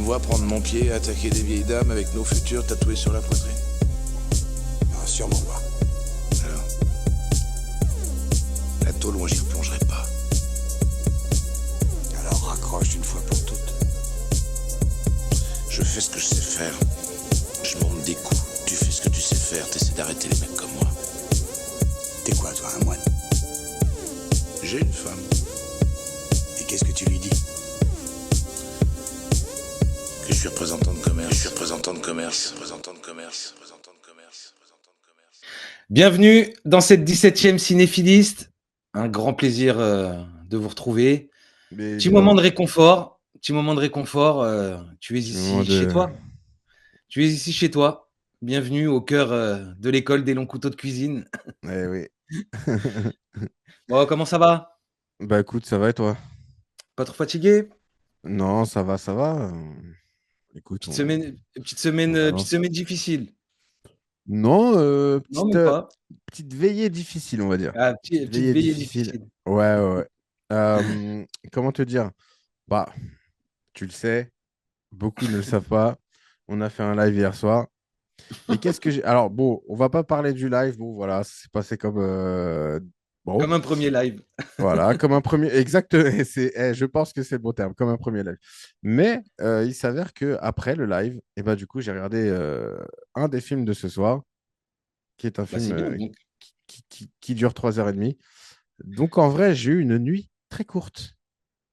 vois prendre mon pied et attaquer des vieilles dames avec nos futurs tatoués sur la poitrine? Ah, sûrement pas. Alors, la tôle, moi j'y replongerai pas. Alors raccroche une fois pour toutes. Je fais ce que je sais faire. Je monte des coups. Tu fais ce que tu sais faire. T'essaies d'arrêter les mecs comme moi. T'es quoi, toi, un moine? J'ai une femme. Et qu'est-ce que tu lui dis? Que je suis représentant de commerce. Je suis représentant de commerce. Représentant de commerce. Représentant de commerce. Représentant de commerce. Bienvenue dans cette 17e Cinéphiliste. Un grand plaisir de vous retrouver. Petit moment de réconfort. Tu es ici chez toi. Tu es ici chez toi. Bienvenue au cœur de l'école des longs couteaux de cuisine. Eh oui. Bon, comment ça va? Bah écoute, ça va et toi? Pas trop fatigué? Non, ça va, ça va. Écoute, Petite semaine avance. difficile. Non, Non, même pas. petite veillée difficile, on va dire. Ah, petite veillée difficile. Ouais, ouais, ouais. Comment te dire? Bah, tu le sais, beaucoup ne le savent pas. On a fait un live hier soir. Et qu'est-ce que j'ai... Alors, bon, on va pas parler du live. Bon, voilà, ça s'est passé comme... Bon, Comme un premier live. voilà, comme un premier... Exactement, je pense que c'est le bon terme, comme un premier live. Mais il s'avère qu'après le live, et bah, du coup, j'ai regardé un des films de ce soir, qui est un Bah, film c'est bien, donc. qui dure 3h30. Donc, en vrai, j'ai eu une nuit très courte.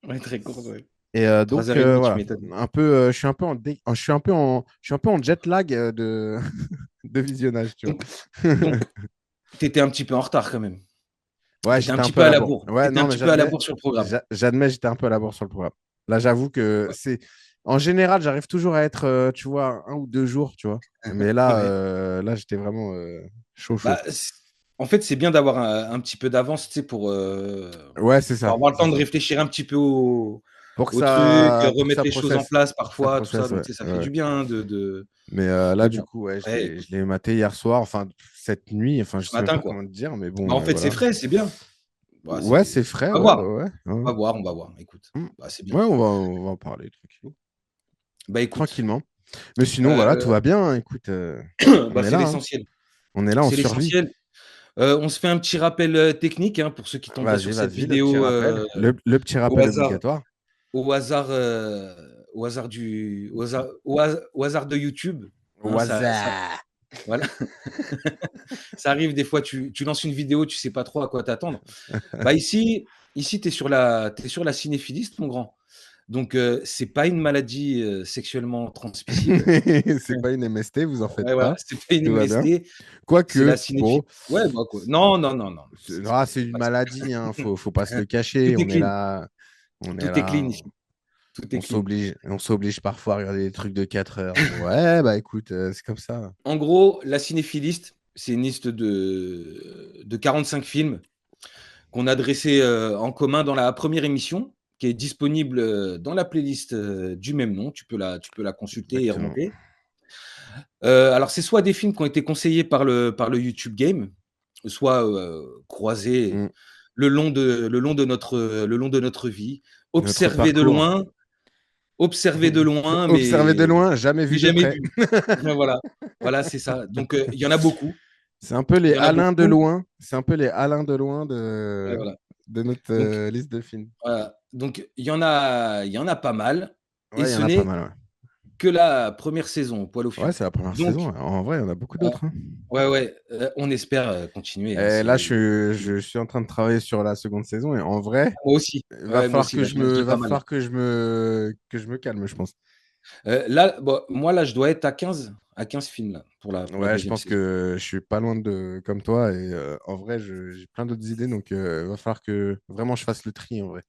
Ouais, très court, ouais. Et 3h30, tu voilà, m'étonnes. un peu, je suis un peu en jet lag de, de visionnage, tu vois. Donc, tu étais un petit peu en retard quand même. Ouais, T'étais un j'étais un petit peu peu à à la la bourre. bourre. Ouais, T'étais un non, mais petit peu à la bourre sur le programme. j'admets, j'étais un peu à la bourre sur le programme. Là, j'avoue que Ouais. c'est. En général, j'arrive toujours à être, tu vois, 1 ou 2 jours, tu vois. Mais là, Ouais. là, j'étais vraiment chaud, chaud. Bah, en fait, c'est bien d'avoir un petit peu d'avance, tu sais, Ouais, c'est pour ça, avoir le c'est temps de ça. réfléchir un petit peu Pour que au truc, pour que remettre ça les choses en processe. place Pour que ça parfois, tout ça. processe, Donc, ouais. tu sais, ça fait Ouais. du bien de... Mais là, Mais du bon, coup, ouais, après, je écoute, l'ai maté hier soir, enfin, cette nuit, enfin, je ce sais même matin, pas quoi. comment te dire, mais Bah, bon, en fait, c'est voilà. frais, c'est bien. Bah, Ouais, c'est frais, On va ouais, voir. ouais, ouais. Ouais. On va voir. Écoute, Hmm. bah, c'est bien. Ouais, on va en parler tranquillement. Bah, écoute, Tranquillement. Mais sinon, voilà, tout euh, va bien, hein. Écoute, on bah, est c'est là, hein. l'essentiel. On est là, on C'est survit. l'essentiel. On se fait un petit rappel technique hein, pour ceux qui tomberaient Vas-y, sur cette vas-y, le petit vidéo rappel. Le petit au rappel hasard. obligatoire. Au hasard, au hasard de YouTube, hein, Au hasard. voilà, ça arrive des fois, tu lances une vidéo, tu sais pas trop à quoi t'attendre. Bah ici t'es sur la cinéphiliste, mon grand. Donc c'est pas une maladie sexuellement transmissible. C'est pas une MST, vous en faites Ouais, voilà, pas. c'est pas une Tout va bien. MST, c'est la Quoique, cinéphilie. bon, Ouais, bah quoi. Non, non, non, non, c'est une pas ça. maladie, hein. Faut pas se le Tout cacher. est On est clean, là. On est tout est là. clean ici, tout est clean. On s'oblige parfois à regarder des trucs de 4 heures. Ouais, bah écoute, c'est comme ça. En gros, la cinéphiliste, c'est une liste de 45 films qu'on a dressés en commun dans la première émission, qui est disponible dans la playlist du même nom. Tu peux la consulter et Exactement. remonter. Alors, c'est soit des films qui ont été conseillés par le YouTube Game, soit croisés Mm. le long de notre vie, Notre observés de parcours. loin, Observer de loin, jamais mais vu de jamais près. vus. Voilà, voilà, c'est ça. Donc, il y en a beaucoup. C'est un peu Il les y en a Alain de beaucoup. loin. C'est un peu les Alain de loin Ouais, voilà. de notre Donc, liste de films. voilà. Donc, il y en a pas mal. Et Ouais, il y ce en a pas n'est mal. que la première saison, poil au Ouais, ouais, fil. c'est la première Donc, saison. En vrai, il y en a beaucoup euh, d'autres, hein. ouais, on espère continuer. Hein, Et là, je suis en train de travailler sur la seconde saison. Et en vrai, moi aussi. il va Ouais, moi falloir aussi. Là, je lis pas va mal. falloir que je me calme, je pense. Là, bon, moi, là, je dois être à 15 films là, pour la Ouais, je deuxième pense saison. que je suis pas loin de comme toi. Et en vrai, j'ai plein d'autres idées. Donc, il va falloir que vraiment je fasse le tri, en vrai.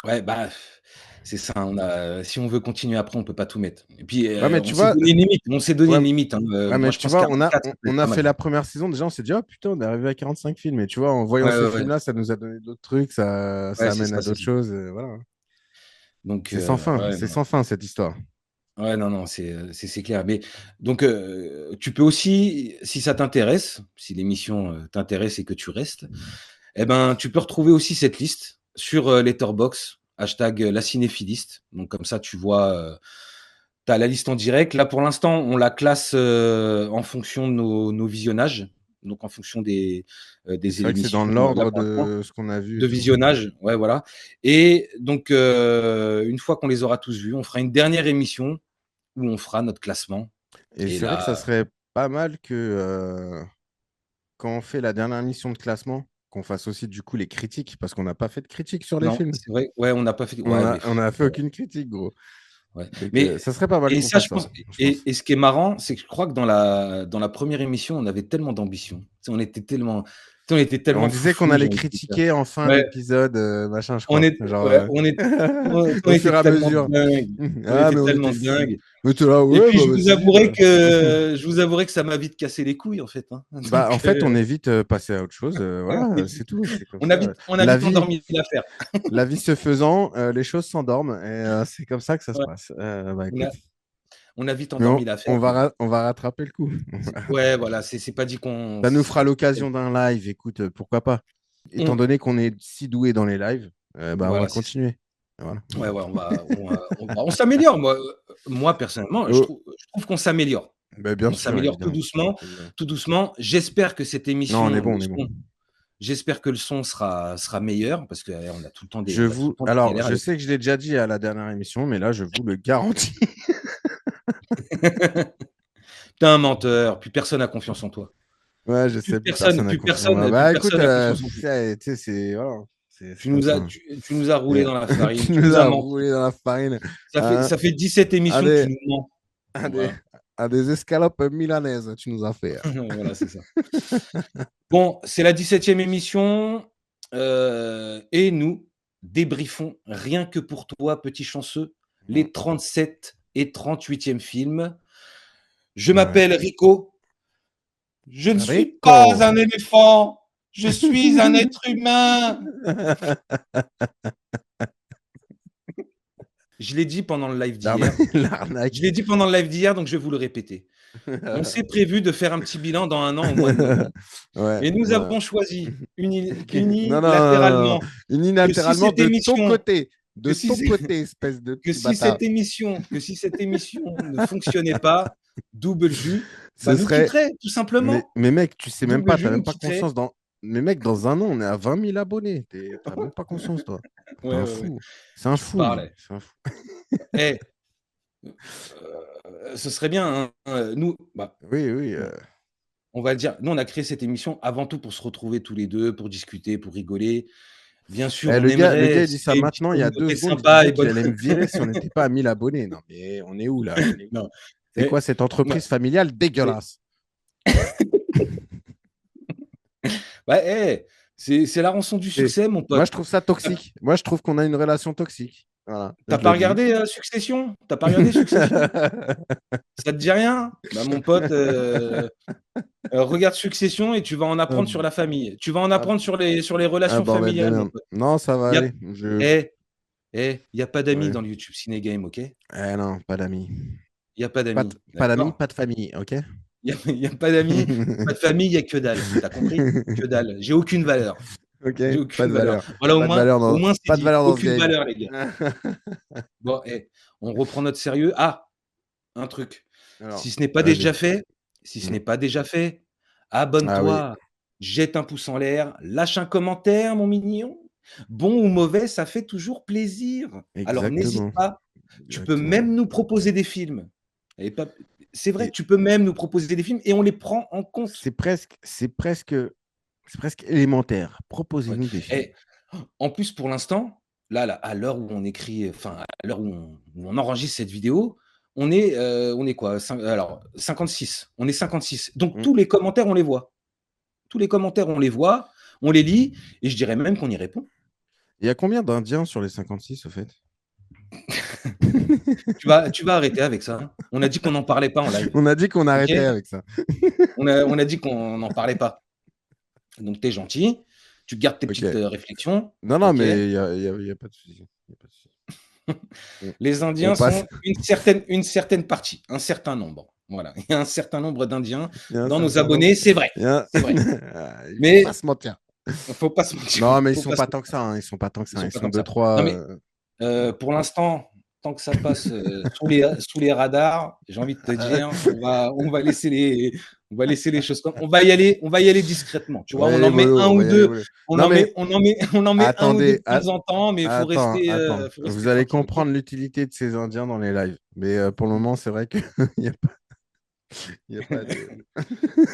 Ouais, bah, c'est ça. Si on veut continuer après, on peut pas tout mettre. Et puis, Ouais, mais on tu s'est vois, donné une limite. On s'est donné ouais, une limite. Hein. ouais, Moi, mais je tu pense vois, 44, ça peut être on a pas fait mal. la première saison. Déjà, on s'est dit, oh putain, on est arrivé à 45 films. Et tu vois, en voyant ces Ouais. films-là, ça nous a donné d'autres trucs. Ça Ouais, c'est amène ça, à c'est d'autres ça. choses. Voilà. Donc, ouais, C'est non. sans fin, cette histoire. Ouais, non, c'est clair. Mais donc, tu peux aussi, si ça t'intéresse, si l'émission t'intéresse et que tu restes, eh ben, tu peux retrouver aussi cette liste sur Letterboxd, hashtag la cinéphiliste. Donc, comme ça, tu vois Tu as la liste en direct. Là, pour l'instant, on la classe en fonction de nos visionnages. Donc, en fonction des C'est vrai que c'est émissions. dans l'ordre de ce qu'on a vu. De visionnage. Ouais, voilà. Et donc, une fois qu'on les aura tous vus, on fera une dernière émission où on fera notre classement. Et c'est vrai que ça serait pas mal que quand on fait la dernière émission de classement, qu'on fasse aussi du coup les critiques, parce qu'on n'a pas fait de critiques sur les Non, films. c'est vrai. Ouais, on n'a pas fait. On a fait aucune critique, gros. Ouais. Donc, Mais ça serait pas mal et qu'on ça, fasse je pense. ça. Et ce qui est marrant, c'est que je crois que dans la première émission, on avait tellement d'ambition. Tu sais, on était tellement On disait qu'on foufou, allait j'ai envie de dire. critiquer en fin Ouais, d'épisode, machin, je on crois. est, Genre, ouais, on au fur était et à tellement mesure. dingue. On Ah, était mais on tellement était fous. dingue. Mais t'es là, Et ouais, puis bah vas-y. Bah. je vous avouerai que ça m'a vite cassé les couilles en fait. Hein. Bah, en Donc, fait, on est vite passé à autre chose. Voilà, c'est tout. C'est comme on a ça. La vite vie, endormi l'affaire. la vie se faisant, les choses s'endorment. Et c'est comme ça que ça se Ouais. passe. Bah, On écoute. on a vite Mais endormi l'affaire. on va rattraper le coup. Ouais, voilà, c'est pas dit qu'on. Ça nous fera l'occasion d'un live. Écoute, pourquoi pas? Étant donné qu'on est si doué dans les lives, bah, on Voilà, va continuer. Voilà. ouais, on s'améliore. Moi, personnellement, je Oh, trouve qu'on s'améliore. bah, bien On sûr, s'améliore tout évidemment. doucement, Évidemment. tout doucement. J'espère que cette Non, on est émission, bon, le on est bon. son, j'espère que le son sera meilleur parce qu'on a tout le temps des Alors, galères je avec. sais que je l'ai déjà dit à la dernière émission, mais là, je vous le garantis. T'es un menteur, puis personne n'a confiance en toi. Ouais, je sais, plus personne n'a Plus confiance en personne, moi. plus Bah, écoute, personne n'a confiance en tu toi. sais, c'est voilà, c'est Tu comme nous as, ça. tu nous as roulé dans la farine, Tu tu nous nous as as menti. roulé dans la farine. Ça fait 17 À émissions que des, tu nous mens. à des, Voilà, à des escalopes milanaises, tu nous as fait. voilà, c'est ça. Bon, c'est la 17e émission et nous débriefons rien que pour toi, petit chanceux, les 37 et 38e films. Je Ouais. m'appelle Rico. Je ne suis pas Rico. un éléphant. Je suis un être humain. Je l'ai dit pendant le live d'hier. L'arnaque. Je l'ai dit pendant le live d'hier, donc je vais vous le répéter. On s'est prévu de faire un petit bilan dans 1 an au mois de novembre. Ouais, Et nous ouais. avons choisi Non. unilatéralement que si Unilatéralement cette de ton émission, côté. que De si, ton c'est- côté, espèce de que petit si bâtard. cette émission ne fonctionnait pas, Double Jus Ce nous serait. quitterait, tout simplement. Mais mec, tu sais même Double pas, Jus t'as même nous pas quitterait. conscience dans. Mais mec, dans 1 an, on est à 20 000 abonnés. T'as même pas conscience, toi. T'es Ouais, un ouais, ouais. fou. C'est un Je fou, lui. parlais. C'est un fou. Eh, ce serait bien. Hein, nous, Oui. on va le dire. Nous, on a créé cette émission avant tout pour se retrouver tous les deux, pour discuter, pour rigoler. Bien sûr, on Le gars, aimerait il dit se ça créer une petite maintenant. Il y a 2 communauté secondes, il sympa disait et qu'il bonne. allait me virer si on n'était pas à 1000 abonnés. Non, mais on est où, là? Non. C'est Eh, quoi cette entreprise familiale dégueulasse? Ouais, c'est la rançon du succès, mon Moi, pote. je trouve ça toxique. Moi, je trouve qu'on a une relation toxique. Voilà. T'as Je pas le dis. regardé Succession? T'as pas regardé Succession? Ça te dit rien? Bah, mon pote, regarde Succession et tu vas en apprendre sur la famille. Tu vas en Ah, apprendre sur les ah, relations bordel de familiales, mon merde. pote. Non, ça va Il y a aller. y a pas d'amis Ouais. dans le YouTube Ciné Game, OK? Eh non, pas d'amis. Il y a pas Pas, d'amis, pas d'amis, d'accord? pas de famille, ok? Il y a pas d'amis, pas de famille, il y a que dalle. Tu as compris? Que dalle. J'ai aucune valeur. Ok, J'ai pas aucune de valeur. valeur. Voilà, Pas de valeur au moins c'est pas de dit. valeur dans ce Aucune game. valeur, les gars. Bon, on reprend notre sérieux. Ah, un truc. Alors, Si ce n'est pas vas-y. déjà fait, Ah oui. abonne-toi, jette un pouce en l'air, lâche un commentaire, mon mignon. Bon ou mauvais, ça fait toujours plaisir. Alors n'hésite Exactement. pas. Tu peux même nous proposer des films. C'est vrai, Et- tu peux même nous proposer des films et on les prend en compte. C'est presque élémentaire. Proposez-nous des films. Et en plus, pour l'instant, là, à l'heure où on écrit, enfin, à l'heure où on enregistre cette vidéo, on est quoi? 56. On est 56. Donc, tous les commentaires, on les voit. Tous les commentaires, on les voit, on les lit, et je dirais même qu'on y répond. Il y a combien d'Indiens sur les 56, au fait? Tu vas arrêter avec ça. Hein. On a dit qu'on n'en parlait pas en live. On a dit qu'on arrêtait avec ça. On a dit qu'on n'en parlait pas. Donc, tu es gentil. Tu gardes tes petites réflexions. Non, okay. Mais il n'y a pas de souci. Les Indiens sont une certaine partie, un certain nombre. Voilà, il y a un certain nombre d'Indiens dans nos abonnés, c'est vrai. C'est vrai. Mais il faut pas se mentir. Non, mais ils sont pas tant que ça. Ils sont pas tant que ça. Ils sont 2-3. Pour l'instant, tant que ça passe sous les radars, j'ai envie de te dire, on va laisser les choses comme on va y aller discrètement. Tu vois, on Ouais, en met mollo, un on ou va y aller, deux, mollo. on Non, en mais met, on en met un ou deux de attendez, temps en temps, mais il faut attends, rester, attends. Vous allez tranquille. Ok. comprendre l'utilité de ces Indiens dans les lives. Mais pour le moment, c'est vrai qu'il n'y a pas, il y a pas de.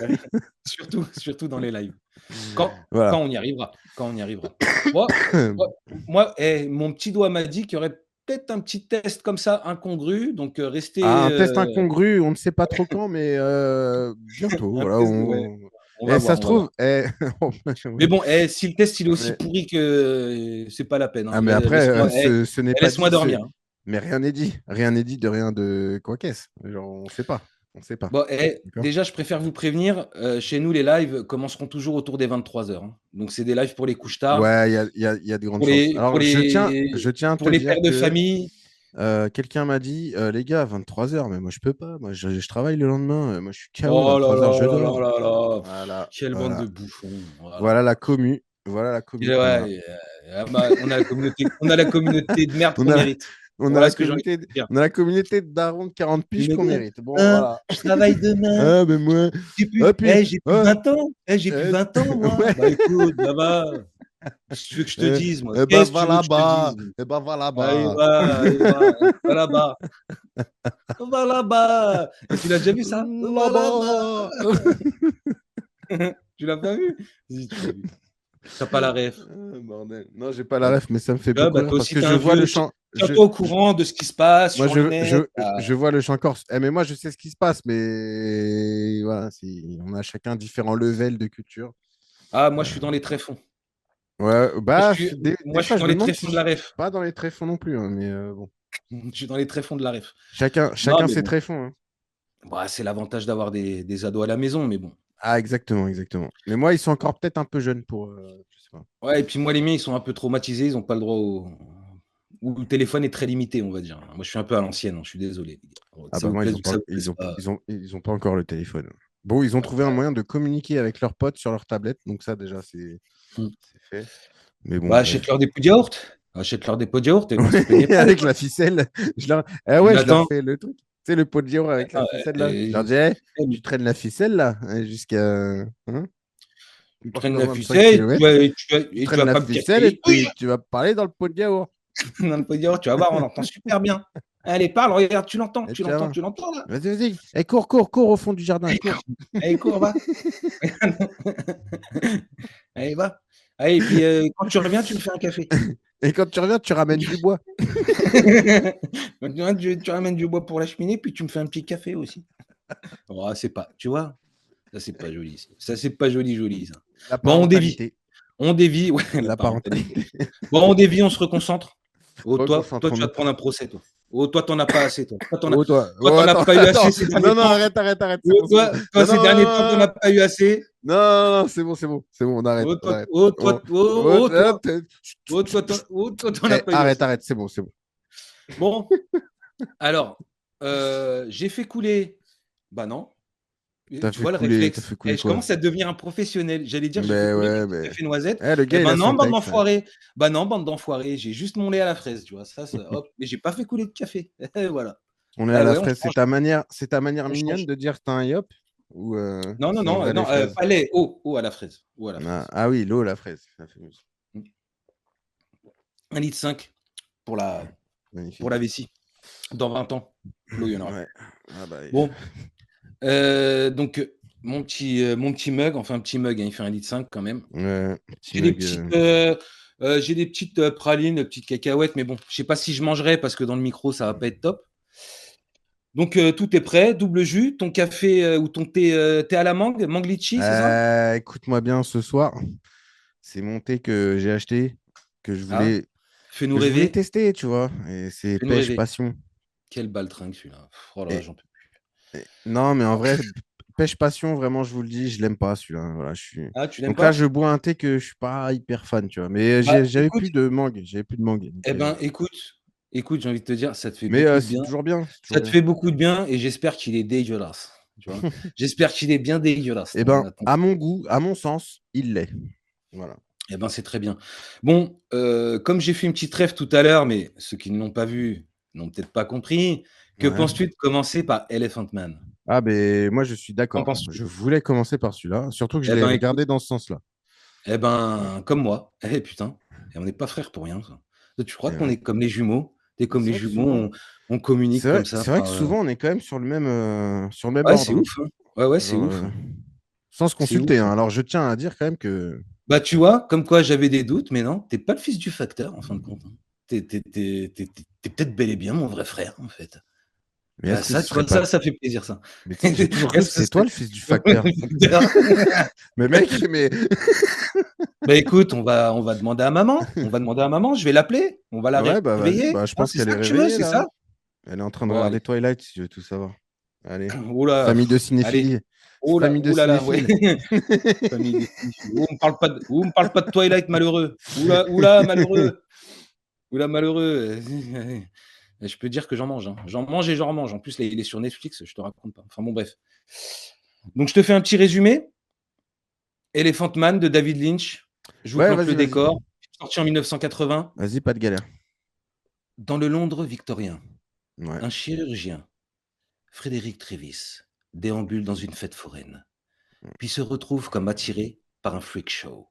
Ouais. Surtout dans les lives. Quand Voilà. on y arrivera, quand on y arrivera. Moi, mon petit doigt m'a dit qu'il y aurait peut-être un petit test comme ça incongru, donc Ah, restez, un test incongru, on ne sait pas trop quand, mais bientôt. un Voilà, test ouais, on va Eh, ça voir, se on va voir. trouve, Mais oui. bon, si le test il est aussi pourri que c'est pas la peine, hein. Ah, mais après, ce n'est pas Laisse-moi dit. dormir, hein. Mais rien n'est dit. Rien n'est dit de rien de quoi qu'est-ce. Genre, on ne sait pas. On ne sait pas. Bon, D'accord. déjà, je préfère vous prévenir, chez nous, les lives commenceront toujours autour des 23h, hein. Donc c'est des lives pour les couches tard, Ouais, il y a de grandes chances. Alors, je tiens à te pour les dire pères de que famille. quelqu'un m'a dit, les gars, 23h, mais moi, je peux pas. Moi, je travaille le lendemain. Moi, je suis KO. Oh là 23h, là je là là dors. là là! Voilà. Quelle bande Voilà. de bouffons, voilà. Voilà la commu. Voilà la Et commu qu'on a. ouais, on a la communauté de merde On qu'on a, mérite. on a Voilà la ce que j'ai envie communauté, de dire. on a la communauté de darons de 40 piges qu'on mérite. Bon, Hein, voilà. je travaille demain. Ah, ben moi. Ah, puis, J'ai plus ah, 20 ans. J'ai plus 20 ans, moi. ouais. Bah écoute, ça va. Qu'est-ce que tu veux que je te dise, moi? Eh ben, Qu'est-ce que va tu veux que je te là-bas. dise? Eh ben, va Allez, là-bas. va, allez, va là-bas. Va là-bas. Et tu l'as déjà vu ça? Va là-bas. Là-bas. Tu l'as pas vu? Si, tu l'as vu. T'as pas la ref. Bordel. Non, j'ai pas la ref, mais ça me fait Ah, beaucoup bah, rire toi parce aussi, que t'es je un vois le vieux. chant. Tiens-toi au courant de ce qui se passe Moi, sur le net. je vois le chant corse. Mais moi, je sais ce qui se passe, mais voilà, on a chacun différents levels de culture. Ah, moi, je suis dans les tréfonds. Ouais, Moi, je bah, suis, des moi, je suis fois, je dans me les demande si tréfonds je de la suis ref. pas dans les tréfonds non plus, hein, mais bon. Je suis dans les tréfonds de la ref. Non, Chacun mais ses bon. tréfonds, hein. Bah, c'est l'avantage d'avoir des ados à la maison, mais bon. Ah, exactement, exactement. Mais moi, ils sont encore peut-être un peu jeunes pour. Je sais pas. Ouais, et puis moi, les miens, ils sont un peu traumatisés. Ils n'ont pas le droit au. Où le téléphone est très limité, on va dire. Moi, je suis un peu à l'ancienne, hein, je suis désolé. Que Ah ça bah vous moi, plaise ou que ça vous plaise pas. ils ont pas encore le téléphone. Bon, ils ont trouvé un Ouais. moyen de communiquer avec leurs potes sur leur tablette, donc ça déjà Mm. c'est fait. Mais bon, Bah, bref. achète-leur des pots de yaourt. Achète-leur des pots de yaourt et qu'on se plaignait pas. Avec la ficelle, Mais je leur attends, fais le truc. Tu sais, le pot de yaourt avec la attends, ficelle là. Je leur dis, hey, tu traînes la ficelle là, jusqu'à. Hein, tu porte traînes dans la 25 ficelle km. et tu Traîne vas la pas me ficelle et casser les puis tu vas parler dans le pot de yaourt. couilles dans le pot de yaourt. Tu vas voir, on entend super bien. Allez, parle, regarde, tu l'entends, Et tu tu vas l'entends, voir. tu l'entends là. Vas-y, vas-y. Et cours au fond du jardin. Allez, Cours. allez, cours, va. Allez, va. Allez, et puis quand tu reviens, tu me fais un café. Et quand tu reviens, tu ramènes du bois. Tu ramènes du bois pour la cheminée, puis tu me fais un petit café aussi. Oh, c'est pas, tu vois, ça c'est pas joli. Ça c'est pas joli ça. La Bon, on dévie. parentalité. On dévie, ouais, la La parentalité. parentalité. Bon, on dévie, on se reconcentre. Oh, toi, tu vas te Reconcentrons-nous. prendre un procès, toi. Oh, toi, t'en as pas assez, toi. Toi, Oh, toi. toi, Oh, t'en as attends, pas eu attends. assez ces derniers Non, non, temps. arrête. C'est Oh, bon, c'est bon. toi, Non, ces non, derniers non, temps, t'en non, as pas eu assez. non, c'est bon. C'est bon, on arrête. Oh, On toi, arrête. oh, toi, oh, toi, oh, toi, t'en as Eh, pas eu assez. arrête, c'est bon. Bon, alors, j'ai fait couler. Bah non. T'as Tu fait vois le couler réflexe. Je quoi? commence à devenir un professionnel. J'allais dire, j'ai fait Mais couler mes ouais, petits mais. cafés noisettes. Eh, le gars, Eh il ben a non, son bande texte. d'enfoirés. Bah non, bande d'enfoirés. J'ai juste mon lait à la fraise, tu vois. Hop. Mais j'ai pas fait couler de café. Voilà. On est Eh à la ouais, on fraise. change. C'est ta manière On mignonne change. de dire que t'as un yop ou Non, non, c'est un non, vrai lait non, fraise? pas lait. Eau à la fraise. Eau à la fraise. Ah oui, l'eau, la fraise. La fameuse. 1,5 litre pour Magnifique. la vessie. Dans 20 ans, l'eau, il y en aura. Ouais. Ah bah, Bon. Donc, mon petit mug, enfin un petit mug, hein, il fait 1,5 litre quand même. ouais, J'ai des petites pralines, des petites cacahuètes, mais bon, je sais pas si je mangerai parce que dans le micro, ça va pas être top. Donc, tout est prêt, double jus, ton café ou ton thé à la mangue litchi, c'est ça? Écoute-moi bien ce soir. C'est mon thé que j'ai acheté, que je Ah, voulais, fais-nous que je voulais rêver, tester, tu vois. Et c'est fais-nous pêche rêver. passion. Quel baltringue celui-là. Oh là là, Et, j'en peux plus. non, mais en vrai, pêche passion, vraiment, je vous le dis, je l'aime pas celui-là. Voilà, Ah, tu l'aimes Donc là, je pas? bois un thé que je suis pas hyper fan, tu vois. Mais Bah, j'avais écoute, plus de mangue. Donc, eh ben, écoute, j'ai envie de te dire, ça te fait mais beaucoup de c'est bien. toujours bien. C'est Ça toujours te bien. fait beaucoup de bien et j'espère qu'il est dégueulasse. Tu vois? J'espère qu'il est bien dégueulasse. Eh ben, à mon goût, à mon sens, il l'est. Voilà. Eh ben, c'est très bien. Bon, comme j'ai fait une petite rêve tout à l'heure, mais ceux qui ne l'ont pas vu, n'ont peut-être pas compris. Que Ouais. penses-tu de commencer par Elephant Man? Ah, ben moi, je suis Qu'en d'accord. penses-tu? Je voulais commencer par celui-là, surtout que je Eh l'ai ben, écoute, regardé dans ce sens-là. eh ben, comme moi. Eh putain, et on n'est pas frères pour rien, ça. Toi, tu crois Et qu'on ouais. est comme les jumeaux? T'es comme C'est les vrai que jumeaux, souvent, on communique comme ça c'est vrai que par. souvent, on est quand même sur le même Ouais, c'est ordre, hein. ouf, hein. Ouais, ouais, c'est Genre, ouf, hein. sans se C'est consulter, ouf, hein. hein. Alors, je tiens à dire quand même que. Bah, tu vois, comme quoi j'avais des doutes, mais non, t'es pas le fils du facteur, en fin de compte, hein. T'es peut-être bel et bien mon vrai frère, en fait. Mais Ah, est-ce que ça, ce tu serait vois, pas. ça fait plaisir, ça. Mais tu sais que j'ai toujours cru que Est-ce que c'était toi c'est le fils du facteur. le facteur? Mais mec, mais. Bah écoute, on va demander à maman. On va demander à maman. Je vais l'appeler. On va la Ouais, bah vas-y, réveiller. bah, je Hein, pense c'est qu'elle est ça que tu veux, réveillée c'est là. ça? Elle est en train de Bon, allez. regarder Twilight, si tu veux tout savoir. Allez. Oula, Famille de allez. cinéphiles. Oh là, Famille de oh là là, ouais. cinéphiles. Famille de cinéphiles. Oh, me parle pas de Twilight, malheureux. Oula, oula, malheureux. Oula, malheureux. Je peux dire que j'en mange, hein. J'en mange et j'en remange. En plus, là, il est sur Netflix, je te raconte pas. Enfin bon, bref. Donc, je te fais un petit résumé. Elephant Man de David Lynch. Je vous Ouais, plante le vas-y, vas-y. décor. Sorti en 1980. Vas-y, pas de galère. Dans le Londres victorien, Ouais. un chirurgien, Frédéric Trévis, déambule dans une fête foraine, puis se retrouve comme attiré par un freak show.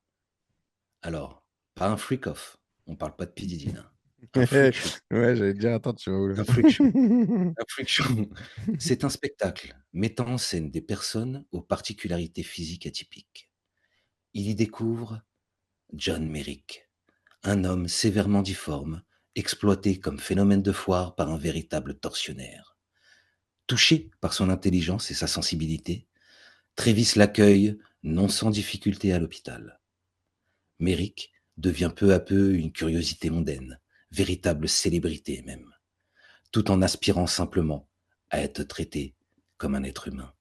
Alors, pas un freak-off, on parle pas de P. Diddy, hein. Un freak show, Ouais, j'allais te dire, attends, tu vas où là? un freak show, un freak show. C'est un spectacle mettant en scène des personnes aux particularités physiques atypiques. Il y découvre John Merrick, un homme sévèrement difforme, exploité comme phénomène de foire par un véritable tortionnaire. Touché par son intelligence et sa sensibilité, Trévis l'accueille non sans difficulté à l'hôpital. Merrick devient peu à peu une curiosité mondaine, véritable célébrité même, tout en aspirant simplement à être traité comme un être humain.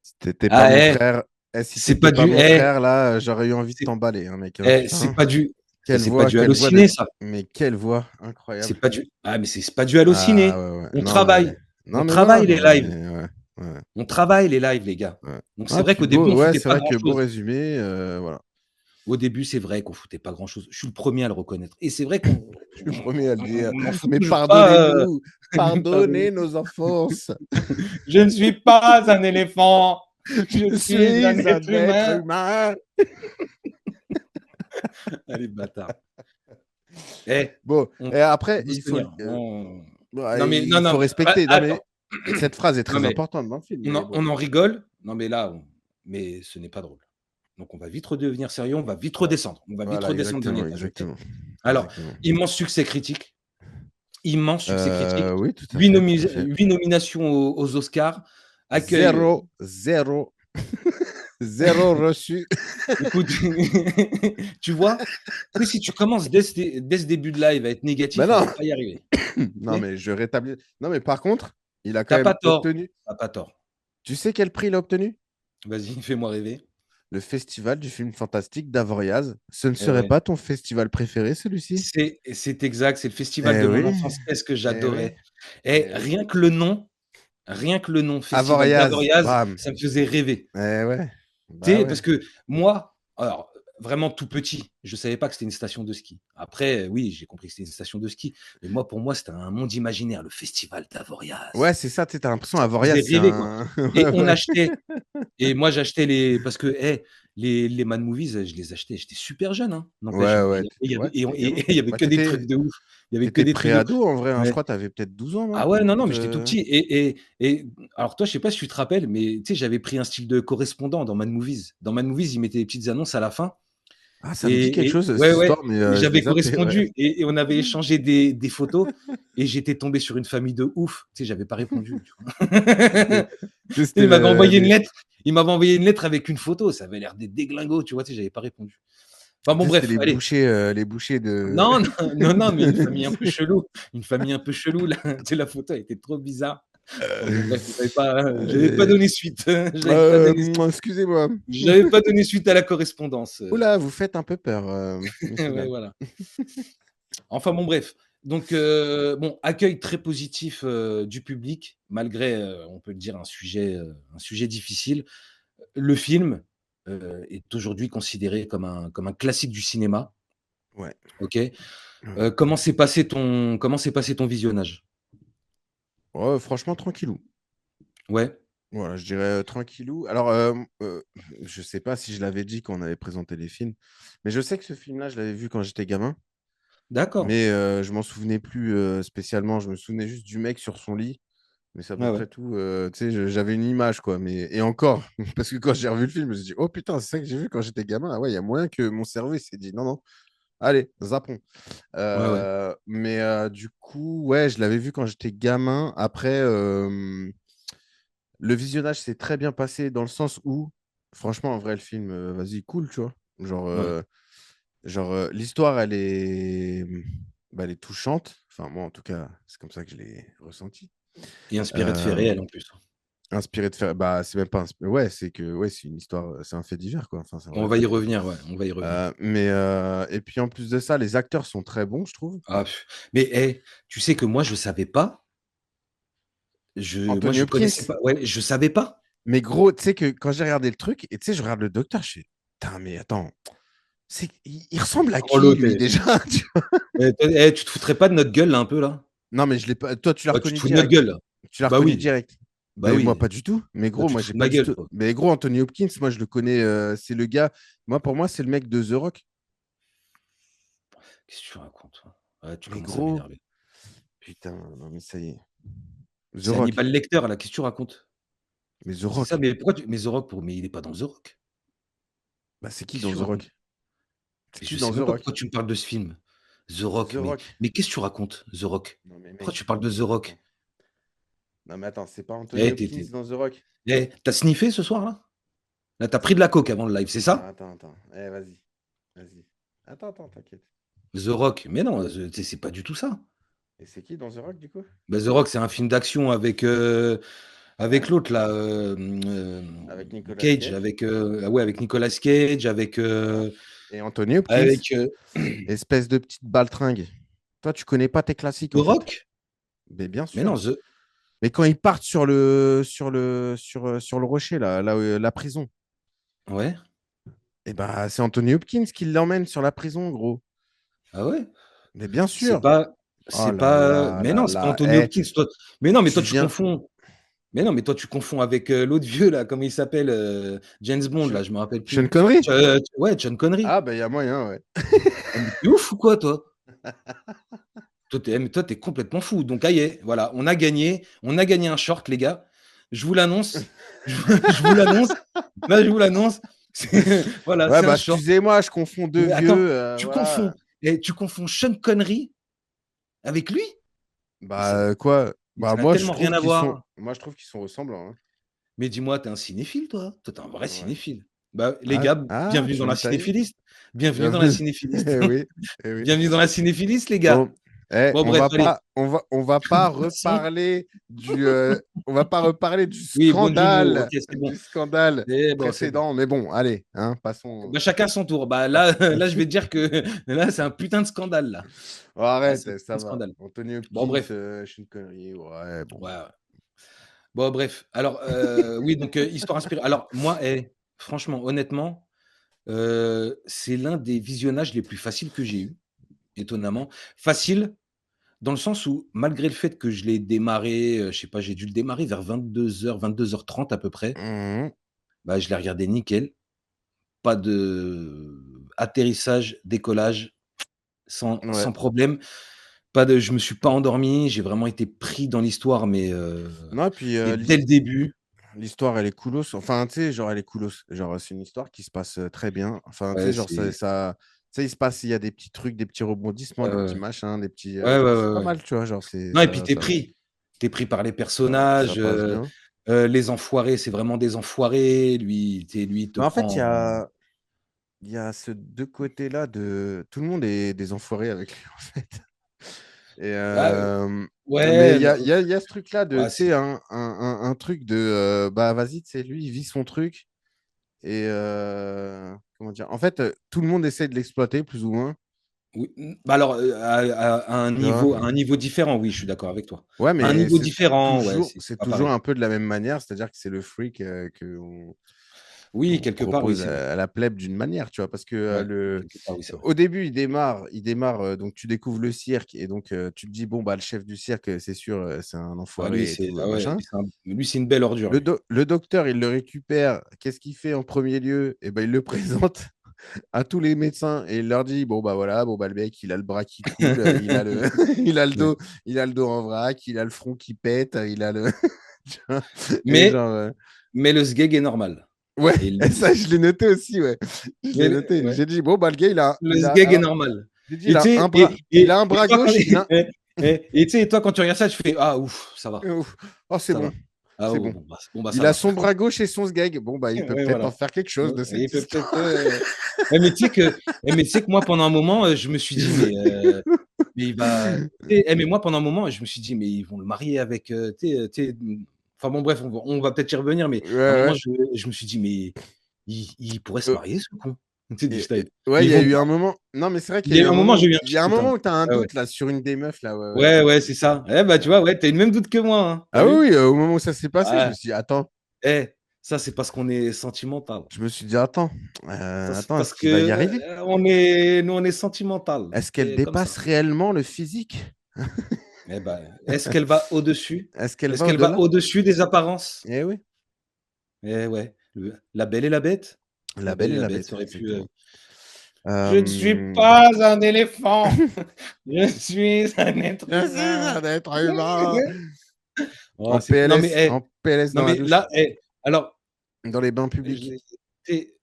Si t'étais pas Ah, mon frère, si c'est pas t'étais pas du, mon frère, là, j'aurais eu envie de c'est t'emballer, hein, mec, hein, putain. c'est pas du halluciné, ça. Mais quelle voix C'est incroyable. pas du, ah, mais c'est pas du Ah halluciné. ouais, ouais. On Non, mais. travaille, on Non, mais voilà, travaille les non, lives, mais ouais. Ouais, on travaille les lives, les gars. ouais. Donc c'est Ah, vrai puis qu'au début, beau, on ouais, foutait c'est pas vrai que beau grand-chose. résumé, voilà. Au début, c'est vrai qu'on foutait pas grand-chose. Je suis le premier à le reconnaître. Et c'est vrai qu'on Je suis le premier à le dire. on n'en fout Mais toujours pas. pardonnez-nous, pardonnez nos enfances. Je ne suis pas un éléphant. Je Je suis un suis un être être humain. humain. Allez, bâtard. Eh, Bon, on et après, va se il faut, tenir. ouais, Non, mais non, il faut non. respecter. Non, mais Attends. cette phrase est Non, très mais importante dans le film. Mais bon. on en rigole. Non, mais là, mais ce n'est pas drôle. Donc, on va vite redevenir sérieux. On va vite redescendre. On va vite Voilà, redescendre d'un exactement, étage. Ok. exactement. Alors, Exactement. immense succès critique. Immense succès critique. Oui, tout à 8, fait, tout à fait. nominations aux Oscars. Accueil. Zéro, zéro, zéro reçu. Écoute, tu vois, si tu commences dès ce début de live à être Mais négatif, on non, va pas y arriver. non, Ok. mais je rétablis. Non, mais par contre, il a quand T'as même pas tort. obtenu. T'as pas tort. Tu sais quel prix il a obtenu? Vas-y, fais-moi rêver. Le festival du film fantastique d'Avoriaz. Ce ne Eh serait ouais. pas ton festival préféré, celui-ci? C'est exact, c'est le festival Eh de mon oui, enfance. Qu'est-ce que eh oui, j'adorais. Et eh oui. rien que le nom, Festival Avoriaz, d'Avoriaz, bam. ça me faisait rêver. Eh ouais, Tu bah sais, ouais. parce que moi, alors vraiment tout petit, je ne savais pas que c'était une station de ski. Après, oui, j'ai compris que c'était une station de ski. Mais moi, pour moi, c'était un monde imaginaire, le Festival d'Avoriaz. Ouais, c'est ça, tu sais, t'as l'impression Ça me Avoriaz, faisait c'est rêver, quoi. un. Et Ouais, on ouais. achetait. Et moi, j'achetais les. Parce que les Mad Movies, je les achetais. J'étais super jeune, hein, n'empêche, Ouais, hein. ouais, ouais, t'étais gamin. Et il y avait Bah, que des trucs de ouf. Il y avait que t'étais des trucs de. pré-ado en vrai, hein. Je Ouais. crois que t'avais peut-être 12 ans, non? Ah ouais, non, non, Quand, mais j'étais tout petit. Et alors, toi, je sais pas si tu te rappelles, mais tu sais, j'avais pris un style de correspondant dans Mad Movies. Dans Mad Movies, ils mettaient des petites annonces à la fin. Ah, ça me dit quelque chose, cette Ouais, ouais. histoire, mais Et je l'ai j'avais zappé, ouais. correspondu et on avait échangé des photos et j'étais tombé sur une famille de ouf. Tu sais, j'avais pas répondu. Tu vois. Tu sais, Il c'était m'avait envoyé une lettre. Il m'avait envoyé une lettre avec une photo. Ça avait l'air des déglingos, tu vois. Tu sais, j'avais pas répondu. Enfin bon, tu sais, c'était bref, allez. les bouchers de. Non, non, non, non, mais une famille un peu chelou. Une famille un peu chelou, là. Tu sais, la photo était trop bizarre. Enfin bon, bref, j'avais pas donné suite. Excusez-moi. J'avais pas donné suite à la correspondance. Oula, vous faites un peu peur, messieurs, Ouais, dames. voilà. Enfin bon, bref. Donc, bon, accueil très positif du public, malgré, on peut le dire, un sujet difficile. Le film est aujourd'hui considéré comme un classique du cinéma. Ouais. Ok. Comment s'est passé ton visionnage? Ouais, franchement, tranquillou. Ouais, Voilà, je dirais tranquillou. Alors, je sais pas si je l'avais dit quand on avait présenté les films, mais je sais que ce film-là, je l'avais vu quand j'étais gamin, d'accord. mais je m'en souvenais plus spécialement. Je me souvenais juste du mec sur son lit, mais c'est à peu Ouais, ouais. près tout. Tu sais, j'avais une image, quoi. Mais... Et encore, parce que quand j'ai revu le film, je me suis dit, oh putain, c'est ça que j'ai vu quand j'étais gamin. Ah ouais, il y a moyen que mon cerveau il s'est dit, non, non, allez, zappons. Ouais, ouais. Mais du coup, ouais, je l'avais vu quand j'étais gamin. Après, le visionnage s'est très bien passé dans le sens où, franchement, en vrai, le film, vas-y, cool, tu vois. Genre, Ouais. l'histoire, elle est touchante. Enfin, moi, en tout cas, c'est comme ça que je l'ai ressenti. Et inspiré de faits Euh, réels en plus. inspiré de faire. Bah, c'est même pas inspiré. Ouais, c'est que, ouais, c'est une histoire, c'est un fait divers, quoi. Enfin, c'est un On vrai va y fait. revenir, ouais, on va y revenir. Et puis, en plus de ça, les acteurs sont très bons, je trouve. Ah, mais tu sais que moi, je savais pas. Moi, Anthony je connaissais Hopkins. pas. Ouais, je savais pas. Mais gros, tu sais que quand j'ai regardé le truc, et tu sais, je regarde le docteur, je fais, putain, mais attends, il ressemble à Oh, qui, l'autre, lui, déjà? Tu vois. tu te foutrais pas de notre gueule, là, un peu, là? Non, mais je l'ai pas. Toi, tu l'as Ouais, tu te reconnu fous de notre direct. gueule, là. Tu l'as Bah reconnu oui, direct. bah Mais moi, oui. pas du tout. Mais Bah, gros, tu moi, te j'ai fous de pas ma du gueule, tout. toi. Mais gros, Anthony Hopkins, moi, je le connais. C'est le gars. Moi, pour moi, c'est le mec de The Rock. Qu'est-ce que tu racontes, toi? Ouais, tu Mais commences à gros, m'énerver. putain, non, mais ça y est. The C'est Rock. Hannibal Lecter, là, qu'est-ce que tu racontes? Mais The C'est ça, Rock. mais pourquoi mais The Rock, mais il est pas dans The Rock. Bah, c'est qui Qu'est-ce que dans tu The racontes? Rock? C'est Mais qui je dans sais The même pas Rock? pourquoi tu me parles de ce film. The Rock, The mais Rock. qu'est-ce que tu racontes, The Rock? Non, mais Pourquoi tu mec. parles de The Rock? Attends. Non, mais attends, c'est pas Anthony Eh, Hopkins dans The Rock? tu sniffé ce soir, là? Là, tu pris de la coke avant le live, c'est Non, ça? attends. Eh, vas-y. Vas-y. Attends, t'inquiète. The Rock, mais non, c'est pas du tout ça. Et c'est qui dans The Rock, du coup? Bah, The Rock, c'est un film d'action avec Ouais. l'autre là, Avec Nicolas Cage, Cage. avec Nicolas Cage, avec, Ouais. Et Anthony Hopkins. avec, Espèce de petite baltringue. Toi, tu connais pas tes classiques, The en fait. Rock? Mais bien Mais non, sûr. Mais quand ils partent sur le rocher, la prison, ouais? eh ben, c'est Anthony Hopkins qui l'emmène sur la prison, gros. Ah ouais? Mais bien C'est sûr. pas Oh c'est là pas là mais là non, c'est pas là. Anthony Hopkins, toi. Mais non, mais Tu toi tu viens. confonds. Mais non, mais toi tu confonds avec, l'autre vieux là, comment il s'appelle? James Bond Sean, là, je me rappelle Sean plus. Connery? Ouais, Sean Connery. Ah, ben, il y a moyen, ouais. Ah mais tu ouf ou quoi toi? Mais toi tu complètement fou. Donc aïe, voilà, on a gagné un short les gars. Je vous l'annonce, je vous l'annonce. Là, je vous l'annonce. Voilà, Ouais, c'est un bah, short. excusez-moi, je confonds deux Mais attends, vieux. tu Voilà. confonds tu confonds Sean Connery avec lui? Mais Bah, quoi? Bah, ça n'a tellement rien à voir. moi, je trouve qu'ils sont ressemblants, hein. Mais dis-moi, t'es un cinéphile, toi? Toi, tu un vrai Ouais. cinéphile. Bah, les Ah, gars, ah, bienvenue tu dans veux la me tailler? cinéphiliste. Bienvenue dans la Bienvenue. cinéphiliste. Eh oui, eh oui. Bienvenue dans la cinéphiliste, les gars. Bon, Bon, bref, allez. on va pas Passons. reparler Oui, bon Juno, OK, c'est bon. du scandale C'est bon, c'est bon. précédent. Mais bon, allez, hein, passons. Bah, chacun son tour. Bah, là, là, je vais te dire que là, c'est un putain de scandale, là. Oh, Là, c'est un arrête, putain ça de va. scandale. Anthony Bon, Hopkins, bref. je suis une connerie. Ouais, bon. Ouais, ouais. Bon, bref. Alors, oui, donc, histoire inspirée. Alors, moi, franchement, honnêtement, c'est l'un des visionnages les plus faciles que j'ai eu, étonnamment. Facile. Dans le sens où, malgré le fait que je l'ai démarré, je sais pas, j'ai dû le démarrer vers 22h30 à peu près, Mhm. bah, je l'ai regardé nickel. Pas de atterrissage, décollage, Ouais. sans problème. Pas de Je me suis pas endormi, j'ai vraiment été pris dans l'histoire, Non, et puis mais dès le début. l'histoire, elle est coolos. Enfin, tu sais, genre, elle est coolos. Genre, c'est une histoire qui se passe très bien. Enfin, tu sais, Ouais, genre, tu sais, il y a des petits trucs, des petits rebondissements, ouais, des ouais, petits ouais. machins, des petits. Ouais, ouais, Genre, c'est ouais, pas ouais. mal, tu vois. Genre, Non et puis tu es pris. Tu es pris par les ça personnages, passe bien. les enfoirés, c'est vraiment des enfoirés. Lui, il te Mais en fait, prend en il y a ce deux côtés-là de. Tout le monde est des enfoirés avec lui, en fait. Et, ah, mais ouais, non, il y a ce truc-là de, ouais, tu sais, un truc de, bah, vas-y, tu sais, lui, il vit son truc. Et comment dire? En fait, tout le monde essaie de l'exploiter, plus ou moins. oui, bah, alors, Tu vois? à un niveau différent, oui, je suis d'accord avec toi. Ouais, À un mais niveau différent, ouais, c'est c'est pas toujours pareil. un peu de la même manière, c'est-à-dire que c'est le freak. Oui, quelque part, oui, propose c'est vrai. à la plèbe d'une manière, tu vois, parce que Ouais, quelque part, oui, c'est vrai. au début, donc tu découvres le cirque et donc tu te dis, bon, bah, le chef du cirque, c'est sûr, c'est un Ah, lui, enfoiré et c'est tout, ah ouais, machin. lui, c'est une belle ordure, lui. Le docteur, il le récupère. Qu'est-ce qu'il fait en premier lieu? Eh ben, il le présente à tous les médecins et il leur dit, bon, bah voilà, bon, bah, le mec, il a le bras qui coule, il a le, Ouais. il a le dos en vrac, il a le front qui pète, il a le. Tu vois. Et Mais genre, mais le sgeg est normal ouais, et il le et dit. ça, je l'ai noté aussi, ouais. Je Mais l'ai noté. ouais, J'ai dit, bon, bah, le gars, le sgeg est alors, normal j'ai dit, et tu sais il a un et bras toi quand gauche, il a, et tu sais, toi, quand tu regardes ça, tu fais: «Ah ouf, ça va, ouf. Oh, c'est ça bon, va. Ah c'est oh, bon. bon, bah, ça Il a va». son bras gauche et son sgeg. Bon, bah, il peut Ouais, peut-être en voilà. faire quelque chose de Il cette peut histoire. peut-être, mais tu sais que moi, pendant un moment, je me suis dit: mais il va» tu sais, mais moi, pendant un moment, je me suis dit: «Mais ils vont le marier avec, tu sais, enfin bon, bref, on va peut-être y revenir, mais Ouais, à un moment, ouais. je me suis dit: «Mais il pourrait se marier ce con». Tu sais, Et j'étais ouais, il ils y a vont eu un moment. Non, mais c'est vrai il qu'il y y a a eu eu un un moment, moment j'ai où eu un il y petit a un doute, hein. moment où tu as un Ouais, ouais. doute là sur une des meufs là. Ouais, ouais. Ouais, ouais, c'est ça. Eh bah, tu vois, ouais, tu as eu le même doute que moi, hein. Tu Ah as oui, vu? oui, au moment où ça s'est passé, je Ouais. me suis dit, attends, Ça, c'est parce qu'on est sentimental. Ça, c'est attends, est-ce parce qu'il va y que, arriver? on est sentimental. Est-ce qu'elle C'est comme ça. dépasse réellement le physique? Eh ben, est-ce qu'elle va au-dessus? Est-ce qu'elle Est-ce va qu'elle va au-delà? au-dessus des apparences? Eh oui, Eh ouais, La Belle et la Bête? la La Belle belle et et la la Bête, bête, ça aurait pu, exactement. Je ne suis Euh, pas un éléphant, je suis un être Je suis humain. un être humain. Oh, c'est non mais, En PLS non dans la mais douche, là, alors, dans les bains je publics. tu sais,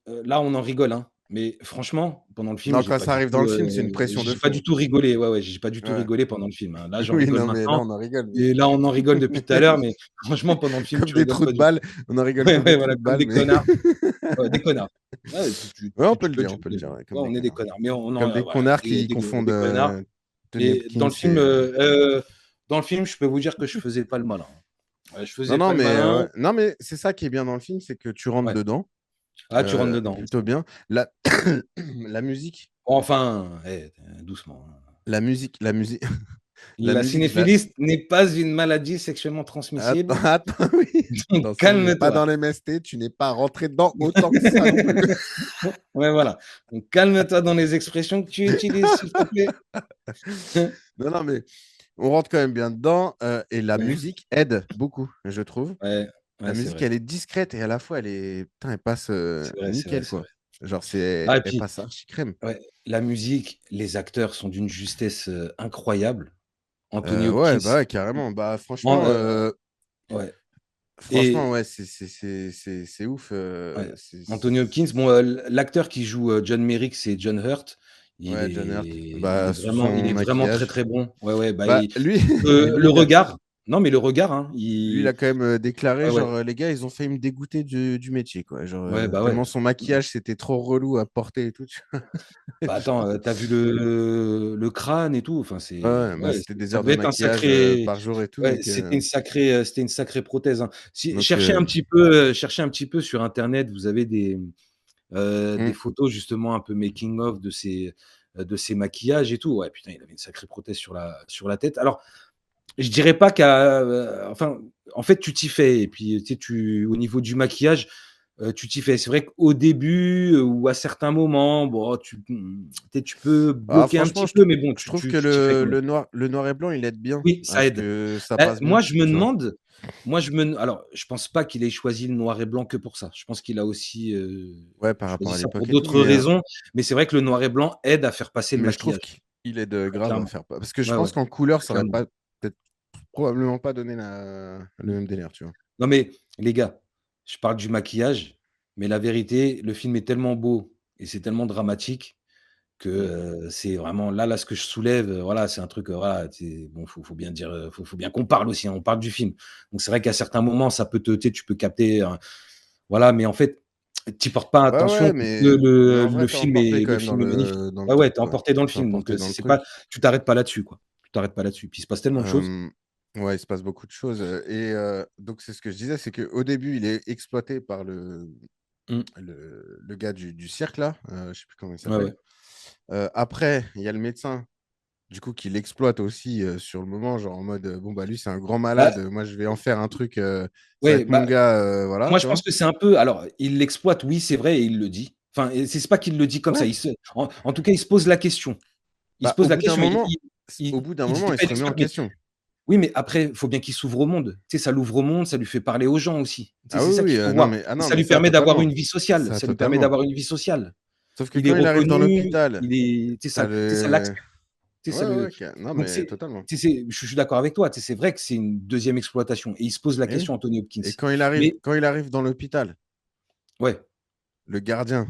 là, on en rigole, hein, mais franchement, pendant le film, Non, quand ça arrive dans le film, c'est une pression de j'ai pas fou. du tout rigolé. Ouais, ouais, j'ai pas du tout Ouais. rigolé pendant le film, hein. Là, j'en Oui, rigole non, mais là, maintenant on en rigole. et là, on en rigole depuis tout à l'heure, mais franchement, pendant le film, Comme tu des rigoles trous de pas du tout. balles. On en rigole Ouais, comme des ouais, trous voilà, de comme balles, des mais. connards. Ouais, des connards. Ouais, Ouais, tu on peut le peux dire, ouais, comme ouais, des on est des connards. connards, mais on Comme en des voilà, connards qui confondent des connards. Tony Mais Hopkins et. dans le film, je peux vous dire que je faisais pas le malin. Ouais, je Non, faisais non, pas le mais malin. non, mais c'est ça qui est bien dans le film, c'est que tu rentres Ouais. dedans Ah, tu rentres dedans. plutôt bien. La musique, Enfin, doucement, hein. la musique, la musique, la La musique, je la. cinéphilie n'est pas une maladie sexuellement Attends, transmissible, attends, oui. donc Attention, on n'est pas calme-toi. dans les MST, tu n'es pas rentré dedans autant que ça non plus. Ouais, voilà. Donc calme-toi dans les expressions que tu utilises, s'il te plaît. Non, non, mais on rentre quand même bien dedans et la Ouais, musique aide beaucoup, je trouve. ouais, La ouais, c'est musique, vrai. elle est discrète et à la fois, elle est. Putain, elle passe C'est vrai, c'est vrai, nickel, c'est quoi. vrai. Genre, Ah et elle puis, passe archi crème. ouais, la musique, les acteurs sont d'une justesse, incroyable. Anthony Ouais, Hopkins, bah ouais, carrément. Bah, en ouais franchement, et ouais, c'est ouf. ouais, Anthony Hopkins, bon, l'acteur qui joue, John Merrick, c'est John Hurt. Ouais, John Hurt. Bah, sous Il son est vraiment très, maquillage. très bon. Ouais, ouais, bah, Bah, lui, lui, le regard, non, mais le regard, hein, lui, il a quand même déclaré, ouais, ouais, genre, les gars, ils ont failli me dégoûter du métier, quoi. Genre, ouais, bah, ouais. tellement son maquillage, c'était trop relou à porter et tout. Tu vois. Bah, attends, tu vu le crâne et tout, enfin, Ouais, c'est ouais, bah, ouais, c'était des ça heures de devait être un maquillage sacré par jour et tout. ouais, c'était une sacrée prothèse, hein. Si Donc, cherchez un petit peu sur internet, vous avez des hmm. photos justement un peu making of de ses maquillages et tout. Ouais, putain, il avait une sacrée prothèse sur la tête. Alors, je dirais pas enfin, en fait, tu t'y fais et puis, tu sais, au niveau du maquillage, tu t'y fais. C'est vrai qu'au début, ou à certains moments, bon, tu peux Ah, bloquer un franchement, petit peu, mais bon, je trouve que tu t'y fais quand même. le noir et blanc, il aide bien Oui, à ça ce aide. que ça Bah, passe bien, tu vois. alors, je pense pas qu'il ait choisi le noir et blanc que pour ça. Je pense qu'il a aussi, Ouais, par rapport choisi à ça pour l'époque et tout, d'autres raisons, mais c'est vrai que le noir et blanc aide à faire passer le mais je trouve maquillage. qu'il aide Ouais, grave à clairement. faire pas. Parce que je Ouais, ouais, pense qu'en couleur, ça aurait clairement. pas peut-être probablement pas donné le Mmh. même délire, tu vois. Non, mais les gars, je parle du maquillage, mais la vérité, le film est tellement beau et c'est tellement dramatique que, Mm. c'est vraiment là, ce que je soulève, voilà, c'est un truc, voilà, c'est bon, faut bien dire, faut bien qu'on parle aussi, hein, on parle du film. Donc c'est vrai qu'à certains moments, ça peut te tu sais, tu peux capter, voilà, mais en fait, tu y portes pas Ouais, attention ouais, parce que mais en vrai, t'es emporté quand le même film est magnifique. dans le Ouais, ouais, truc, tu es quoi. emporté dans le T'es film, donc, emporté dans le c'est pas truc. tu t'arrêtes pas là-dessus, quoi. Tu t'arrêtes pas là-dessus. Puis il se passe tellement de choses. Ouais, il se passe beaucoup de choses. Et donc, c'est ce que je disais, c'est qu'au début, il est exploité par Mmh. le gars du cirque, là. Je sais plus comment il Ouais, s'appelle. ouais. Après, il y a le médecin du coup, qu'il exploite aussi sur le moment, genre en mode, bon, bah lui, c'est un grand Bah, malade, moi, je vais en faire un truc, ça va ouais, être mon bah, gars, voilà, moi, tu je vois. pense que c'est un peu. Alors, il l'exploite, oui, c'est vrai, et il le dit. Enfin, c'est pas qu'il le dit comme ça. Ouais, En tout cas, il se pose la question. Il se bah, pose la question. au bout d'un Il dit moment, il pas, se il remet en exploite, mais question. oui, mais après, il faut bien qu'il s'ouvre au monde. Tu sais, ça l'ouvre au monde, ça lui fait parler aux gens aussi. Tu sais, Ah c'est oui, ça oui, qu'il faut non, voir. mais, Et non, ça mais lui ça, permet d'avoir totalement. une vie sociale. Ça, Ça lui permet totalement. d'avoir une vie sociale. Sauf que Il est quand il arrive dans reconnu, l'hôpital, il est, tu sais, t'as ça le. l'accepte. Tu sais, Ouais, ça le... ouais, non, Donc, mais totalement. je suis d'accord avec toi. Tu sais, c'est vrai que c'est une deuxième exploitation. Et il se pose la Et oui. question, Anthony Hopkins. Et quand il arrive dans l'hôpital, Ouais, le gardien,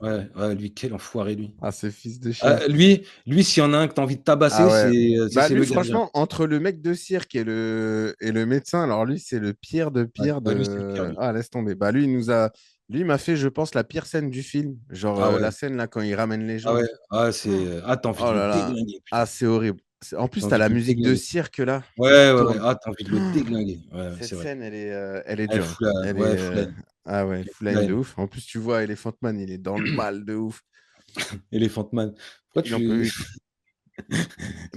ouais, lui, quel enfoiré, lui. ah, ce fils de chien. Lui, s'il y en a un que tu as envie de tabasser, Ah ouais. Bah c'est lui, le gardien. franchement, entre le mec de cirque et le médecin, alors lui, c'est le pire de Ouais, pire ouais, lui, c'est le pire, de. lui. Ah, laisse tomber. Bah lui, il m'a fait, je pense, la pire scène du film. Genre Ah la ouais, scène là quand il ramène les ah gens. ouais, t'as envie de Oh le là là. déglinguer, Ah, putain. c'est horrible. En T'as plus, t'as envie la de le musique de déglinguer. cirque là qui Ouais. tourne. T'as envie de le déglinguer. Ouais, Cette c'est vrai. scène, elle est Elle dure, hein. fout la, Elle ouais, est. elle fout la haine. Ah ouais, elle Elle fout fout la la haine de haine. ouf. En plus, tu vois, Elephant Man, il est dans le mal de ouf. Elephant Man. Pourquoi Il en peut tu. plus.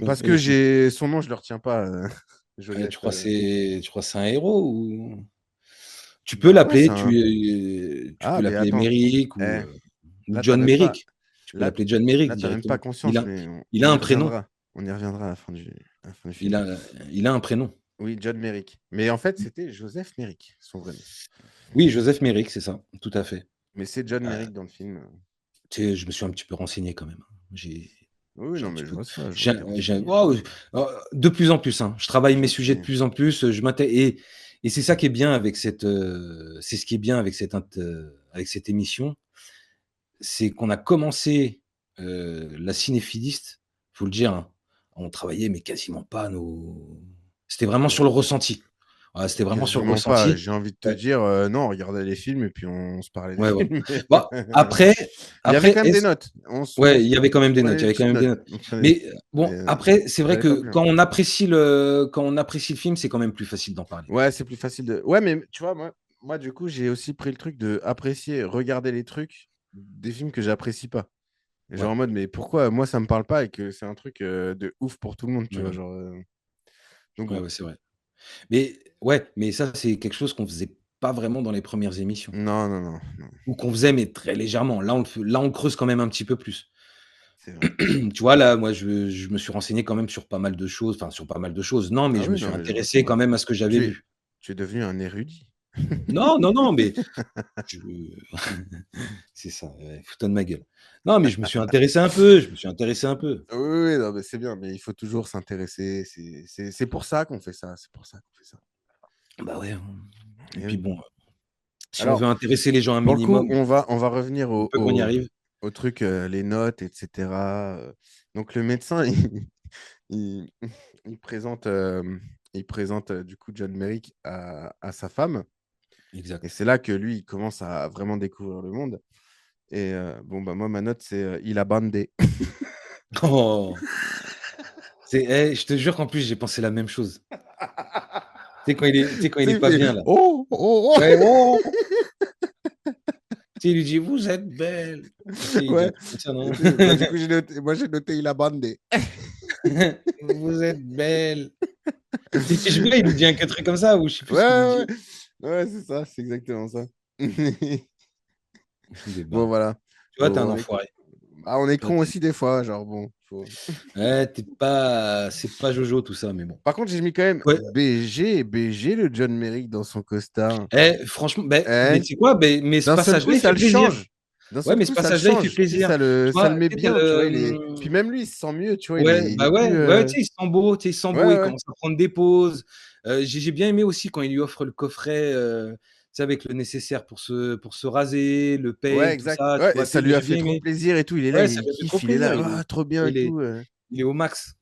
Parce que j'ai son nom, je le retiens pas. Tu Joseph. crois que c'est un héros ou. Tu peux Bah ouais, c'est l'appeler, un. tu peux Ah, mais l'appeler attends. Merrick Eh, ou là, t'as John même pas. Merrick. Tu peux Là, l'appeler John Merrick là, t'as même pas directement. Il conscience, a, mais il a on y un prénom. reviendra. On y reviendra à la fin du Il film. a, il a un prénom. Oui, John Merrick. Mais en fait, c'était Joseph Merrick, son vrai nom. Oui, Joseph Merrick, c'est ça, tout à fait. Mais c'est John Euh, Merrick dans le film. Tu sais, je me suis un petit peu renseigné quand même. J'ai Oui, j'ai non, un petit mais je peu. vois ça. Je vois que t'es renseigné. Oh, de plus en plus, hein. Je travaille Je mes vois que sujets de plus en plus. Et c'est ça qui est bien avec c'est ce qui est bien avec cette émission, c'est qu'on a commencé la cinéphiliste, faut le dire, hein. On travaillait, mais quasiment pas nos. C'était vraiment sur le ressenti. Voilà, c'était vraiment sur le Quasiment pas. ressenti. J'ai envie de te Ouais, dire, non, on regardait les films et puis on se parlait des ouais. films. Bon, après, Il y avait après, quand même des notes. On ouais, il y avait quand même des notes, prenait il y des avait quand petites même des notes. notes. On prenait des Mais petites notes. bon, Mais après, c'est vrai j'allais pas que plus loin. quand on apprécie le film, c'est quand même plus facile d'en parler. Ouais, c'est plus facile de. Ouais, mais tu vois, moi du coup, j'ai aussi pris le truc de apprécier, regarder les trucs des films que j'apprécie pas. Genre Ouais, en mode, mais pourquoi moi ça me parle pas et que c'est un truc de ouf pour tout le monde, tu ouais, vois. ouais, Genre, donc ouais, bon. ouais, c'est vrai. Mais ouais, mais ça, c'est quelque chose qu'on faisait pas vraiment dans les premières émissions. Non, non, non, non, Ou qu'on faisait, mais très légèrement. Là, on creuse quand même un petit peu plus. c'est vrai. Tu vois, là, moi, je me suis renseigné quand même sur pas mal de choses. Enfin, sur pas mal de choses. Non, mais Ah je me oui, suis non, mais je vois ça. intéressé quand même à ce que j'avais Tu es, vu. tu es devenu un érudit. Non, non, non, mais je c'est ça, ouais, fous-toi de ma gueule. Non, mais je me suis intéressé un peu, je me suis intéressé un peu. Oui, oui, non, mais c'est bien, mais il faut toujours s'intéresser. C'est pour ça qu'on fait ça. C'est pour ça qu'on fait ça. Bah ouais, hein. Et Eh puis oui. bon, si on Alors, veut intéresser les gens un pour le coup, minimum, on va revenir du peu qu'on y arrive. au truc, les notes, etc. Donc, le médecin, il, il présente, du coup John Merrick à sa femme. Et Exact. c'est là que lui, il commence à vraiment découvrir le monde. Et bon, bah, moi, ma note, c'est il a bandé. Oh! Je te jure qu'en plus, j'ai pensé la même chose. Tu sais, quand il Tu sais, est il pas fait bien là. oh, oh, oh. Ouais, oh! Tu sais, il lui dit: «Vous êtes belle». Tu sais, il dit un Ouais. truc comme ça, non? Et tu sais, bah, du coup, j'ai noté il a bandé. «Vous êtes belle». C'est Fiche Blé, il lui dit un truc comme ça ou je sais plus Ouais, ce qu'il lui ouais, dit. ouais. Ouais, c'est ça, c'est exactement ça. Des Bon, barres. voilà. Tu vois, tu es Bon, un on est, enfoiré. on est Toi, con aussi des fois, genre bon. ouais, c'est pas Jojo tout ça, mais bon. Par contre, j'ai mis quand même Ouais. BG, le John Merrick dans son costard. Franchement, mais Hein. tu sais quoi? Mais ce D'un seul coup, passage-là, il ça fait le plaisir. change. D'un Ouais, seul mais ce coup, ça le passage-là, il fait change. Tu sais, plaisir. ça le, Tu ça vois? le met Tu sais, tu bien, tu vois. Puis même lui, il se sent mieux, tu vois. Il ouais, est, il est bah, ouais, plus. ouais, tu sais, il se sent beau, tu sais, il se sent Ouais, beau, il ouais. commence à prendre des pauses. J'ai bien aimé aussi quand il lui offre le coffret, tu sais, avec le nécessaire pour se raser, le Ouais, peigne, tout exact. ça, tu Ouais, et vois? ça Tu sais, lui a j'ai fait bien trop aimé. plaisir et tout. Il est là, Ouais, ça il lui a fait trop kiffe, il est plaisir. là, ah, trop bien Ouais, et tout. il est au max.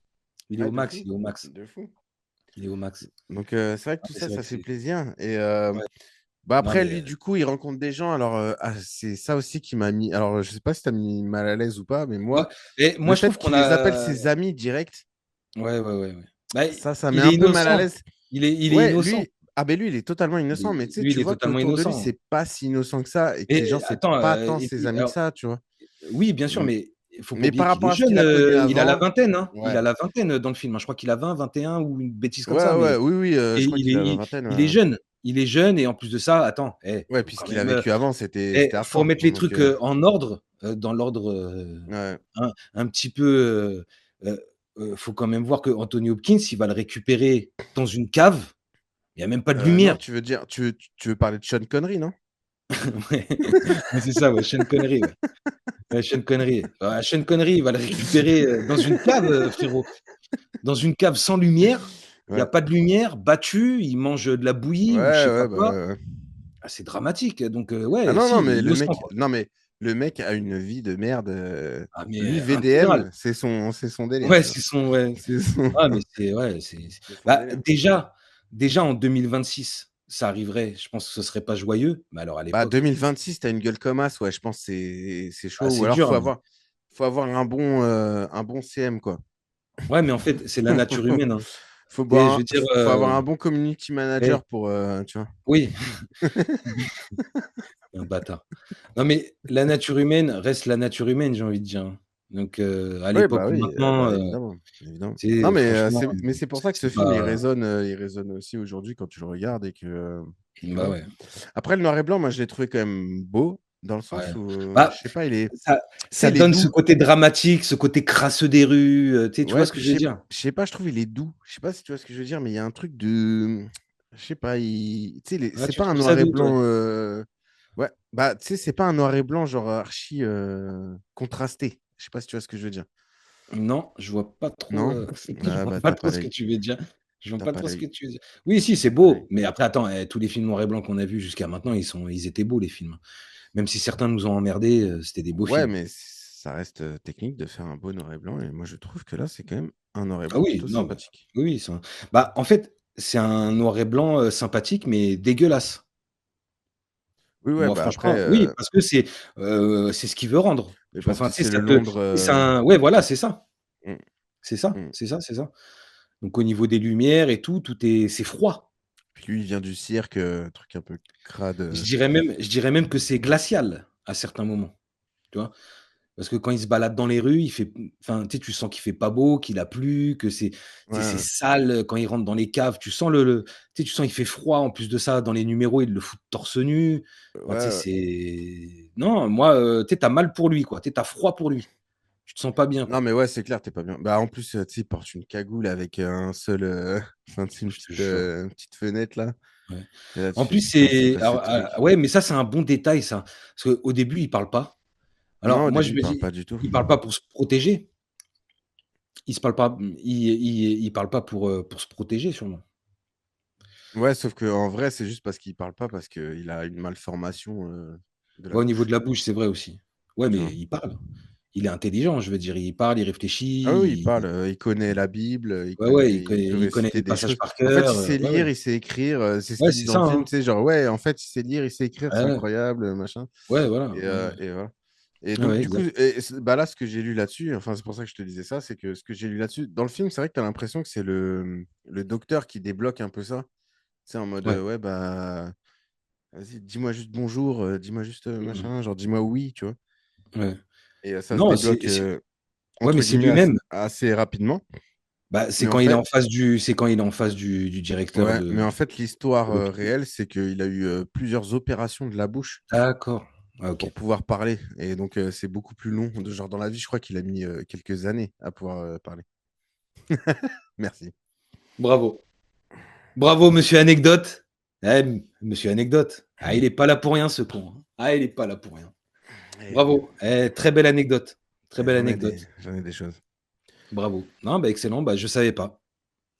Il est Ouais, au de max, fou. il est au max. De fou. Il est au max. Donc, c'est vrai que Ah, tout mais ça, c'est vrai ça que fait c'est plaisir. Et ouais, bah non, après, mais lui, du coup, il rencontre des gens. Alors, c'est ça aussi qui m'a mis. Alors, je sais pas si t'as mis mal à l'aise ou pas, mais ouais moi, et le moi, je fait trouve qu'on qu'il les appelle a ses amis directs, ouais, ouais, ouais, ouais. Bah, ça met il un est peu mal à innocent. l'aise. Il est Ouais, innocent. lui, ah ben lui, il est totalement innocent, mais tu sais, Lui, il tu est vois totalement qu'autour de lui, innocent. c'est pas si innocent que ça et que les gens, Et c'est attends, pas tant ses amis que alors ça, tu vois. oui, bien sûr, Mm. mais il faut pas Mais oublier par qu'il rapport est à ce jeune, qu'il a connu il a la avant, vingtaine, hein. Il ouais. a la vingtaine dans le film, hein. Je crois qu'il a 20, 21 ou une bêtise comme Ouais, ça, ouais, mais oui, oui, et je crois qu'il a la vingtaine. il est jeune. Il est jeune et en plus de ça, attends, Ouais, faut puis ce quand qu'il a même, vécu avant, c'était faut hardcore. mettre les Donc, trucs, en ordre, dans l'ordre, ouais. un petit peu, faut quand même voir que Anthony Hopkins, il va le récupérer dans une cave, il y a même pas de Non, lumière. tu veux dire, tu veux parler de Sean Connery, non? Ouais, ouais, c'est ça, ouais, Sean Connery, ouais. Ouais, Sean Connery. Ouais, Sean Connery, il va le récupérer, dans une cave, frérot. Dans une cave sans lumière, il y a Ouais. pas de lumière, battu, il mange, de la bouillie ou je Ouais, sais pas ouais, bah, quoi. ouais, ouais. Ah, c'est dramatique, donc Ah ouais, non, non, si, mais il le sent, quoi. le mec a une vie de merde. Ah mais, Lui, intégrale. VDM, c'est son délire, Ouais, tu vois? c'est son ouais. C'est son Ah mais c'est ouais, c'est c'est son bah, délire. déjà en 2026, ça arriverait, je pense que ce serait pas joyeux, mais alors à Bah, l'époque, 2026, tu as une gueule comme as, ouais, je pense que c'est ah chaud. Ou c'est alors, dur, hein. faut avoir un bon CM, quoi. Ouais, mais en fait, c'est la nature humaine, hein. Tu sais, je veux dire, Faut avoir un bon community eh, manager pour, tu vois? oui, un bâtard. Non mais la nature humaine reste la nature humaine, j'ai envie de dire, hein. Donc à Oui, l'époque bah ou oui, maintenant, bah, évidemment, évidemment. tu Non, sais, franchement, mais c'est pour ça que ce c'est film, pas il résonne aussi aujourd'hui quand tu le regardes et que bah, voilà. ouais, Après, le noir et blanc, moi, je l'ai trouvé quand même beau, dans le ouais. sens où, Bah, je sais pas, il est, tu ça sais, ça il est donne ce doux. côté dramatique, ce côté crasseux des rues, tu vois Ouais, ce que puis je veux dire? je sais pas, je trouve il est doux. Je sais pas si tu vois ce que je veux dire, mais il y a un truc de, je sais pas, tu sais, Ah, c'est tu pas un trouves ça noir et doux, toi? blanc, ouais, bah, tu sais, c'est pas un noir et blanc genre archi contrasté. Je sais pas si tu vois ce que je veux dire. Non, je vois pas trop, Non? je Ah vois bah, pas t'as trop pas ce que l'œil. tu veux dire. Je vois T'as pas pas trop ce que l'œil. tu veux dire. Oui, si, c'est T'as pas l'œil. beau, mais après attends, tous les films noir et blanc qu'on a vus jusqu'à maintenant, ils étaient beaux les films. Même si certains nous ont emmerdés, c'était des beaux Ouais, films. mais ça reste technique de faire un beau noir et blanc. Et moi, je trouve que là, c'est quand même un noir et Ah blanc oui, plutôt non, bah, sympathique. oui, oui, bah, en fait, c'est un noir et blanc, sympathique, mais dégueulasse. Oui, ouais, Moi, bah après, franchement, oui, parce que c'est ce qu'il veut rendre. mais Tu vois? parce Enfin, que tu sais, c'est le ça te Londres. c'est un ouais, voilà, c'est ça. Mm, C'est ça, mm. c'est ça, c'est ça. Donc au niveau des lumières et tout, c'est froid. Puis lui, il vient du cirque, truc un peu crade. Je dirais même que c'est glacial à certains moments, tu vois? Parce que quand il se balade dans les rues, il fait enfin, tu sais, tu sens qu'il fait pas beau, qu'il a plu, que c'est tu sais, c'est Ouais, sale, quand il rentre dans les caves, tu sens tu sais, tu sens il fait froid en plus de ça, dans les numéros, ils le foutent torse nu. Enfin, tu sais, ouais. c'est non, moi, tu sais, tu as mal pour lui, quoi. Tu sais, tu as froid pour lui. Tu te sens pas bien, Non, quoi. mais ouais, c'est clair, t'es pas bien. Bah, en plus, tu sais, il porte une cagoule avec un seul, enfin, tu sais, Je te jure, une petite fenêtre là. ouais. Et là, En tu fais plus, putain, c'est c'est quoi ce alors, truc? ouais, mais ça, c'est un bon détail, ça. Parce qu'au début, il parle pas. Non, Alors au moi, début, je il me parle dis, pas du tout. il parle pas pour se protéger. Il se parle pas, il parle pas pour se protéger sûrement. Ouais, sauf que en vrai, c'est juste parce qu'il parle pas, parce qu'il a une malformation de la Ouais, au niveau de bouche, la bouche, c'est vrai aussi. Ouais, tu mais vois. il parle. Il est intelligent, je veux dire, il parle, il Ah oui, il réfléchit, parle, il connaît la Bible, ouais, ouais, il peut il connaît réciter les des passages choses. par En fait, cœur, il sait ouais, ouais. lire, il sait écrire, c'est ce Ouais, qu'il dit c'est dans ça, le film, hein. tu sais, genre, ouais, en fait, il sait lire, il sait écrire, Ouais, c'est ouais. incroyable, machin. Ouais, voilà, ouais, ouais. Et voilà. Et Ouais, donc, ouais, du coup, exact. bah là, ce que j'ai lu là-dessus, enfin, c'est pour ça que je te disais ça, c'est que ce que j'ai lu là-dessus, dans le film, c'est vrai que tu as l'impression que c'est le docteur qui débloque un peu ça. C'est en mode, Ouais. ouais, bah, vas-y, dis-moi juste bonjour, dis-moi juste Mmh. machin, genre, dis-moi oui, tu vois. Ouais. Et ça se Non, débloque, ouais, mais entre c'est guillemets, lui-même. assez rapidement. Bah, Mais en fait, c'est quand il est en face du directeur ouais, mais de en fait, l'histoire l'hôpital. réelle, c'est qu'il a eu plusieurs opérations de la bouche D'accord. Ah OK. pour pouvoir parler. Et donc, c'est beaucoup plus long. Genre, dans la vie, je crois qu'il a mis quelques années à pouvoir parler. Merci. Bravo. Bravo monsieur anecdote. Eh, monsieur anecdote. Ah, il est pas là pour rien ce con, hein. Ah, il est pas là pour rien. Eh oui. Bravo. Eh, très belle anecdote. Très belle anecdote. J'en ai des choses. Bravo. Non, bah, excellent, bah, je savais pas.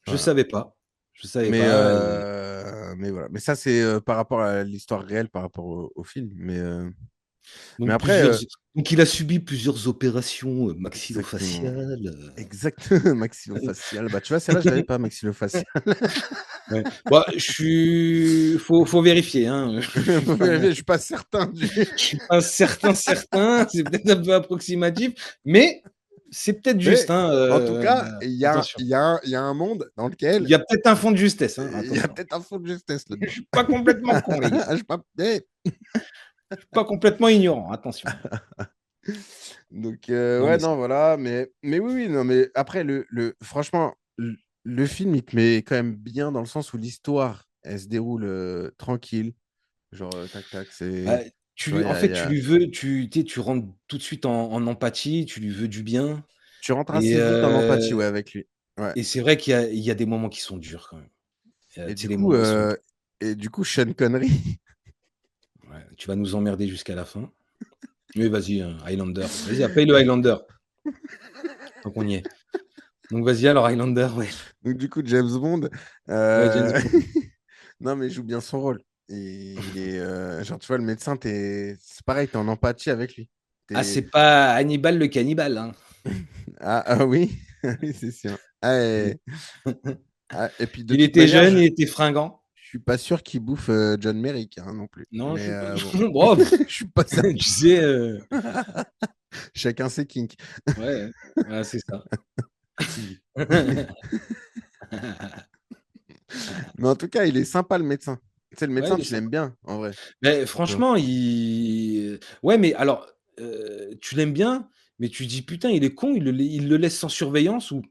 Je Voilà. savais pas. Je savais pas et Mais voilà. Mais ça, c'est par rapport à l'histoire réelle, par rapport au film. Mais donc après, donc il a subi plusieurs opérations, exactement. maxillofaciales, Exact. Maxillofacial. Bah, tu vois, celle-là, je l'avais pas, maxillofacial. ouais. Bah, faut vérifier, hein. Faut vérifier, je suis pas certain du. Je suis pas certain, c'est peut-être un peu approximatif, mais c'est peut-être juste, Mais hein, en tout cas, attention. il y a un monde dans Il lequel y a peut-être un fond de justesse, hein, il y a attention. peut-être un fond de justesse Je là-dedans. suis pas complètement con, les gars. Je sais pas. Je suis pas complètement ignorant, attention. Donc, Non, ouais, mais non, voilà. Mais oui, non, mais après, franchement, le film, il te met quand même bien dans le sens où l'histoire, elle se déroule tranquille. Genre, tac, tac, bah, c'est. tu Tu vois, lui, en fait, tu lui veux, tu rentres tout de suite en empathie, tu lui veux du bien. tu rentres Et, assez vite en empathie, ouais, avec lui. Ouais. et c'est vrai qu'il y a des moments qui sont durs quand même. Et Tu sais, du les coup, moments, ils sont durs. Sean Connery. Ouais, tu vas nous emmerder jusqu'à la fin. Oui, vas-y, Highlander. Vas-y, paye le Highlander. Tant qu'on y est. Donc, vas-y, alors, Highlander, ouais. Donc, du coup, James Bond. Ouais, James euh, Bond. Non, mais il joue bien son rôle. Et il est. Genre, tu vois, le médecin, c'est pareil, t'es en empathie avec lui. Ah, T'es- c'est pas Hannibal le cannibale, hein. Ah oui, oui, c'est sûr. Ah, et puis, de Il toute était manière, jeune, il était fringant. je suis pas sûr qu'il bouffe John Merrick hein, non plus. Non, je Mais suis pas. bon, Bon, je suis pas certain. tu sais, Chacun ses kinks. ouais, ouais, c'est ça. Mais en tout cas, il est sympa, le médecin. Tu sais, le Ouais, médecin, il est tu l'aimes sympa. bien, en vrai. Mais Tu vois. franchement, ouais, mais alors, tu l'aimes bien, mais tu dis: «Putain, il est con, il le laisse sans surveillance» ou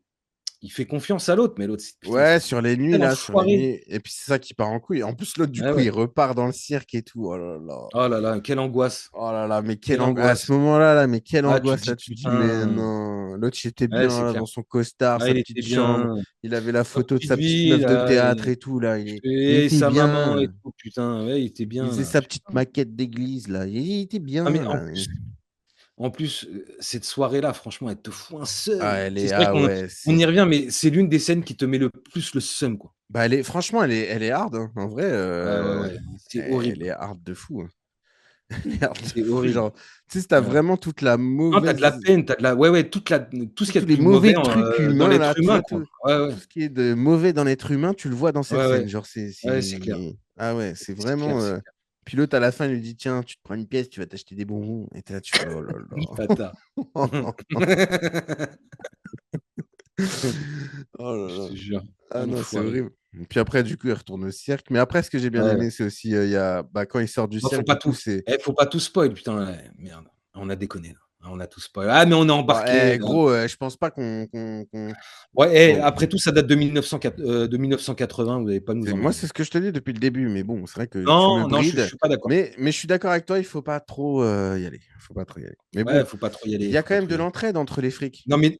il fait confiance à l'autre, mais l'autre, c'est putain, Ouais, c'est sur les nuits, tel là, sur les enfoiré. nuits. Et puis, c'est ça qui part en couille. En plus, l'autre, du Ouais, coup, ouais. il repart dans le cirque et tout. Oh là là. Oh là là, quelle angoisse, Oh là là, mais quelle quelle angoisse. À angoisse. ce moment-là, là, mais quelle Ah, tu te angoisse, dis: là. Tu te dis, mais «Putain». non. L'autre, il était Ouais, bien, c'est là, clair. dans son costard, Ah, sa il petite était chambre. bien, Il avait la sa photo de petite sa petite vie meuf de là théâtre et tout, là. Il et était sa maman et bien. tout, putain, ouais, il était Il bien faisait là, sa petite putain. maquette d'église, là. Il était Ah mais bien, là. en plus, cette soirée-là, franchement, elle te fout un Ah, seum. elle C'est est. vrai Ah qu'on ouais, on y c'est. revient, mais c'est l'une des scènes qui te met le plus le seum, quoi. Bah, franchement, elle est hard, hein. En vrai, Ouais, ouais, ouais, c'est elle horrible, est hard de fou, hein. Elle est hard de c'est fou. horrible. Genre, tu sais, t'as Ouais, ouais. vraiment toute la Non, tu as de la mauvaise. peine, tu as de la ouais, ouais, tout ce qu'il y Tous a de les plus mauvais mauvais trucs dans humains, là, l'être tu humain, vois, quoi. tout, Ouais, tout ouais. ce qui est de mauvais dans l'être humain, tu le vois dans cette Ouais, ouais. scène. Genre, Ouais, c'est clair. Ah ouais, c'est C'est clair, vraiment. c'est clair. Puis l'autre, à la fin, il lui dit, tiens, tu te prends une pièce, tu vas t'acheter des bonbons. Et t'es là, tu fais, oh là Le bâtard. là. Oh là Je là. te jure, Ah un non, c'est enfoiré. horrible. Puis après, du coup, il retourne au cirque. Mais après, ce que j'ai bien Ouais. aimé, c'est aussi, bah, quand il sort du Bah, faut cirque, pas du coup, tout c'est. faut pas tout spoil, putain, ouais, merde. On a déconné là. Ah, on a tout spoil. Ah, mais on est Bon, embarqué là. gros, je pense pas Ouais, Bon, après tout, ça date de 1980, vous allez pas nous moi, emmerder. c'est ce que je te dis depuis le début. Mais bon, c'est vrai que tu me Non, non, je brides. suis pas d'accord. Mais je suis d'accord avec toi, il faut pas trop y aller. Faut pas trop y aller. Mais Ouais, bon, faut pas trop y il aller, y a faut quand pas même trop de y aller. l'entraide entre les frics. Non mais,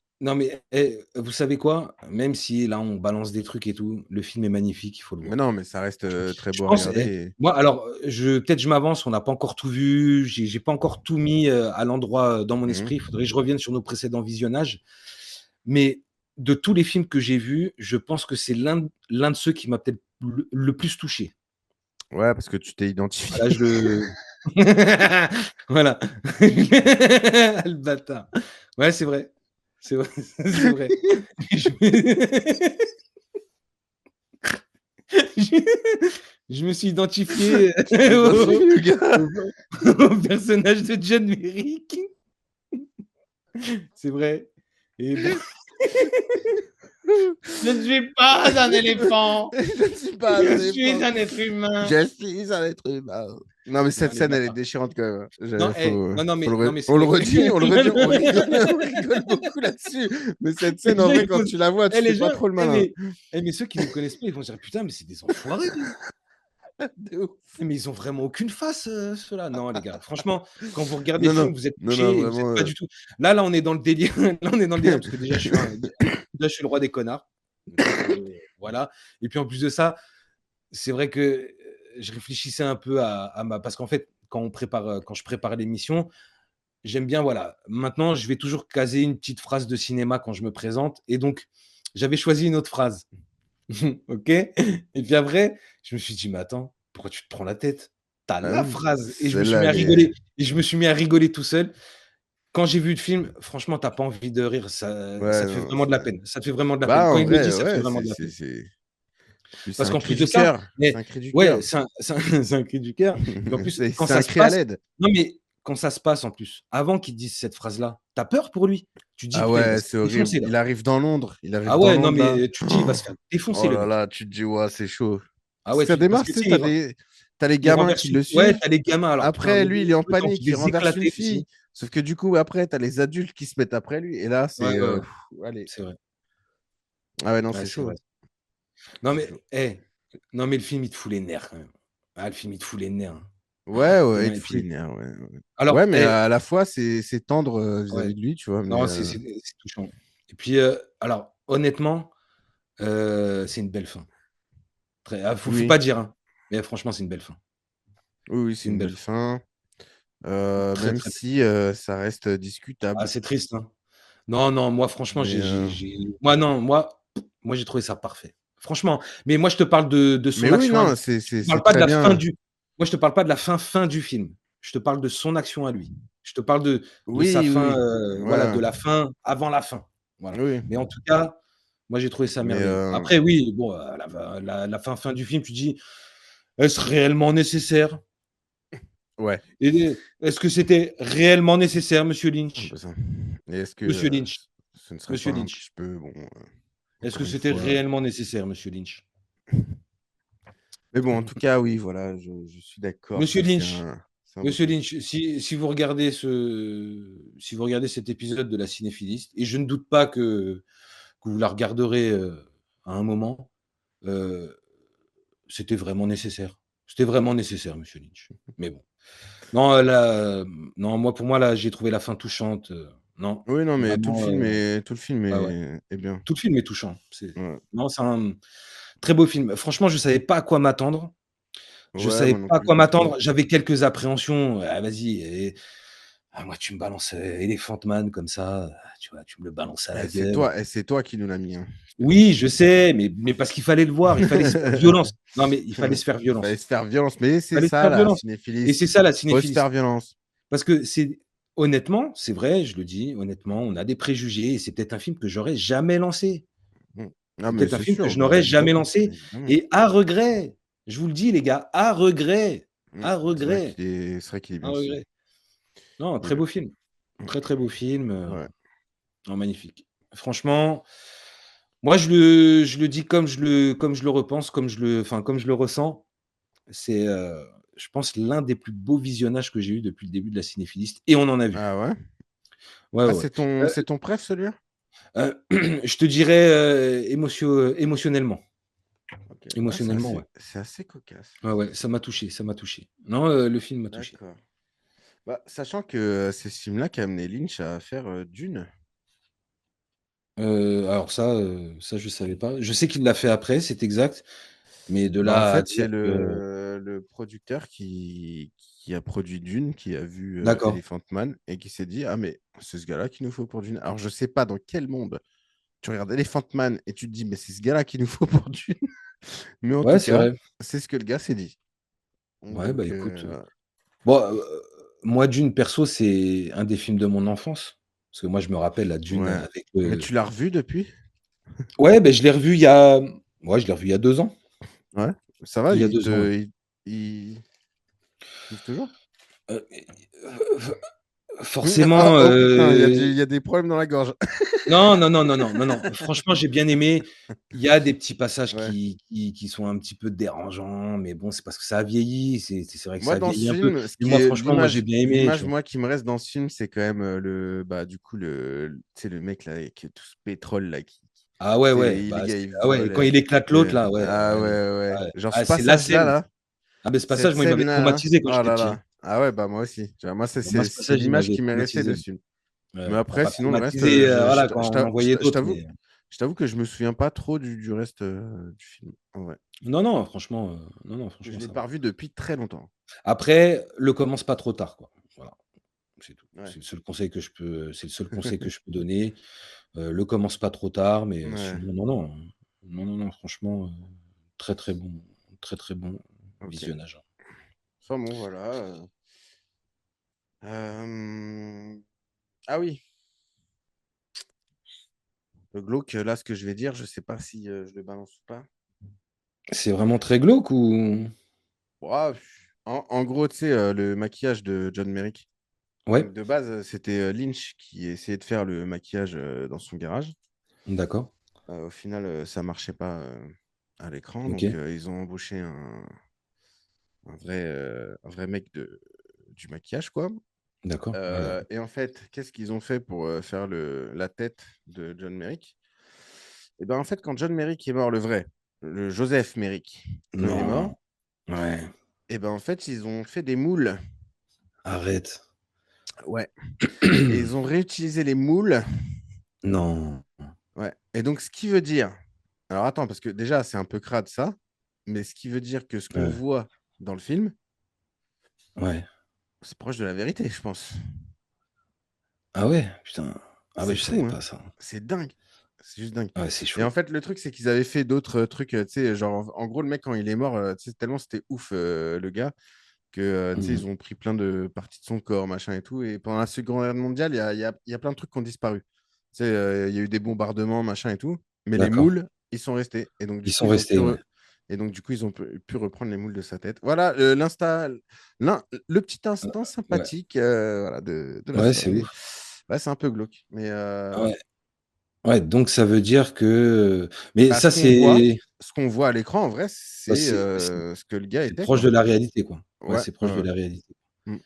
vous savez quoi? Même si là, on balance des trucs et tout, le film est magnifique, il faut le Mais voir. non, mais ça reste Franchement. très Je beau à pense, regarder. moi alors, peut-être je m'avance, on n'a pas encore tout vu, j'ai pas encore tout mis, à l'endroit, dans mon esprit. Il Mhm. faudrait que je revienne sur nos précédents visionnages. Mais de tous les films que j'ai vus, je pense que c'est l'un de ceux qui m'a peut-être le plus touché. Ouais, parce que tu t'es Voilà, identifié. je le voilà. Le bâtard. Ouais, c'est vrai. C'est vrai, c'est vrai. Je je me suis identifié Tu t'es identifié, le gars. au au personnage de John Merrick. C'est vrai et bon je ne suis pas un éléphant, Je ne suis pas un je suis éléphant. un être humain. Je suis un être humain. Non, mais Non, cette les scène, elle est bâtards. déchirante quand même, hein. Non, non, non, mais c'est On le vrai. redit, on rigole beaucoup là-dessus. Mais cette Les scène, en gens, vrai, ils quand posent tu la vois, tu les fais pas gens, trop le malin. mais ceux qui ne connaissent pas, ils vont se dire: «Putain, mais c'est des enfoirés». De ouf. Mais ils ont vraiment aucune face, ceux-là. Non, les gars, franchement, quand vous regardez Non, le non, film, vous êtes non, non, touchés et vous êtes vraiment. pas du tout là, on est dans le délire. Là, on est dans le délire parce que déjà, je suis le roi des connards. Donc, voilà et puis en plus de ça, c'est vrai que, je réfléchissais un peu à ma parce qu'en fait, quand je prépare l'émission, j'aime bien, voilà, maintenant, je vais toujours caser une petite phrase de cinéma quand je me présente et donc j'avais choisi une autre phrase. OK et puis après, je me suis dit: «Mais attends, pourquoi tu te prends la tête? Tu as Ah la oui, phrase» et je me suis celle-là, mis à elle est. rigoler et je me suis mis à rigoler tout seul. Quand j'ai vu le film, franchement, tu as pas envie de rire, ça Ouais, te fait non, vraiment de la peine. Ça te fait vraiment de la peine. bah, Quand en il le vrai, dit, ça te fait ouais, vraiment de la peine. Puis c'est Parce un qu'en cri plus de du ça, cœur. C'est mais un cri du ouais, cœur. c'est un cri du cœur et puis en plus, quand C'est ça un se cri à passe l'aide. non mais quand ça se passe en plus, avant qu'il dise cette phrase-là, tu as peur pour lui. Tu te dis: Ah «Putain, il va ouais, se c'est faire horrible. défoncer là». Il arrive dans Londres. Il Ah arrive dans ouais, non Londres, là. mais tu te dis: «Il va se faire défoncer Oh le là mec». là, tu te dis, ouais, c'est chaud. Ah ouais, Ça parce démarre, que tu sais, tu sais, t'as les il gamins renverse qui une le ouais, suivent. tu as les gamins alors putain, Après, il y a lui, il est en des trucs, on peut panique, il les renverse une éclater fille. aussi. Sauf que du coup, après, tu as les adultes qui se mettent après lui. Et là, Ouais, c'est. ouais, ouais, Allez. c'est vrai. Ah ouais, non, Ouais, c'est c'est chaud. vrai. Hein. Non, C'est mais, chaud. non, mais le film, il te fout les nerfs quand même. Ah, le film, il te fout les nerfs. Ouais, ouais, Non, il te et fout les puis, nerfs. Ouais, ouais. Ouais, alors, mais à la fois, c'est tendre ouais, vis-à-vis de lui, tu vois. Mais non, c'est touchant. Et puis, alors, honnêtement, c'est une belle fin. Faut oui, pas dire, hein, mais franchement, c'est une belle fin. oui, oui, C'est c'est une une belle belle fin. fin. Très, Même très belle. si ça reste Ah, discutable. c'est triste, hein. Non, non, moi, franchement, Mais, moi, non, moi, j'ai trouvé ça parfait. Franchement, mais moi, je te parle de mais son oui, action à non, lui. c'est Je c'est- te c'est parle pas de très la fin bien. du Moi, je te parle pas de la fin du film. Je te parle de son action à lui. Je te parle de sa Oui, fin, oui, oui. voilà, de Ouais, la fin avant la fin. Voilà. oui. Mais en tout cas, moi, j'ai trouvé ça Mais merveilleux. Après, oui, bon, la fin du film, tu dis: «Est-ce réellement nécessaire?» ouais. Et est-ce que c'était réellement nécessaire, monsieur Un peu Lynch? ça. Et est-ce que Monsieur Lynch, ce ne serait pas monsieur un Lynch. petit peu, bon, Est-ce que encore une c'était fois. réellement nécessaire, monsieur Lynch? Mais bon, en tout cas, oui, voilà, je suis d'accord Monsieur que Lynch, c'est un beau monsieur film. Lynch, si vous regardez cet épisode de La Cinéphiliste, et je ne doute pas que vous la regarderez, à un moment, heu, c'était vraiment nécessaire. C'était vraiment nécessaire, monsieur Lynch. Mais bon. Non, non, moi, pour moi, là, j'ai trouvé la fin touchante, non, Oui, non, mais vraiment, tout le film ouais, ouais. est bien. Tout le film est touchant. Ouais, Non, c'est un très beau film. Franchement, je savais pas à quoi m'attendre. Je ouais, savais moi non pas à plus, quoi pas trop. m'attendre. J'avais quelques appréhensions. Ah, vas-y, moi, tu me balances, Elephant Man comme ça, tu vois, tu me le balances à la gueule. C'est toi qui nous l'as mis, hein. Je te Oui, rassure. je sais, mais parce qu'il fallait le voir, il fallait se faire violence. Non, mais il fallait se faire Il fallait violence. se faire violence, mais Il c'est fallait se ça faire la violence, et cinéphiliste. c'est ça la Faut se cinéphilie. faire violence. Parce que honnêtement, c'est vrai, je le dis, honnêtement, on a des préjugés, et c'est peut-être un film que j'aurais jamais lancé. Mm. Ah, C'est mais peut-être un c'est film que sûr, je bah n'aurais jamais évidemment, lancé, évidemment. et à regret. Je vous le dis les gars, à regret, Mm. à regret, C'est vrai qu'il est à bien ce film. regret. Non, Il est très bien. beau film. Mm. Très, très beau film, Ouais. non, magnifique. Franchement, moi je le dis comme je le repense, comme je le ressens. C'est, je pense, l'un des plus beaux visionnages que j'ai eu depuis le début de La Cinéphiliste, et on en a vu. Ah ouais? Ouais, Ah, ouais, ouais. c'est ton préf, celui-là? Je te dirais, émotionnellement. Ok. Ah, Émotionnellement, ouais. c'est assez cocasse. Ouais, ouais, ça m'a touché, ça m'a touché. Non, le film m'a touché. D'accord. Bah, sachant que c'est ce film-là qui a amené Lynch à faire Dune. Alors ça je savais pas. Je sais qu'il l'a fait après, c'est exact, mais de Bah, en là à fait, dire c'est que le producteur qui a produit Dune, qui a vu d'accord. Elephant Man et qui s'est dit, ah, mais c'est ce gars-là qu'il nous faut pour Dune. Alors, je sais pas dans quel monde tu regardes Elephant Man et tu te dis, mais c'est ce gars-là qu'il nous faut pour Dune. Mais en Ouais, tout c'est cas, vrai. c'est ce que le gars s'est dit. Ouais, bah, Donc, écoute, bon, moi Dune perso, c'est un des films de mon enfance. Parce que moi je me rappelle la Dune ouais. avec, Mais tu l'as revu depuis? ouais, beh, je l'ai revu il y a ouais, je l'ai revu il y a 2 ans. Ouais. Ça va, Il y a 2 ans, ouais. il kiffe toujours? F Ah, forcément, oh putain, il y a des problèmes dans la gorge. non, non, non, non, non, non, non. Franchement, j'ai bien aimé. Il y a des petits passages Ouais. qui sont un petit peu dérangeants, mais bon, c'est parce que ça a vieilli. C'est vrai que ça Moi, a dans ce vieilli un peu. film, ce Mais qui moi, est franchement, moi, j'ai bien aimé, tu l'image, vois? moi, qui me reste dans ce film, c'est quand même bah, du coup, tu sais, le mec là, avec tout ce pétrole là, Ah ouais, tu sais, ouais, les bah, gars, ils ah ouais, volent. quand il éclate l'autre là, ouais, Ah ouais, ouais, ouais. ouais. Genre, ce Ah, c'est la passage-là, scène. là, Ah beh, ce cette passage, moi, il m'avait scène-là, là, traumatisé quand oh j'étais là petit, hein. là. Ah ouais, bah moi aussi. Tu vois, moi, Moi, ce c'est passage, il l'image m'avait qui m'est restée de traumatisé. ce film. Mais Ouais, enfin après, pas sinon, le reste, traumatisé, voilà, quand on en voyait d'autres, mais je t'avoue que je me souviens pas trop du reste du film. Ouais. non, non, franchement, non, non, Je franchement, l'ai ça pas va. revu depuis très longtemps. Après, le commence pas trop tard, quoi. Voilà, c'est tout. Ouais. C'est le seul conseil que je peux donner. Le commence pas trop tard, mais Ouais. sinon non, non, non, non, non, franchement, très, très, très bon Ok. visionnage, hein. Enfin bon, voilà. Euh, Ah oui, le glauque, là, ce que je vais dire, je sais pas si je le balance ou pas. C'est vraiment très glauque ou? Ouah, en gros, tu sais, le maquillage de John Merrick. Ouais, Donc, de base, c'était Lynch qui essayait de faire le maquillage dans son garage. d'accord, Au final, ça marchait pas à l'écran. Donc, OK, ils ont embauché un vrai mec du maquillage, quoi. D'accord. Et en fait, qu'est-ce qu'ils ont fait pour faire la tête de John Merrick? Et ben en fait, quand John Merrick est mort, le vrai, le Joseph Merrick, quand il est mort, Non. Ouais. et ben en fait, ils ont fait des moules. Arrête. Ouais. Et ils ont réutilisé les moules. Non. Ouais. Et donc, ce qui veut dire. Alors attends, parce que déjà, c'est un peu crade ça. Mais ce qui veut dire que ce qu'on Ouais. voit dans le film, Ouais. c'est proche de la vérité, je pense. Ah ouais, putain. Ah ouais, C'est je fou, savais hein. pas ça. C'est dingue. C'est juste dingue. Ouais, c'est Et en chaud. fait, le truc, c'est qu'ils avaient fait d'autres trucs, tu sais, genre, en gros, le mec, quand il est mort, tu sais, tellement c'était ouf, le gars, que, tu sais, Mhm. ils ont pris plein de parties de son corps, machin et tout. Et pendant la Seconde Guerre mondiale, il y a plein de trucs qui ont disparu. Tu sais, il y a eu des bombardements, machin et tout. Mais les D'accord. moules, ils sont restés. Et donc, du Ils coup, sont ils ont pu, restés, ouais. et donc, du coup, ils ont pu reprendre les moules de sa tête. Voilà, le petit instant Ouais. sympathique voilà, de la Ouais, c'est soirée. ouf. Ouais, c'est un peu glauque. Mais ouais. Ouais. Ouais, donc ça veut dire que mais Bah, ça, c'est ce qu'on voit à l'écran, en vrai, bah, c'est ce que le gars c'est était, proche quoi. de la réalité, quoi. Ouais, Ouais, c'est proche ouais, de ouais. la réalité. Mm.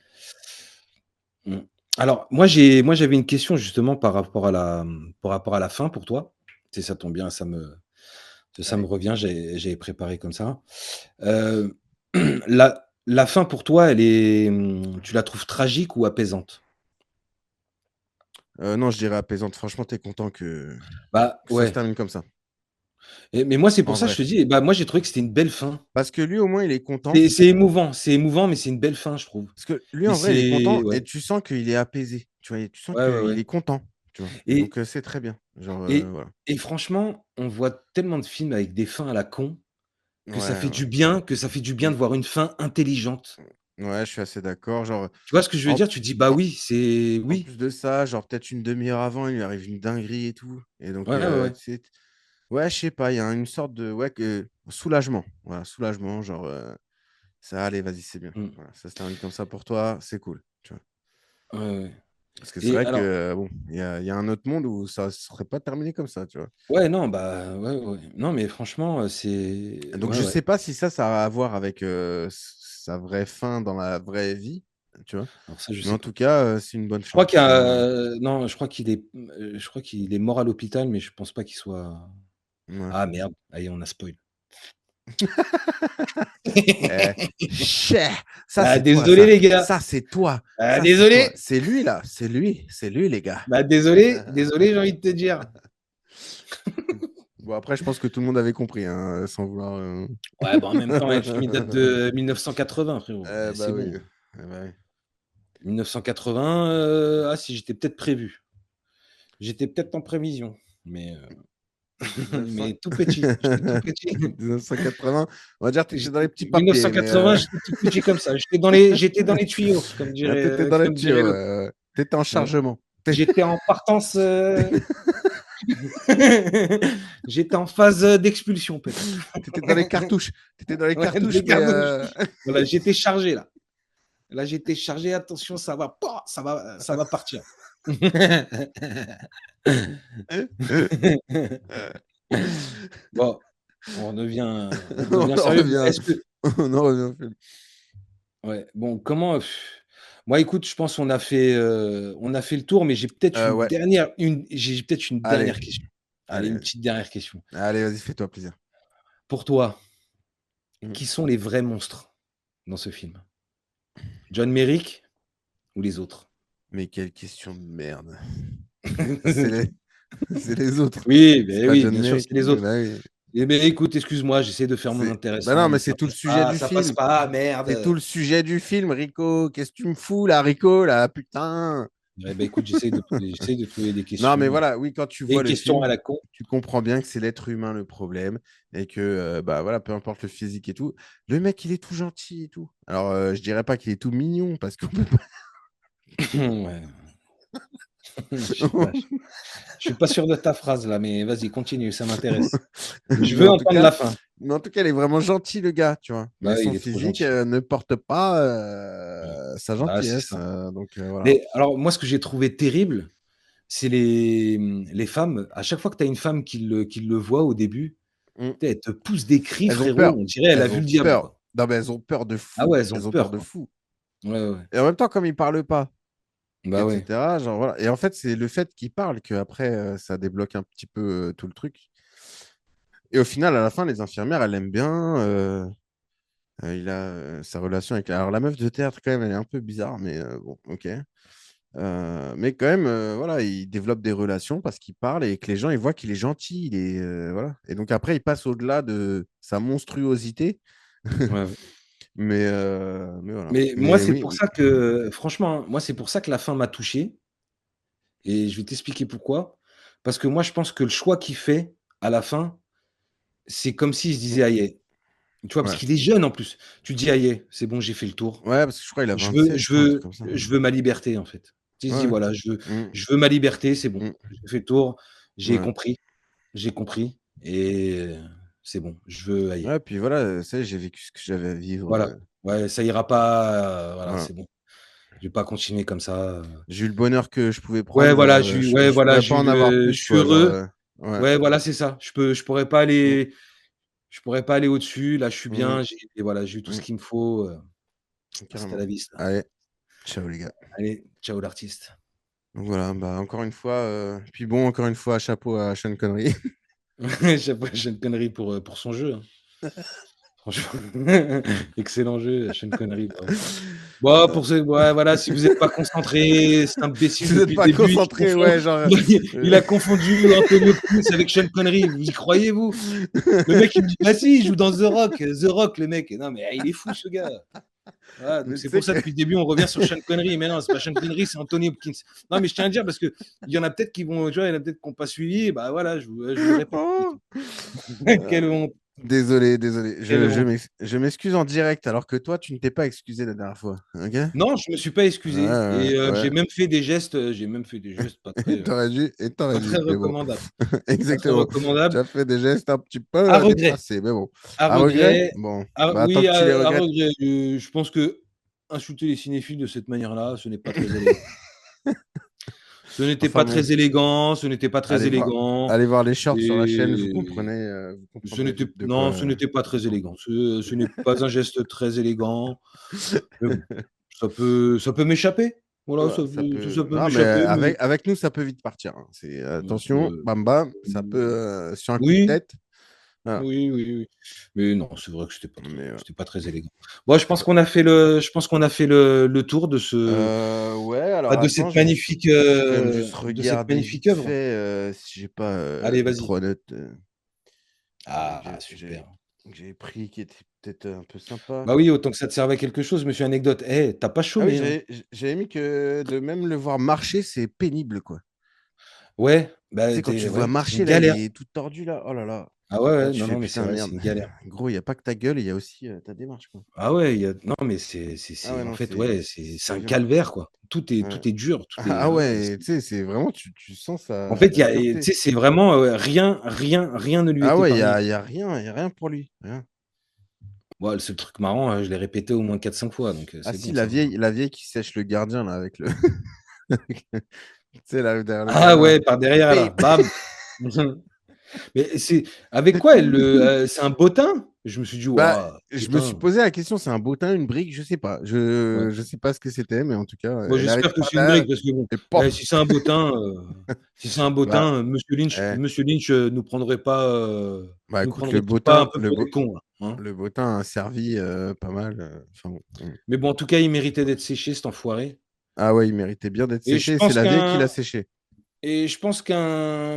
Mmh. Alors moi, j'avais une question justement par rapport à la fin pour toi. Tu sais, ça tombe bien, ça me Allez. revient, j'avais préparé comme ça. Heu, la fin pour toi, elle est, tu la trouves tragique ou apaisante? Non, je dirais apaisante. Franchement, tu es content Bah, que ça se ouais, termine comme ça, mais moi, c'est pour en ça que vrai. je te dis, bah, moi, j'ai trouvé que c'était une belle fin. Parce que lui, au moins, il est content. C'est émouvant, mais c'est une belle fin, je trouve. Parce que lui, Et en vrai, il est c'est content et ouais, tu sens qu'il est apaisé. Tu vois, et tu sens ouais, ouais, qu'il ouais est content. Tu vois. Et et donc, c'est très bien. Genre, et voilà. et franchement, on voit tellement de films avec des fins à la con, Ouais, ouais. que ça fait du bien Mm. de voir une fin intelligente. Ouais, je suis assez d'accord. Genre, Tu vois ce que je veux en, dire? Tu te dis: «Bah en, oui, c'est en oui». plus de ça, genre, peut-être une demi-heure avant, il lui arrive une dinguerie et tout. Et donc, Ouais, ouais, ouais. tu sais, ouais, je sais pas, il y a une sorte de ouais, soulagement. Voilà, soulagement. Genre, ça, allez, vas-y, c'est bien. Mmh. Voilà, ça se termine comme ça pour toi, c'est cool. Tu vois. Ouais, ouais Parce que c'est et vrai que, alors bon, il y a un autre monde où ça ne serait pas terminé comme ça, tu vois. ouais, non, bah, ouais, ouais. Non, mais franchement, c'est Donc, ouais, je ouais. sais pas si ça a à voir avec sa vraie fin dans la vraie vie, tu vois. Alors ça, je Mais sais en pas. tout cas, c'est une bonne Je crois fin. qu'il y Genre, a non, je crois qu'il est mort à l'hôpital, mais je pense pas qu'il soit ouais. ah merde, allez, on a spoil. Eh, chais, ça, Ah c'est toi, désolé ça. les gars. Ça, c'est toi. Ah Ça, c'est toi. désolé. C'est lui, là. C'est lui, les gars. Bah désolé, désolé, j'ai envie de te dire. Bon, après, je pense que tout le monde avait compris, hein, sans vouloir. Ouais, bah, en même temps, le film il date de 1980 frérot, c'est Bah oui. bon. Bah oui. 1980, ah si, j'étais peut-être prévu. J'étais peut-être en prévision, mais 1900 mais tout petit, j'étais tout petit. 1980, on va dire que tu étais dans les petits papiers, mais 1980, j'étais tout petit comme ça. J'étais dans les tuyaux, tu étais dans les comme dirait tuyaux. l'autre. Tu étais en Ouais. chargement. J'étais en partance, j'étais en phase, d'expulsion peut-être. Tu étais dans les cartouches. Tu étais dans les Ouais, cartouches, des mais cartouches. Voilà, j'étais chargé là. Là, j'étais chargé, attention, ça va pas, ça va partir. Bon, on on devient en sérieux. revient. Est-ce que On en revient au film. ouais, bon, moi, écoute, je pense on a fait le tour, mais Ouais, j'ai peut-être une allez, dernière question. Allez, allez, une vas-y. petite dernière question. Allez, vas-y, fais-toi plaisir. Pour toi, Mm. qui sont les vrais monstres dans ce film? John Merrick ou les autres? Mais quelle question de merde. C'est les, c'est les autres. Oui, C'est beh, pas oui, John bien sûr, Merrick. c'est les autres. Bah oui. Eh beh, écoute, excuse-moi, j'essaie de faire mon Bah non, intéressant, mais mais c'est tout le sujet du ça passe film. pas, C'est tout merde. le sujet du film, Rico. Qu'est-ce que tu me fous là, Rico, là, putain? Eh beh, écoute, j'essaie de trouver des Non, mais questions, voilà, oui, quand tu vois des le questions à film, la con. tu comprends bien que c'est l'être humain le problème et que, bah voilà, peu importe le physique et tout, le mec, il est tout gentil et tout. Alors, je dirais pas qu'il est tout mignon parce qu'on peut Ouais, pas. je suis pas sûr de ta phrase là, mais vas-y, continue, ça m'intéresse. Je Mais veux en tout entendre cas, la fin. mais en tout cas, il est vraiment gentil, le gars, tu vois. Mais Bah oui, son il est trop physique gentil. ne porte pas Ouais. sa Bah, c'est gentillesse. ça. Donc, voilà. Mais alors moi, ce que j'ai trouvé terrible, c'est les femmes. À chaque fois que tu as une femme qui le voit au début, Mm. tu sais, elle te pousse des cris Elles ont frérot, peur. on dirait elle a Elles vu ont le diable, peur. quoi. Non, mais elles ont peur de Ah fou. ouais, elles ont Elles ont peur peur, de quoi. fou. Ouais, ouais. Et en même temps, comme il parle pas. Bah ouais. etc. Genre, voilà. Et en fait, c'est le fait qu'il parle qu'après, ça débloque un petit peu tout le truc. Et au final, à la fin, les infirmières, elles l'aiment bien. Il a sa relation avec. Alors, la meuf de théâtre, quand même, elle est un peu bizarre, mais bon, ok. Mais quand même, voilà, il développe des relations parce qu'il parle et que les gens ils voient qu'il est gentil. Voilà. Et donc après, il passe au-delà de sa monstruosité. Ouais, ouais. Mais voilà. Mais moi, Mais c'est oui, pour oui. ça que, franchement, moi, c'est pour ça que la fin m'a touché. Et je vais t'expliquer pourquoi. Parce que moi, je pense que le choix qu'il fait à la fin, c'est comme s'il se disait: «Aïe». Tu vois? Parce Ouais. qu'il est jeune en plus. Tu te dis: «Aïe, c'est bon, j'ai fait le tour. Ouais, parce que je crois qu'il a Je veux 27, je je crois, un truc veux comme ça. je veux ma liberté», en fait. Tu sais, il se dit: Ouais. «Voilà, Mm, je veux ma liberté, c'est bon. mm, J'ai fait le tour, j'ai ouais. compris, j'ai compris et c'est bon, je veux ailler». Ouais, puis voilà, ça y est, j'ai vécu ce que j'avais à vivre. Voilà. Ouais, ça ira pas, voilà, Voilà. c'est bon. Je vais pas continuer comme ça. J'ai eu le bonheur que je pouvais Ouais, prendre. voilà, Je voilà, pourrais pas en avoir je plus, suis quoi. Genre, heureux. ouais. Ouais, voilà, c'est ça. Mm, Je pourrais pas aller au-dessus. Là, je suis mm, bien, j'ai eu tout ce mm, qu'il me faut, hasta carrément. la vista. Allez, ciao les gars. Allez, ciao l'artiste. Donc voilà, bah encore une fois, puis bon, encore une fois, chapeau à Sean Connery. Chaque fois, j'ai une connerie pour son jeu, hein. Franchement, excellent jeu, Sean Connery, bravo. Bon, ouais, voilà, si vous êtes pas concentrés, cet imbécile Si vous n'êtes depuis le pas début, concentré, ouais, genre. il a confondu Anthony Hopkins avec Sean Connery. Vous y croyez, vous? Le mec, il me dit: «Bah si, il joue dans The Rock, le mec». Non, mais il est fou, ce gars. Voilà, donc Mais tu c'est pour sais ça, que. depuis le début, on revient sur Sean Connery. Mais non, c'est pas Sean Connery, c'est Anthony Hopkins. Non, mais je tiens à dire, parce qu'il y en a peut-être qui vont, tu vois, il y en a peut-être qui n'ont pas suivi. Bah voilà, je vous le répète. Oh, Quelle honte, désolé, désolé. quelle honte. Je m'excuse en direct, alors que toi, tu ne t'es pas excusé la dernière fois. Ok? Non, je me suis pas Ouais, excusé ouais, et ouais. j'ai même fait des gestes pas T'aurais très dû, mais bon. recommandables. Pas très Exactement. Tu recommandables. as fait des gestes un petit peu À regret, déplacés, mais bon. à À regret? regret, Bon. à Bah, tant oui, que tu les à regrettes. regret. Je pense que insulter les cinéphiles de cette manière-là, ce n'est pas très élégant. Ce n'était Enfin pas bon. très élégant, ce n'était pas très Allez voir, élégant allez voir les shorts sur la chaîne, et vous ce comprendrez n'était vite de quoi. non, ce n'était pas très élégant. Ce n'est pas un geste très élégant, mais bon, ça peut m'échapper. Voilà, Ouais, ça ça peut. peut Non, mais m'échapper, mais avec nous, ça peut vite partir, hein. Attention, heu, bam bam, ça peut mmh, sur un coup de oui, tête. Voilà. oui, oui, oui. Mais non, c'est vrai que Mais c'était pas très élégant. Bon, bah, je pense qu'on a fait le tour ouais, alors attends, je vais quand même juste de cette regarder magnifique vite œuvre. fait si j'ai pas Allez, deux vas-y. trois notes que Ah, super. que j'ai pris qui étaient peut-être un peu sympas. Bah oui, autant que ça te serve à quelque chose, monsieur anecdote. Eh, tu pas Ah oui, chômé, hein? j'avais mis que de même le voir marcher, c'est pénible, quoi. Ouais, Tu bah, sais, quand tu le vois ouais, c'est une marcher, là, il galère. est tout tordu, là. Oh là là. Ah ouais, Là, ouais, tu non, fais non, mais c'est putain, vrai, c'est merde. une galère. Gros, il n'y a pas que ta gueule, il y a aussi ta démarche, quoi. Ah ouais, non, mais Ah ouais, en non, fait, ouais, c'est c'est un violent. calvaire, quoi. Ouais. Tout est dur, Ah ouais, ouais, tu sais, c'est vraiment, tu sens en fait, sa tu dureté. sais, c'est vraiment, rien ne lui Ah est ouais, épargné. il y a rien pour lui. Rien. Moi, le seul truc marrant, je l'ai répété au moins 4-5 fois, donc Ah c'est si, bon, ça va. la vieille qui sèche le gardien, là, avec le. Tu sais, là, derrière le Ah gardien, là. ouais, par derrière, là, Bip. bam! Mais c'est avec quoi c'est un bottin? Je me suis dit: Bah, «Waouh, je me suis putain». posé la question, c'est un bottin, une brique, je sais pas. Ouais. Je sais pas ce que c'était, mais en tout cas, Moi, elle arrive j'espère que par c'est une là, brique parce que bon, et pof! si c'est un Bah, bottin, eh, Monsieur Lynch, bah nous écoute, le prendrait-il pas un bottin, peu pour des cons, là, hein? le bottin a servi pas mal. Enfin bon. Mais bon, en tout cas, il méritait d'être séché, cet enfoiré. Ah ouais, il méritait bien d'être Et je séché, et c'est pense la vieille qui qu'un l'a séché.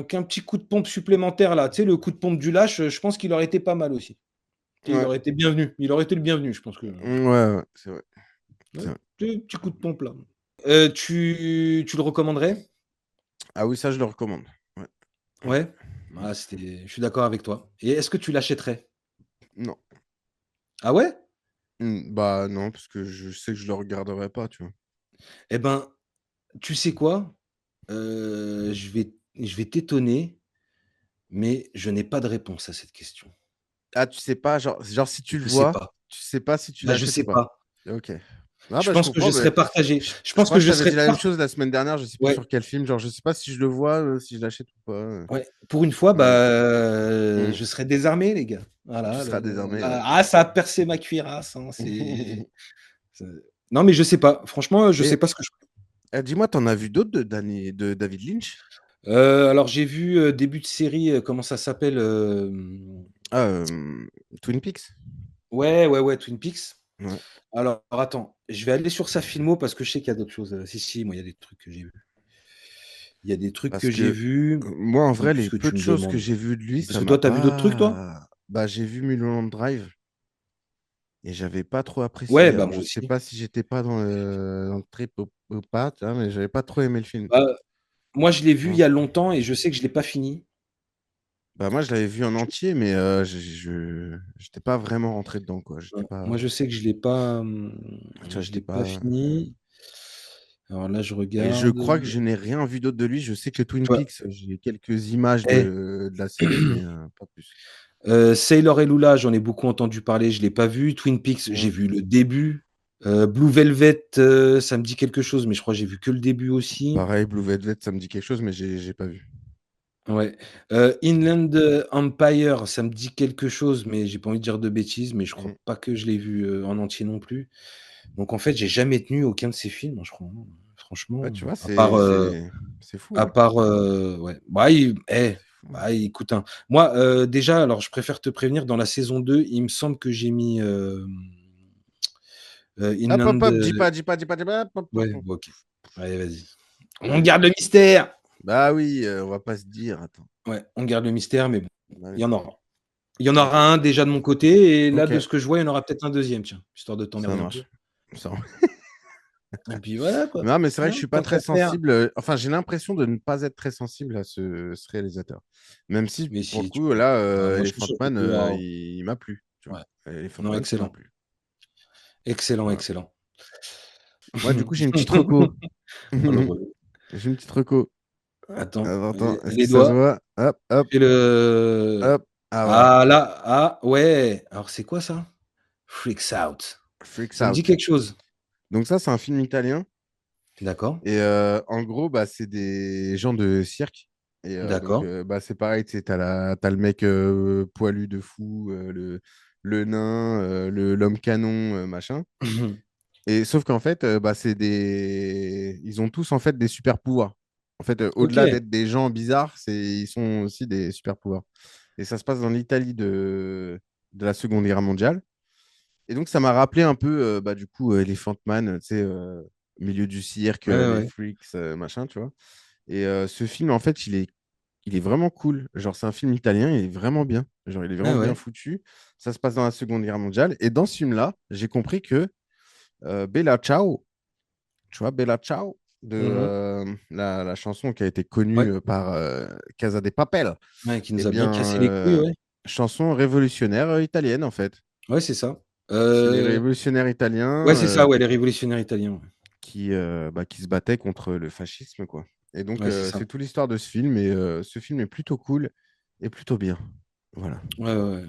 qu'un petit coup de pompe supplémentaire là, tu sais, le coup de pompe du lâche, je pense qu'il aurait été pas mal aussi. Tu sais, il Ouais. aurait été bienvenu. Il aurait été le bienvenu, je pense que Ouais, ouais, c'est vrai. ouais, C'est vrai. petit coup de pompe là. Tu le recommanderais? Ah oui, ça, je le recommande. Ouais. Ouais. Ouais? Ah, je suis d'accord avec toi. Et est-ce que tu l'achèterais? Non. Ah ouais? Bah non, parce que je sais que je le regarderai pas, tu vois. Eh ben, tu sais quoi? Je vais t'étonner, mais je n'ai pas de réponse à cette question. Ah, tu sais pas, genre si tu le Je sais vois, pas. tu sais pas si tu Bah, je l'achètes ou sais pas. pas. Ok. Ah Je bah je pense que je comprends, serais mais partagé. Je je pense crois que que je je t'avais serais dit la même part chose la semaine dernière, je sais plus ouais, sur quel film, genre je sais pas si je le vois, si je l'achète ou pas. ouais. Pour une fois, Mais bah, hmm, je serais désarmé, les gars. tu Voilà, seras désarmé, ouais. ça a percé ma cuirasse, hein, c'est non, mais je sais pas. Franchement, je Et sais pas ce que je ferais. Dis-moi, t'en as vu d'autres de David Lynch? Alors j'ai vu, début de série, comment ça s'appelle? Ah, Twin Peaks? Ouais, ouais, ouais, Twin Peaks. Ouais. Alors attends, je vais aller sur sa filmo parce que je sais qu'il y a d'autres choses, si, moi il y a des trucs que j'ai vus. Il y a des trucs Parce que j'ai que vus, moi, en vrai, les puisque peu tu de me choses que demandes. j'ai vues de lui, Parce ça que m'a toi, tu as vu d'autres trucs, toi? pas. Bah, j'ai vu Mulholland Drive et j'avais pas trop Ouais, apprécié. bah, Alors, moi je sais aussi. pas si j'étais pas dans le trip ou pas, tu vois, mais j'avais pas trop aimé le film. Bah, moi je l'ai vu il Ouais. y a longtemps et je sais que je l'ai pas fini. Bah, moi, je l'avais vu en entier, mais j'étais pas vraiment rentré dedans, quoi. J'étais pas. Moi je sais que Tu vois, je j'étais l'ai pas pas. fini. Alors là, je Et je regarde, crois que je n'ai rien vu d'autre de lui. Je sais que Twin tu vois? Peaks, j'ai quelques images Eh, de la série, mais pas plus. Sailor et Lula, j'en ai beaucoup entendu parler, je l'ai pas vu. Twin Peaks, j'ai Mm. vu le début. Blue Velvet, ça me dit quelque chose, mais je crois que j'ai vu que le début aussi. Pareil, Blue Velvet, ça me dit quelque chose, mais j'ai pas vu. Ouais. Inland Empire, ça me dit quelque chose, mais j'ai pas envie de dire de bêtises, mais je crois Mm. pas que je l'ai vu, en entier non plus. Donc en fait, j'ai jamais tenu aucun de ces films, hein, je crois, hein. Ouais, Franchement, tu vois, c'est fou, hein. ouais. Bah, C'est fou. bah, écoute, hein, moi, déjà, alors je préfère te prévenir, dans la saison 2, il me semble que j'ai mis, Hop, hop, Inland, hop, dis pas, hop, hop, hop, ouais, hop. bon, OK. Allez, vas-y. On Vas-y. garde le mystère! Bah oui, on va pas se dire, attends. Ouais, on garde le mystère, mais bon, Bah il oui. y en aura. Il y en Ok, aura un déjà de mon côté et là, ok, de ce que je vois, il y en aura peut-être un deuxième, tiens, histoire de ça t'emmerder un peu marche. Ça- et puis voilà, quoi, Non, mais c'est vrai que je hein, suis pas tant très qu'à faire. sensible. Enfin, j'ai l'impression de ne pas être très sensible à ce réalisateur. Même si, Mais pour le si, tu coup, peux. là, Ah, moi, je suis Elephant sûr que Man, tu vas, il m'a plu. Tu vois. ouais. Elephant Non, Man, ça m'a excellent. plu. Excellent, Voilà. excellent. Moi, du coup, j'ai une petite reco. Oh, le relou. J'ai une petite reco. Attends, Attends, est-ce que les ça se doigts. voit? Hop, hop, Fais le hop. Ah, voilà. ah là, ah ouais, alors c'est quoi ça? Freaks Out. Freaks Ça me dit Out. quelque chose. Donc, ça, c'est un film italien. D'accord, Et en gros, bah, c'est des gens de cirque. Et donc, d'accord. bah, c'est pareil, tu sais, t'as le mec poilu de fou, le nain, l'homme canon, machin. Et sauf qu'en fait, bah, ils ont tous en fait des super pouvoirs. En fait, au-delà OK. d'être des gens bizarres, ils sont aussi des super pouvoirs. Et ça se passe dans l'Italie de la Seconde Guerre mondiale. Et donc, ça m'a rappelé un peu, bah, du coup, Elephant Man, tu sais, milieu du cirque, Ouais, les ouais. freaks, machin, tu vois. Et ce film, en fait, il est vraiment cool. Genre, c'est un film italien, il est vraiment bien. Genre, il est Ouais, vraiment bien ouais. foutu. Ça se passe dans la Seconde Guerre mondiale. Et dans ce film-là, j'ai compris que Bella Ciao, tu vois, Bella Ciao, de Mmh. la chanson qui a été connue Ouais, par Casa de Papel, ouais, qui eh nous a bien bien, cassé les couilles, ouais. chanson révolutionnaire italienne, en fait. Ouais, c'est ça. C'est les révolutionnaires italiens Ouais, c'est ça, ouais, les révolutionnaires italiens, ouais. qui se battaient contre le fascisme, quoi. Et donc, Ouais, c'est ça. c'est toute l'histoire de ce film. Et ce film est plutôt cool et plutôt bien. Voilà. Ouais, ouais, ouais.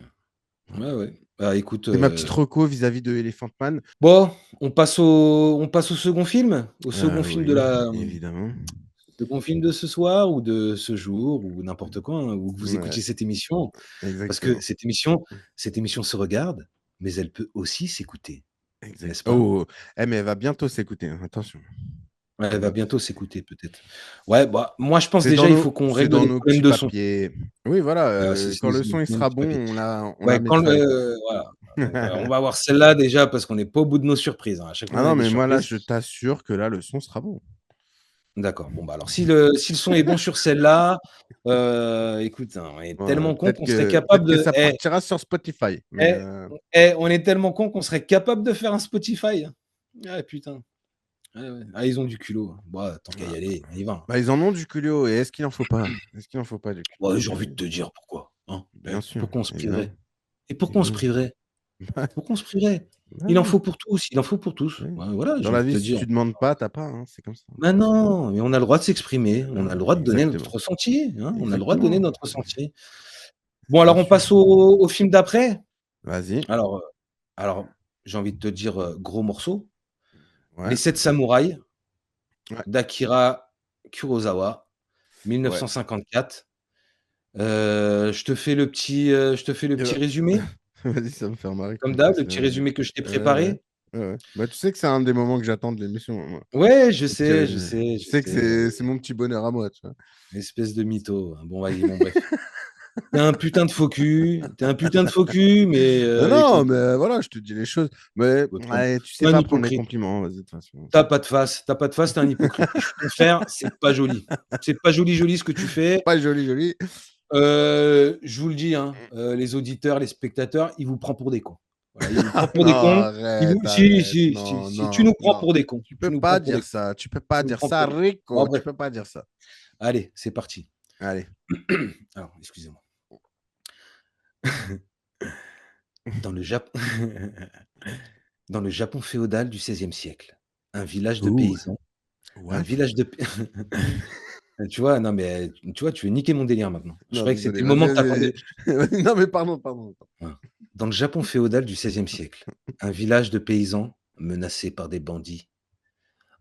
Voilà. Ouais, ouais. Bah, écoute, C'est ma petite reco vis-à-vis de Elephant Man. bon, on passe au second film? Au second film de Oui, la évidemment. second film de ce soir ou de ce jour ou n'importe quoi, hein, où que vous Ouais, écoutiez cette émission. Parce que exactement. cette émission se regarde, mais elle peut aussi s'écouter, Exact. n'est-ce pas? Oh, mais elle va bientôt s'écouter, hein, attention. Ouais, elle Elle va va- bientôt s'écouter peut-être. Ouais, bah, moi je pense C'est déjà il faut qu'on c'est règle dans les nos problèmes petits de son. papiers. Oui, voilà. Ouais, c'est Quand le nos son il problèmes sera de bon, papier. on la Ouais, quand mettra avec. le voilà, ouais, on va voir celle-là déjà parce qu'on n'est pas au bout de nos surprises, hein. À chaque fois Ah on a non, des mais moi là, surprises. je t'assure que là, le son sera bon. D'accord, bon, bah, alors si le son est bon sur celle-là, écoute, hein, on est Voilà. tellement con qu'on serait Peut-être capable que de ça partira sur Spotify. Mais eh, on est tellement con qu'on serait capable de faire un Spotify. Ah putain. Ouais, ouais. Ah, ils ont du culot. Bah, tant qu'à y aller, on y va, hein. bah, ils en ont du culot. Et est-ce qu'il en faut pas? Est-ce qu'il en faut pas du Ouais, culot? j'ai envie de te dire pourquoi, hein. Bien sûr, Pourquoi on se évidemment. priverait? Et pourquoi on se Évidemment. priverait? Pourquoi on se priverait? Bah Il en oui, faut pour tous, il en faut pour tous. oui. Ouais, voilà, Dans j'ai la envie de vie, te si dire. tu demandes pas, t'as pas, hein, c'est comme ça. Mais non, mais on a le droit de s'exprimer, on a le droit de donner notre Exactement. ressenti, hein, on a le droit de donner Exactement. notre ressenti. Bon, Bien alors on sûr. passe au film d'après? Vas-y. Alors, j'ai envie de te dire, gros morceau, Les Ouais. 7 samouraïs Ouais. d'Akira Kurosawa, Ouais. 1954. Je te fais le petit Et bah, résumé, vas-y, ça me fait remarquer comme qu'on d'hab, fasse le petit résumé que je t'ai préparé. Ouais. Bah, tu sais que c'est un des moments que j'attends de l'émission, moi. Ouais, Donc, je je sais que sais. c'est mon petit bonheur à moi, tu vois. Espèce de mytho. Bon, vas-y, bon, bref. T'es un putain de faux cul. T'es un putain de faux cul, mais Non, non, écoute, mais voilà, je te dis les choses. Mais ouais, tu t'es sais un pas prendre les hypocrite. compliments, vas-y, de toute façon. T'as pas de face, t'es un hypocrite. Et je suis ton frère, c'est pas joli. C'est pas joli, joli ce que tu fais. Pas joli, joli. Je vous le dis, hein, les auditeurs, les spectateurs, il vous prend pour des cons. Voilà, il vous prend pour Non, des cons. arrête, Si, arrête. si, si, Non, si, tu non, nous prends non. pour des cons. Tu Tu peux nous pas prends pour dire des cons. ça. Tu peux pas Tu nous dire prends ça, pour des cons. Bon, Rico. Tu bref, peux pas dire ça. allez, c'est parti. Allez. Alors, excusez-moi. Dans le Japon, dans le Japon féodal du XVIe siècle, un village de Ouh, paysans, un what? village de p tu vois? Non, mais tu vois, tu veux niquer mon délire maintenant. Je Non, croyais que c'était désolé, le vas-y, moment que tu vas-y, attendais. vas-y. Vas-y. Non, mais pardon, pardon. Voilà. Dans le Japon féodal du XVIe siècle, un village de paysans menacé par des bandits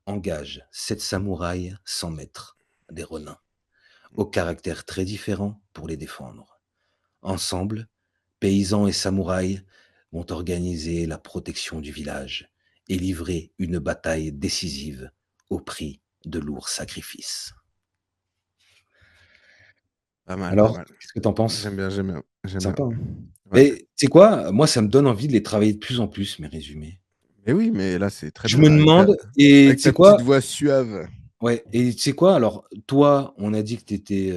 engage 7 samouraïs sans maître, des renins, au caractère très différent pour les défendre. Ensemble, paysans et samouraïs vont organiser la protection du village et livrer une bataille décisive au prix de lourds sacrifices. Pas mal, pas Alors, mal. qu'est-ce que tu en penses? J'aime bien, j'aime bien. J'aime bien. Sympa, hein? Ouais. Mais tu sais quoi? Moi, ça me donne envie de les travailler de plus en plus, mes résumés. Mais oui, mais là, c'est très Je bien. me demande, et Avec tu sais ta petite quoi? voix suave. Ouais, et tu sais quoi? Alors, toi, on a dit que tu étais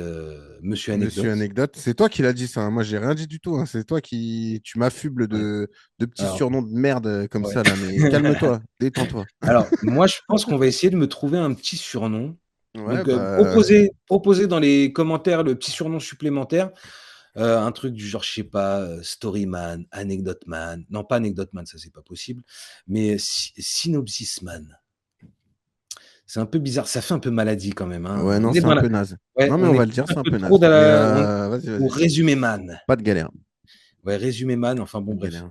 Monsieur Monsieur Anecdote. Anecdote, c'est toi qui l'as dit ça, hein. Moi, j'ai rien dit du tout, hein. C'est toi qui tu m'affubles Ouais. de petits Alors, surnoms de merde comme ouais. ça là. Mais calme-toi, détends-toi. Alors, moi, je pense qu'on va essayer de me trouver un petit surnom. Ouais, Donc, bah proposez dans les commentaires le petit surnom supplémentaire. Un truc du genre, je sais pas, Storyman, Anecdote Man. Non, pas Anecdote Man, ça c'est pas possible. Mais Synopsis Man. C'est un peu bizarre. Ça fait un peu maladie quand même, hein. ouais, non, On est c'est dans un la. peu naze. Ouais, Non, mais on on est va le peut-être dire, un c'est un peu peu trop naze. dans Mais la. vas-y, Ou vas-y. Résumé Man. Pas de galère. Ouais, Résumé Man. Enfin Pas bon, de bref. galère.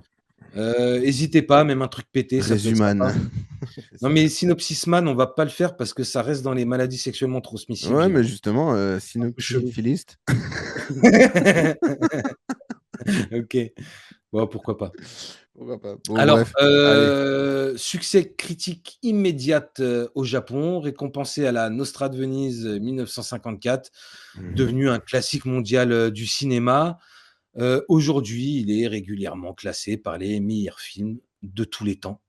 Hésitez pas, même un truc pété, ça peut être Résumane. sympa. C'est Non, ça. mais Synopsis Man, on va pas le faire parce que ça reste dans les maladies sexuellement transmissibles. Ouais, J'ai mais l'impression. justement, Un peu chelou. synopsifiliste. Ok. Bon, pourquoi pas. Pourquoi pas? Bon, Alors, bref. Allez. succès critique immédiat au Japon, récompensé à la Nostra de Venise 1954, Mhm. devenu un classique mondial du cinéma. Aujourd'hui, il est régulièrement classé par les meilleurs films de tous les temps.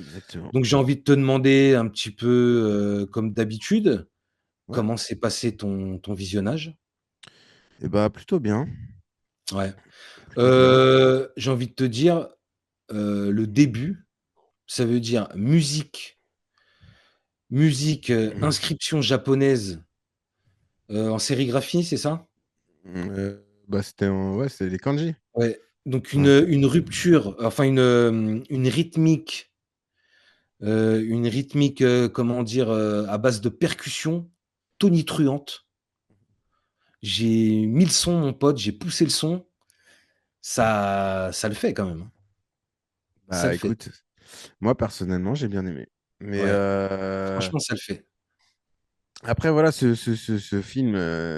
Exactement. Donc, j'ai envie de te demander un petit peu, comme d'habitude, Ouais. comment s'est passé ton visionnage? Et bah, plutôt bien. Ouais. Plutôt bien. J'ai envie de te dire, le début, ça veut dire musique, inscription japonaise, en sérigraphie, c'est ça? Bah, ouais, c'est les kanji. Ouais, donc Ouais. une rupture, enfin une rythmique, comment dire? À base de percussions tonitruantes. J'ai mis le son, mon pote, j'ai poussé le son, ça le fait quand même, hein. Ça Bah le fait. écoute, moi personnellement, j'ai bien aimé. Mais Ouais, franchement, ça le fait. après, voilà, ce film,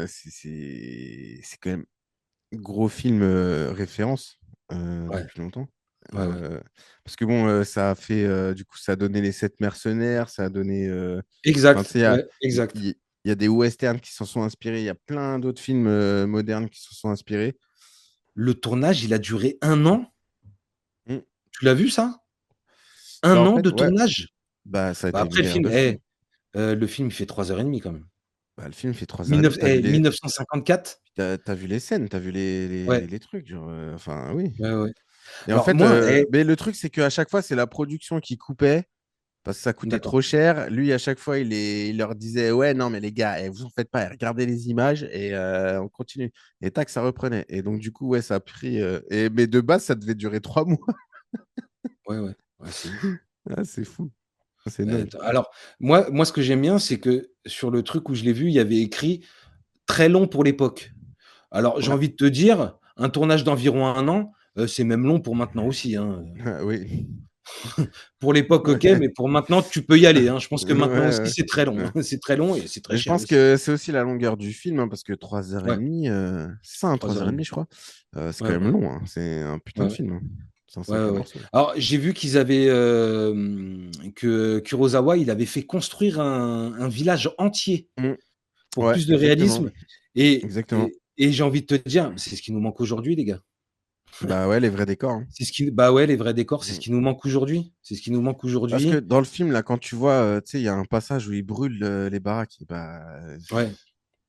c'est quand même gros film référence Ouais, depuis longtemps. ouais, ouais. Euh, Parce que bon, ça a fait, du coup, ça a donné les sept mercenaires, ça a donné. Enfin, tu Exact, sais, ouais, il exact. il- il y a des westerns qui s'en sont inspirés, il y a plein d'autres films modernes qui s'en sont inspirés. Le tournage, il a duré 1 an? Mm. Tu l'as vu ça? Bah, 1 en an fait, de ouais, tournage? bah, ça a Bah, été une après galère de fou. le film, il fait 3 h 30 quand même. Bah, le film fait 3h30. 1954? T'as vu les scènes, t'as vu Ouais, les trucs, genre, enfin, oui. ouais, ouais. Et en Alors fait, moi mais le truc, c'est qu'à chaque fois, c'est la production qui coupait parce que ça coûtait d'accord. trop cher. Lui, à chaque fois, il leur disait, ouais, non, mais les gars, vous en faites pas, regardez les images et on continue. Et tac, ça reprenait. Et donc, du coup, ouais, ça a pris. Mais de base, ça devait durer 3 mois. Ouais, ouais. Ouais, c'est ouf. Ah, c'est fou. C'est Ouais, dingue. attends, alors moi, ce que j'aime bien, c'est que sur le truc où je l'ai vu, il y avait écrit: «Très long pour l'époque». Alors j'ai Ouais. envie de te dire, un tournage d'environ 1 an, c'est même long pour maintenant aussi, hein, Ah, oui. Pour l'époque, OK, Ouais. mais pour maintenant, tu peux y aller, hein. Je pense que Ouais, maintenant aussi, ouais. c'est très long, Ouais. hein. C'est très long et c'est très Mais je cher pense aussi. que c'est aussi la longueur du film, hein, parce que 3h30, Ouais, c'est ça, hein, 3 heures et 3h30, demie. je crois. C'est Ouais, quand même ouais, long, hein. C'est un putain ouais, de ouais. film, hein. C'est un Ouais, sacré ouais. morceau. Alors, j'ai vu qu'ils avaient que Kurosawa, il avait fait construire un village entier Mm. pour Ouais, plus de exactement. réalisme. Et, Exactement. et j'ai envie de te dire, c'est ce qui nous manque aujourd'hui, les gars. Bah ouais, les vrais décors. Hein. C'est ce qui, bah ouais, les vrais décors, c'est ce Mm. qui nous manque aujourd'hui. C'est ce qui nous manque Parce que aujourd'hui. dans le film, là, quand tu vois, tu sais, il y a un passage où ils brûlent les baraques. Et bah, Ouais,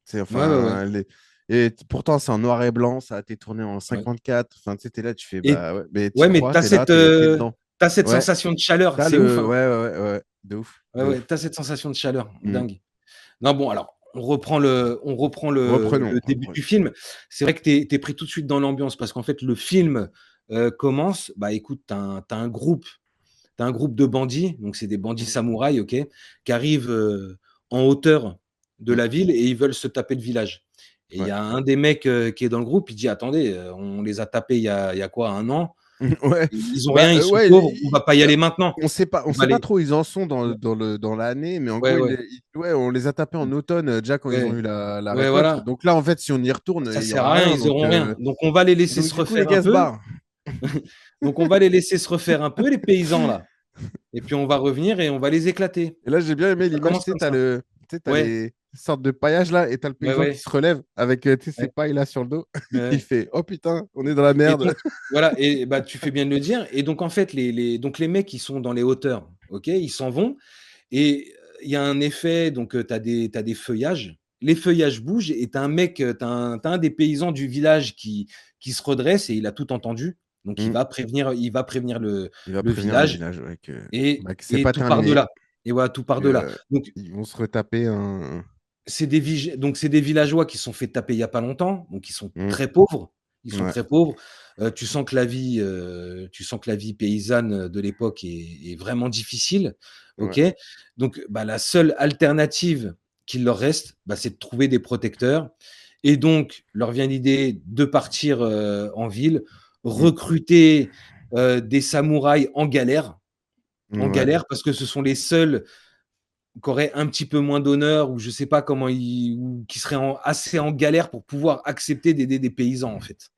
c'est ouais, ouais, ouais. enfin. Et pourtant, c'est en noir et blanc, ça a été tourné en Ouais. 54. Enfin, tu sais, t'es là, tu fais, Et bah ouais, mais t'y ouais, mais crois, t'es là, t'es dedans. t'as cette Ouais, sensation de chaleur, t'as c'est ouf, le. hein. Ouais, ouais, ouais, ouais, de ouf, Ouais, de ouais, ouf. t'as cette sensation de chaleur, Mm. dingue. Non, bon, alors, on reprend le début Reprenons. du film. C'est vrai que tu es pris tout de suite dans l'ambiance parce qu'en fait, le film commence. Bah écoute, t'as un groupe de bandits, donc c'est des bandits Mm. samouraïs, ok, qui arrivent en hauteur de Mm. la ville et ils veulent se taper le village. Et il Ouais. y a un des mecs qui est dans le groupe, il dit attendez, on les a tapés il y a quoi, un an? Ouais, Ils ont bah rien, ils sont ouais, pauvres, on va pas y aller maintenant. on On va sait pas les. trop où ils en sont dans l'année, mais en Ouais, gros, ouais, ouais, on les a tapés en automne, déjà quand ils ont ouais, eu la ouais, récolte. voilà. Donc là, en fait, si on y retourne, Ça il y sert à aura rien, rien. ils auront rien. Donc on va les laisser Donc se du coup, les refaire un gars se peu. barrent. Donc on va les laisser se refaire un peu, les paysans là. Et puis on va revenir et on va les éclater. Et là, j'ai bien aimé Ça l'image, commence tu sais, comme ça. t'as Ouais, les sortes de paillages là, et t'as le ouais, paysan qui ouais, se relève avec tu sais, ses ouais, pailles là sur le dos. ouais, Il ouais. fait, oh putain, on est dans la Et merde. donc, voilà, et bah tu fais bien de le dire. Et donc en fait, donc les mecs, ils sont dans les hauteurs, ok, ils s'en vont. Et il y a un effet, donc t'as des feuillages. Les feuillages bougent et t'as un mec, t'as un des paysans du village qui se redresse et il a tout entendu. Donc il Mm. va prévenir, il va prévenir le, Il va le prévenir le village village ouais, et, bah, que c'est et pas tout part de terminé, là. Et voilà, tout part que, de là. Donc ils vont se retaper un. c'est des villageois qui se sont fait taper il y a pas longtemps, donc ils sont Mm. très pauvres. Ils sont Ouais, très pauvres. Tu sens que la vie paysanne de l'époque est vraiment difficile. ouais. Ok. Donc, bah, la seule alternative qu'il leur reste, bah, c'est de trouver des protecteurs. Et donc, leur vient l'idée de partir en ville, Mm. recruter des samouraïs en Ouais. galère, parce que ce sont les seuls qui auraient un petit peu moins d'honneur ou je sais pas comment ou qui seraient assez en galère pour pouvoir accepter d'aider des paysans en fait.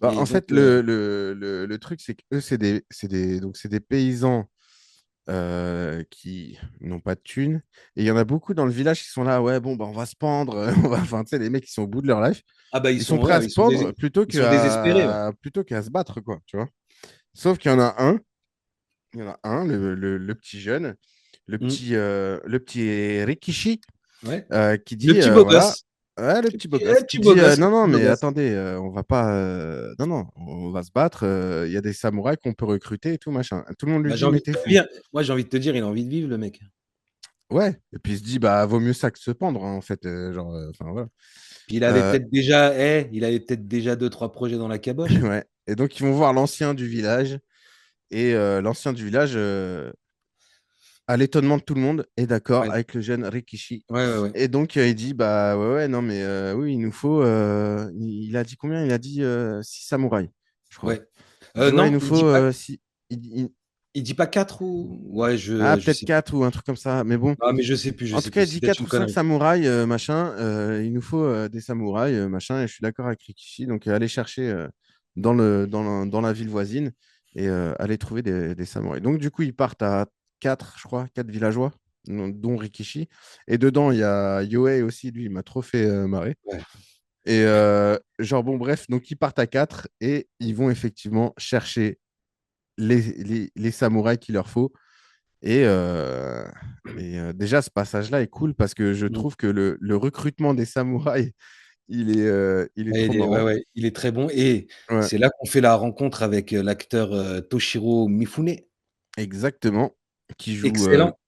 Bah, Et en donc fait, le truc, c'est qu'eux, c'est des paysans qui n'ont pas de thunes. Et il y en a beaucoup dans le village qui sont là, ouais, bon, bah, on va se pendre. Enfin, tu sais, les mecs qui sont au bout de leur life, ah bah ils ils sont sont prêts à ouais, se pendre ils sont désespérés. Ouais. plutôt qu'à se battre, quoi, tu vois. Sauf qu'il y en a un, il y en a un, le petit jeune, Mm. le petit Rikishi, Ouais. qui Le dit, petit beau voilà, gosse, ouais, le le petit beau petit, gosse, le qui petit beau dit, gosse, le non, non, petit beau mais gosse. attendez, on va pas, non, non, on va se battre, il y a des samouraïs qu'on peut recruter et tout, machin. Tout le monde lui Bah, dit, mais t'es fou. moi j'ai envie de te dire, il a envie de vivre le mec. Ouais, et puis il se dit, bah, vaut mieux ça que se pendre, hein, en fait, genre, enfin, voilà. Puis il avait peut-être déjà deux trois projets dans la caboche. Ouais. Et donc, ils vont voir l'ancien du village, et l'ancien du village, à l'étonnement de tout le monde, est d'accord Ouais, avec le jeune Rikishi. ouais, ouais, ouais. Et donc, il dit, bah ouais, ouais, non, mais oui, il nous faut. Il a dit combien? Il a dit 6 samouraïs, je crois. Ouais. Il dit, ouais, il Non, nous il dit faut pas, 6. il dit pas quatre ou ouais, Ah, je peut-être sais plus. 4 ou un truc comme ça. Mais bon, Ah mais je sais plus, je en sais tout cas, plus. il C'est dit peut-être 4 une ou 5 connerie. samouraïs, machin. Il nous faut des samouraïs, machin. Et je suis d'accord avec Rikishi. Donc, aller chercher dans la ville voisine et aller trouver des samouraïs. Donc, du coup, ils partent à 4, je crois, 4 villageois, dont Rikishi. Et dedans, il y a Yohei aussi. Lui, il m'a trop fait marrer. Ouais. Et genre, bon, bref, donc ils partent à 4 et ils vont effectivement chercher les samouraïs qu'il leur faut. Et, déjà, ce passage-là est cool parce que je Mm. trouve que le recrutement des samouraïs, il est Ouais, trop ouais, marrant. ouais, il est très bon et Ouais, c'est là qu'on fait la rencontre avec l'acteur Toshiro Mifune. exactement. Qui joue Excellent,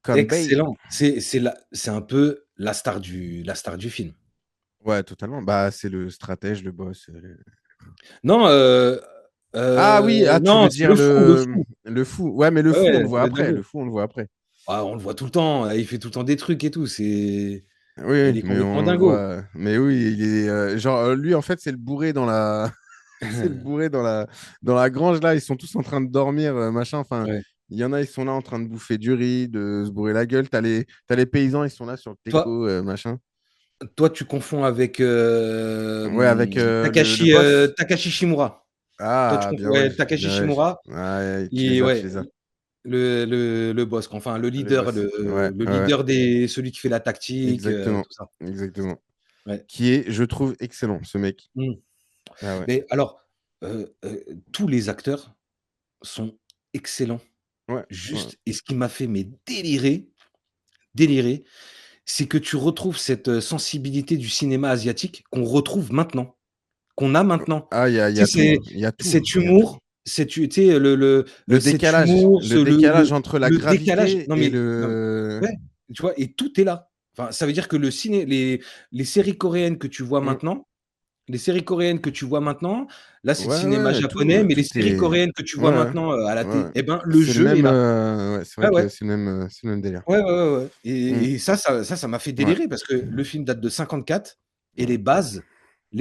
Kanbei. excellent. C'est un peu la star du film. Ouais, totalement. Bah, c'est le stratège, le boss. Non, Ah oui, ah, tu non, veux c'est dire le fou, le fou. le fou. Ouais, mais le Ouais, fou, on le ouais, voit c'est le après. Le dingo. fou, on le voit après. Ah, on le voit tout le temps, il fait tout le temps des trucs et tout, Oui, il oui, est mais complètement on le dingo. voit. Mais oui, il est genre lui en fait c'est le bourré dans la c'est le bourré dans la grange là, ils sont tous en train de dormir machin, enfin Ouais. il y en a ils sont là en train de bouffer du riz, de se bourrer la gueule, t'as les paysans, ils sont là sur le Toi teco machin. toi tu confonds avec Ouais, avec Takashi, le boss. Takashi Shimura. Toi, Ah, bien ouais. ouais, Takashi Bien ouais. Shimura, Ouais, tu et les as, tu ouais, les as. le boss, quoi. Enfin le Les leader, boss. le, Ouais, le ouais, ouais. leader celui qui fait la tactique, Exactement. tout ça. Exactement. Ouais. Qui est, je trouve, excellent, ce mec. Mm. Ah ouais. Mais alors, tous les acteurs sont excellents. Ouais, ouais. Juste, et ce qui m'a fait mais délirer, c'est que tu retrouves cette, sensibilité du cinéma asiatique qu'on retrouve maintenant, qu'on a maintenant. Ah, il y Tu a sais, tout, c'est hein. Il y a tout, cet il y a tout. humour, tu sais, cet humour, Le décalage entre la le décalage. gravité Non et mais non mais le. ouais, tu vois? Et tout est là. Enfin, ça veut dire que les séries coréennes que tu vois Mmh. maintenant, les séries coréennes que tu vois maintenant, là, c'est le Ouais, cinéma ouais, japonais, mais les tout séries est. coréennes que tu vois Ouais, maintenant, à la ouais. télé, et ben, le C'est le jeu est même. là. Ouais, c'est vrai Ouais, que ouais. c'est le même délire. Ouais, ouais, ouais, ouais, Mmh. et ça m'a fait Ouais. délirer parce que le film date de 54 et Ouais. les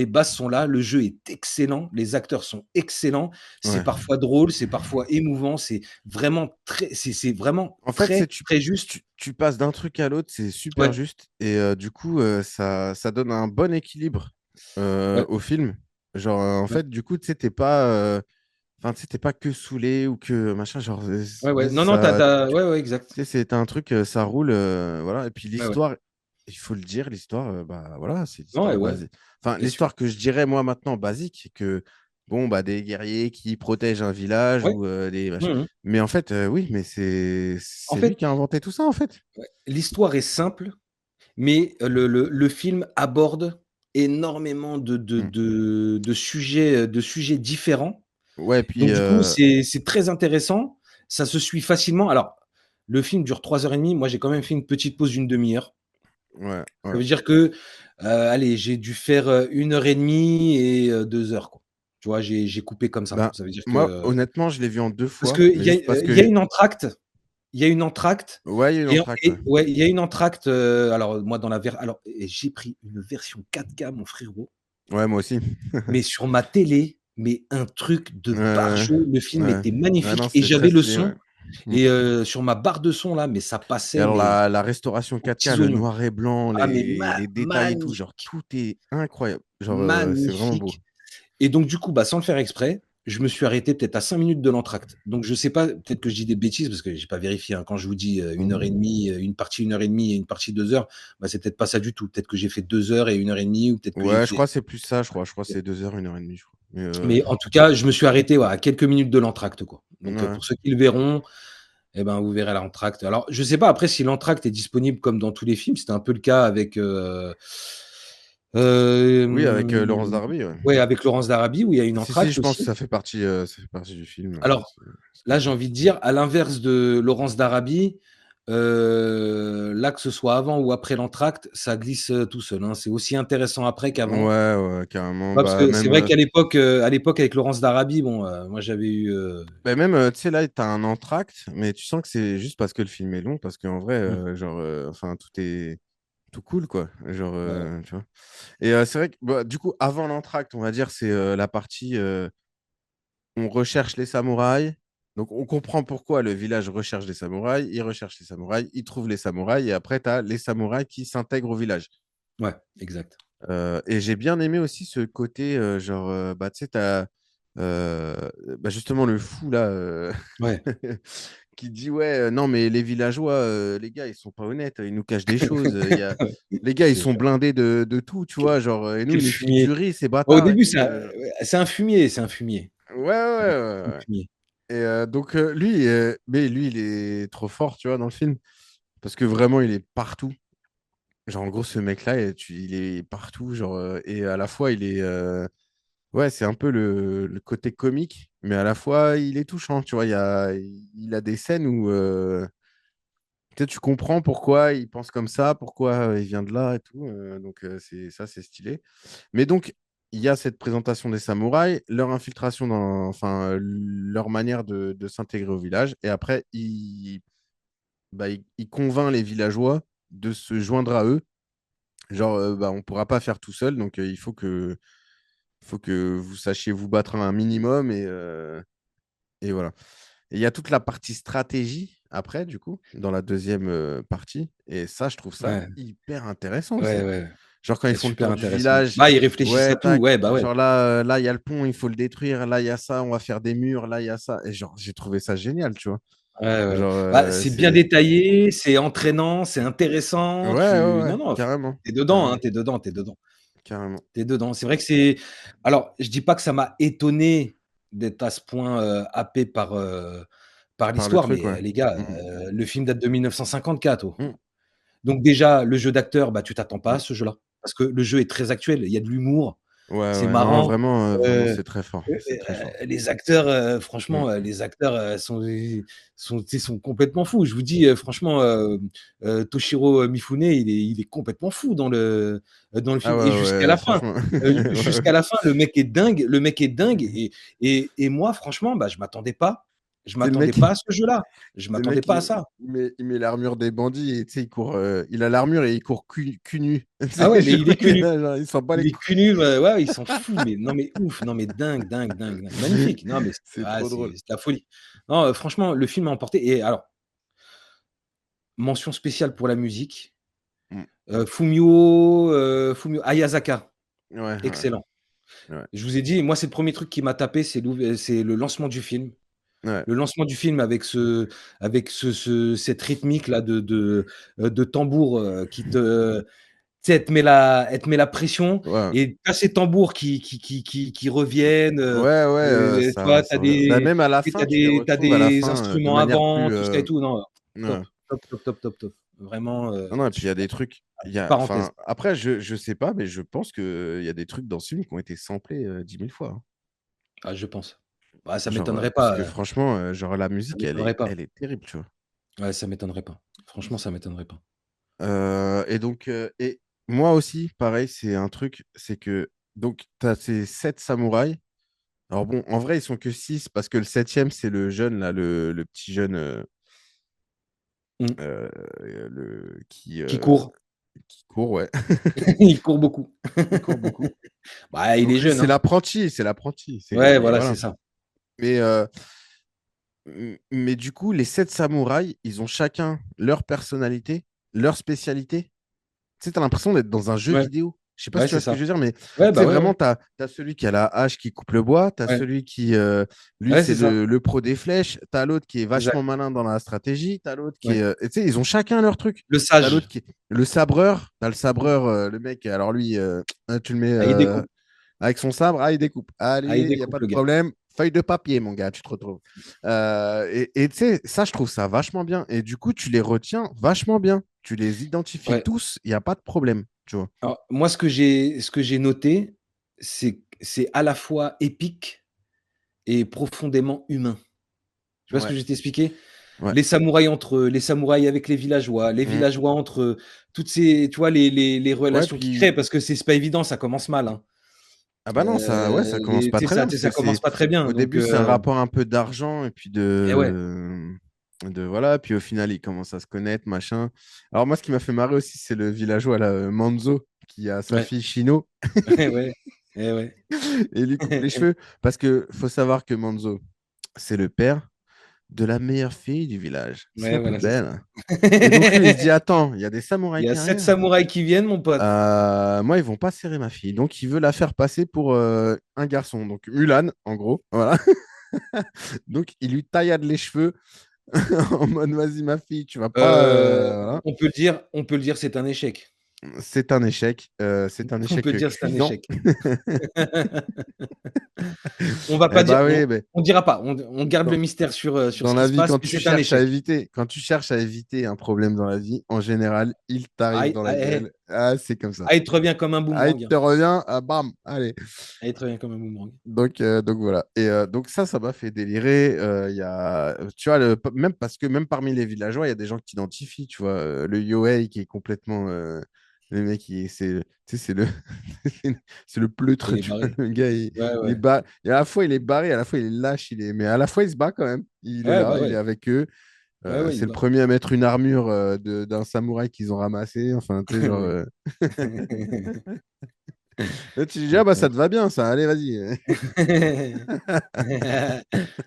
bases sont là, le jeu est excellent, les acteurs sont excellents, c'est Ouais. parfois drôle, c'est parfois émouvant, c'est vraiment c'est vraiment En fait, très, très juste. tu passes d'un truc à l'autre, c'est super Ouais, juste. Et du coup, ça donne un bon équilibre ouais, au film. Genre, en ouais, fait, du coup, tu sais, t'es pas. Enfin, tu sais, t'es pas que saoulé ou que machin. Genre, ouais, ouais. vas-y, Non, non, ça. ouais, ouais, exact. Tu sais, c'est un truc, ça roule. Voilà. Et puis Ouais, ouais. l'histoire, il faut le dire, l'histoire, bah voilà, c'est Non, ouais, l'histoire ouais, basique. Enfin, bien sûr. l'histoire que je dirais, moi, maintenant, basique, c'est que, bon, bah, des guerriers qui protègent un village Ouais. ou des machins. Mmh mh. Mais en fait, oui, mais c'est En c'est lui fait, qui a inventé tout ça, en fait. ouais, l'histoire est simple, mais le film aborde énormément Mm. de sujets différents. Ouais, puis Donc du coup, c'est très intéressant, ça se suit facilement. Alors, le film dure 3 heures et demie. Moi, j'ai quand même fait une petite pause d'une demi-heure. ouais, Ça ouais. veut dire que, allez, j'ai dû faire, 1 heure et demie et 2 heures, quoi. Tu vois? J'ai coupé comme ça. Ben, Ça veut dire moi, que honnêtement, je l'ai vu en deux parce fois, qu'il mais y a, juste parce il y a que. une entracte, il y a une entracte Ouais, il y a eu l'entracte, ouais. ouais, il y a une entracte, alors moi dans la ver alors et j'ai pris une version 4K mon frérot, Ouais, moi aussi. mais sur ma télé, mais un truc de Ouais, barjo. Le film ouais. était Ouais, non, magnifique et c'est très j'avais le stylé, ouais. son, Mm. et sur ma barre de son là, mais ça Et passait, alors, mais la restauration aux 4K, petits le oignons. noir et blanc, Ah mais les détails et tout, genre, magnifique, tout est incroyable. Genre, c'est vraiment beau. magnifique. Et donc du coup, bah, sans le faire exprès, je me suis arrêté peut-être à 5 minutes de l'entracte. Donc je sais pas, peut-être que je dis des bêtises parce que j'ai pas vérifié, hein. Quand je vous dis, 1 heure et demie, une partie 1 heure et demie et une partie 2 heures, bah, c'est peut-être pas ça du tout. Peut-être que j'ai fait 2 heures et 1 heure et demie, ou peut-être que j'ai Ouais, je fait, crois que c'est plus ça, je crois. Je crois que c'est 2 heures, 1 heure et demie, je crois. Mais mais en tout cas, je me suis arrêté, ouais, à quelques minutes de l'entracte, quoi. Donc ouais. pour ceux qui le verront, eh ben, vous verrez l'entracte. Alors je sais pas après si l'entracte est disponible comme dans tous les films. C'était un peu le cas avec, Oui, avec hem, Laurence Darby, ouais. ouais, avec Laurence d'Arabie où il y a une Si, si, entracte je pense que aussi. ça fait partie du film. Alors C'est là, comme j'ai ça. envie de dire, à l'inverse de Laurence d'Arabie, là, que ce soit avant ou après l'entracte, ça glisse, tout seul, hein. C'est aussi intéressant après qu'avant. Ouais, ouais, carrément. Ouais, parce Bah, que c'est même, vrai à l'époque avec Laurence d'Arabie, bon, moi j'avais eu, tu sais, là, tu as un entracte, mais tu sens que c'est juste parce que le film est long, parce qu'en vrai, mmh, genre, enfin, tout est tout cool, quoi. Genre, ouais, tu vois. Et c'est vrai que, bah, du coup, avant l'entracte, on va dire, c'est la partie on recherche les samouraïs. Donc, on comprend pourquoi le village recherche les samouraïs. Il recherche les samouraïs, il trouve les samouraïs, et après, tu as les samouraïs qui s'intègrent au village. ouais, exact. Et j'ai bien aimé aussi ce côté, genre, bah, tu sais, tu as bah, justement le fou, là, Ouais. qui dit, ouais, non, mais les villageois, les gars, ils sont pas honnêtes, ils nous cachent des choses. Les gars, ils C'est sont blindés de tout, tu vois. Genre, et nous, quel ils nous filent du fumier. riz, ces Au bâtards et début, tout. Genre. ouais, c'est un fumier, c'est un fumier, Ouais, ouais, ouais, un ouais. fumier. Et donc, lui, il est trop fort, tu vois, dans le film. Parce que vraiment, il est partout. Genre, en gros, ce mec-là, il est partout. Genre, et à la fois, il est. Ouais, c'est un peu le côté comique, mais à la fois, il est touchant. Tu vois, il a des scènes où peut-être tu comprends pourquoi il pense comme ça, pourquoi il vient de là et tout. Donc, c'est stylé. Mais donc, il y a cette présentation des samouraïs, leur infiltration enfin, leur manière de s'intégrer au village. Et après, il convainc les villageois de se joindre à eux. Genre, bah, on ne pourra pas faire tout seul, donc il faut que vous sachiez vous battre un minimum. Et voilà. Et il y a toute la partie stratégie après, du coup, dans la deuxième partie. Et ça, je trouve ça Ouais, hyper intéressant ouais, aussi. ouais. Genre quand ils C'est font le super tour du intéressant. village, Bah, ils réfléchissent ouais, à tout. tac, Ouais, bah ouais. genre là, il y a le pont, il faut le détruire. Là, il y a ça, on va faire des murs. Là, il y a ça. Et genre, j'ai trouvé ça génial, tu vois. Ouais, ouais. Genre, Bah, c'est bien détaillé, c'est entraînant, c'est intéressant. ouais, Non, non, carrément, t'es dedans, hein, carrément, t'es dedans, t'es dedans. carrément. T'es dedans. C'est vrai que c'est. Alors, je dis pas que ça m'a étonné d'être à ce point happé par Par le l'histoire, truc, mais ouais. les gars, Mm, le film date de 1954. mm, Donc déjà, le jeu d'acteur, bah, tu t'attends pas à mm. ce jeu-là. Parce que le jeu est très actuel. Il y a de l'humour, Ouais, c'est ouais, non, marrant. vraiment, vraiment, Heu c'est très fort. C'est très fort. Les acteurs, Mm. franchement, les acteurs, tu sais, sont complètement fous. Je vous dis, franchement, Toshiro Mifune, il est complètement fou dans le Ah film et ouais, ouais, franchement. Ouais, jusqu'à la fin, le mec est dingue et moi, franchement, bah, je c'est le m'attendais mec, pas à ce jeu-là. Je c'est le m'attendais mec, pas à ça. il met l'armure des bandits et tu sais, il court, il a l'armure et il court cul nu. Tu Ah sais, ouais, mais genre, il est cul nu. genre, il s'en bat Il les est couilles. cul nu, ouais, ils s'en foutent, mais non, mais ouf, non, mais dingue, dingue, dingue, dingue. Magnifique. Non, mais C'est trop drôle. c'est de la folie. Non, franchement, le film a emporté et alors, mention spéciale pour la musique, Mm. Fumio Ayazaka, Ouais, ouais, excellent. ouais, Je vous ai dit, moi, c'est le premier truc qui m'a tapé, c'est le lancement du film. ouais. Le lancement du film cette rythmique là de tambour, qui te tu sais, elle te met la pression Ouais, et tu as ces tambours qui reviennent, ouais, ouais, tu vois? bah, même à la Tu fin, tu les as retrouves à la des fin de instruments manière avant, plus. tout ça et tout. Non, Ouais. top, top, top, top, top, top. Vraiment, Non, non, et puis il y a super. des trucs. Parenthèse. Enfin, après, je sais pas, mais je pense qu'il y a des trucs dans ce film qui ont été samplés 10 000 fois, hein. Ah, je pense. Bah, ça Genre, m'étonnerait parce pas, que franchement, genre, la ça musique, m'étonnerait pas. elle est terrible, tu vois. Ouais, ça m'étonnerait pas. Franchement, ça m'étonnerait pas. Et donc, et moi aussi, pareil, c'est un truc, c'est que, donc, tu as ces 7 samouraïs. Alors bon, en vrai, ils sont que 6 parce que le septième, c'est le jeune, là, le petit jeune Mmh. euh, qui, Qui court. qui court, ouais. Il court beaucoup. Il court beaucoup. Bah, il Donc est lui, jeune, c'est hein. l'apprenti, c'est l'apprenti. Ouais, voilà, c'est Voilà. ça. Mais, mais du coup, les 7 samouraïs, ils ont chacun leur personnalité, leur spécialité. Tu sais, tu as l'impression d'être dans un jeu Ouais, vidéo. Je sais pas si ouais, tu c'est vois ce que je ça. veux dire, mais tu Ouais, sais, bah, ouais, vraiment, ouais. tu as celui qui a la hache qui coupe le bois, tu as Ouais, celui qui, lui, ouais, c'est c'est ça. le pro des flèches, tu as l'autre qui est vachement Exact. malin dans la stratégie, tu as l'autre qui est. Ouais. Et tu sais, ils ont chacun leur truc. Le Tu as l'autre sage. qui est le sabreur, tu as le sabreur, le mec, alors lui, tu le mets Ah, il découpe. avec son sabre, ah, il découpe. Ah, il Allez, il n'y a pas découpe de le gars. problème. Feuille de papier, mon gars, tu te retrouves. Et tu sais, ça, je trouve ça vachement bien. Et du coup, tu les retiens vachement bien. Tu les identifies Ouais. tous, il n'y a pas de problème, tu vois. Alors, moi, ce que j'ai noté, c'est à la fois épique et profondément humain. Tu vois ce Ouais, que je vais t'expliquer? ouais. Les samouraïs avec les Mm. villageois entre eux, toutes ces tu vois les Ouais, relations qu'ils créent puis. parce que c'est pas évident, ça commence mal, hein. Ah bah non, ça, ouais, ça commence pas très bien Tu sais, parce que ça commence c'est. pas très bien Au donc début, c'est un rapport un peu d'argent et puis et ouais. de. Voilà, puis au final, ils commencent à se connaître, machin. Alors, moi, ce qui m'a fait marrer aussi, c'est le villageois, là, Manzo, qui a sa Ouais. fille Shino Ouais, ouais. Et ouais. et il lui coupe les cheveux. Parce que faut savoir que Manzo, c'est le père de la meilleure fille du village. C'est Ouais, la plus voilà, c'est ça. belle. Et donc, lui, il se dit, attends, il y a des Il samouraïs y a qui 7 arrivent. samouraïs qui viennent, mon pote. Moi, ils vont pas serrer ma fille. Donc, il veut la faire passer pour un garçon. Donc, Mulan, en gros. Voilà. Donc, il lui taillade les cheveux en mode, vas-y, ma fille, tu vas pas. Voilà. On peut le dire, c'est un échec. C'est un échec. C'est un On échec peut dire c'est un cuisant. échec. On va Eh pas dire, bah oui, mais on dira pas. On garde dans, le mystère sur dans ce qui la se vie, passe, mais c'est un échec. quand tu cherches à éviter un problème dans la vie, en général, il t'arrive Aïe, dans la aïe, gueule. Ah, c'est comme ça. ah, il te revient comme un Ah, il boomerang. te revient, ah, bam, allez. Ah, il te revient comme un boomerang. Donc voilà. Et donc ça m'a fait délirer. Il y a, tu vois, même parce que même parmi les villageois, il y a des gens qui t'identifient. Tu vois, le Yohei qui est complètement, le mec, c'est, tu sais, c'est le, c'est le pleutre. Il est Tu vois, barré. le gars, Ouais, il est ouais. et à la fois il est barré, à la fois il est lâche, mais à la fois il se bat quand même. Il est Ouais, là, bah il est ouais. avec eux. Ouais, ouais, il C'est se le bat. premier à mettre une armure d'un samouraï qu'ils ont ramassé. Enfin, tu sais, genre. Ouais. Là, tu dis, ah bah ça te va bien, ça. Allez, vas-y.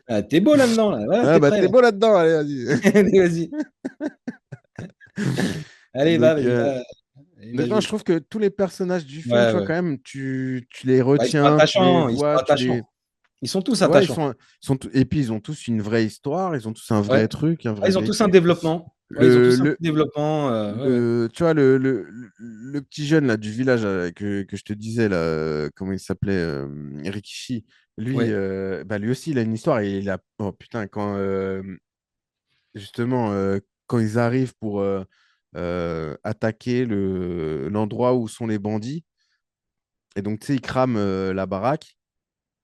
Ah, t'es beau là-dedans, là. Voilà, Ah t'es bah prêt, t'es là. beau là-dedans, allez, vas-y. Allez, vas-y. Allez, va, Donc, vas-y, va. Honnêtement, je trouve que tous les personnages du film, tu Ouais, vois, ouais. quand même, tu les Bah, ils sont retiens, tu les attachants, ils sont vois, tu les. attachants. Ils sont tous Ouais, attachants. et puis ils ont tous une vraie histoire, ils ont tous un Ouais. vrai truc, un Ah, vrai ils ont tous un vécu. développement. Ouais, ils ont Le, tous un le, petit développement. Ouais, ouais. tu vois, le petit jeune là, du village que je te disais, là, comment il s'appelait, Rikishi, lui, Ouais. bah, lui aussi, il a une histoire. Et oh putain, justement, quand ils arrivent pour attaquer l'endroit où sont les bandits, et donc, tu sais, ils crament la baraque.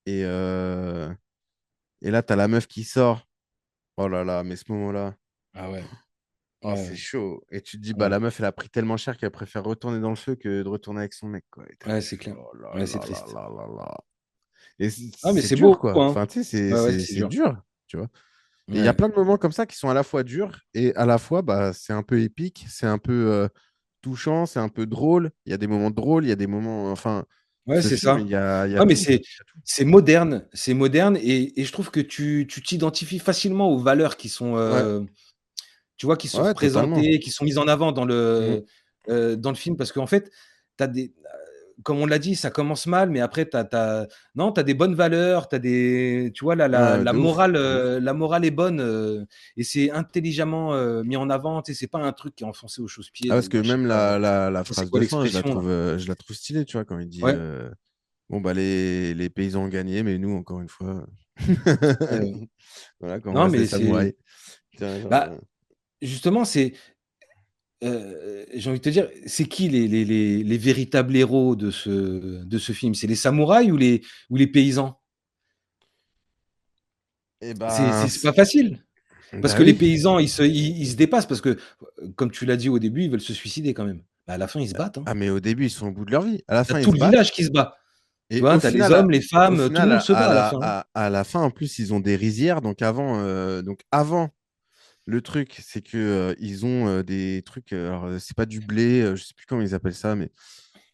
Et, euh, et là, tu as la meuf qui sort. Oh là là, mais ce moment-là, Ah ouais. oh, c'est Ouais, chaud. Et tu te dis, bah, ouais. la meuf, elle a pris tellement cher qu'elle préfère retourner dans le feu que de retourner avec son mec, quoi. Et t'es là, Ouais, tu c'est fais, clair. oh là Ouais, c'est là là triste. là là là. Et Ah, mais c'est c'est dur, beau, quoi. hein. Enfin, tu sais, Ouais, ouais, c'est c'est dur. dur, tu vois. Et il y a Ouais. plein de moments comme ça qui sont à la fois durs et à la fois, bah, c'est un peu épique, c'est un peu touchant, c'est un peu drôle. Il y a des moments drôles, il y a des moments. Enfin, Ouais, ce c'est film, ça. il y a Ouais, mais tout. c'est moderne et je trouve que tu t'identifies facilement aux valeurs qui sont, Ouais, tu vois, qui sont ouais, totalement. représentées, qui sont mises en avant Mm. dans le film. Parce qu'en fait, tu as comme on l'a dit, ça commence mal, mais après, non, tu as des bonnes valeurs, tu vois, De ouf, de ouf. la morale est bonne, et c'est intelligemment mis en avant. Tu sais, c'est pas un truc qui est enfoncé aux chausse-pieds Ah, parce de, que je sais même pas, la c'est phrase quoi de fin, l'expression là? je la trouve stylée, tu vois, quand il dit Ouais, bon, bah, les paysans ont gagné, mais nous, encore une fois, ouais, ouais. voilà, quand on Non, reste des mais c'est samouraïs. Tiens, genre, bah, justement, j'ai envie de te dire, c'est qui les véritables héros de ce film? C'est les samouraïs ou les paysans? eh C'est ben, c'est c'est pas facile, parce bah que les oui. paysans, ils se dépassent parce que, comme tu l'as dit au début, ils veulent se suicider quand même. Bah, à la fin, ils se battent, hein. Ah, mais au début, ils sont au bout de leur vie. À la Tu as fin, ils tout se le battent. village qui se bat. Tu Et vois? Tu as les hommes, les au femmes, tout le final, monde se bat à la fin, hein. à la fin, en plus, ils ont des rizières. Donc avant le truc, c'est que ils ont des trucs. Alors, c'est pas du blé, je sais plus comment ils appellent ça, mais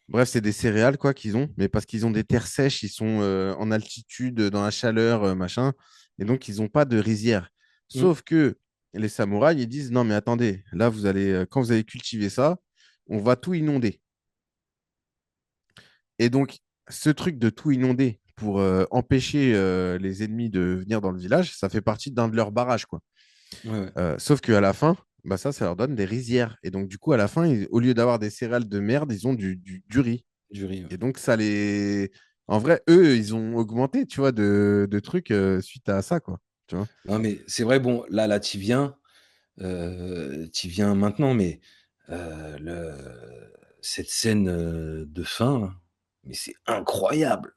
bref, c'est des céréales quoi qu'ils ont. Mais parce qu'ils ont des terres sèches, ils sont en altitude, dans la chaleur, machin. Et donc, ils n'ont pas de rizière. Mmh, Sauf que les samouraïs, ils disent non, mais attendez, là, quand vous allez cultiver ça, on va tout inonder. Et donc, ce truc de tout inonder pour empêcher les ennemis de venir dans le village, ça fait partie d'un de leurs barrages, quoi. ouais, ouais, Sauf qu'à la fin, bah ça leur donne des rizières. Et donc, du coup, à la fin, au lieu d'avoir des céréales de merde, ils ont du riz. du riz, ouais. Et donc, ça les. En vrai, eux, ils ont augmenté, tu vois, de trucs suite à ça, quoi. Tu vois. Non, mais c'est vrai, bon, là, tu viens maintenant, mais le cette scène, de fin, mais c'est incroyable,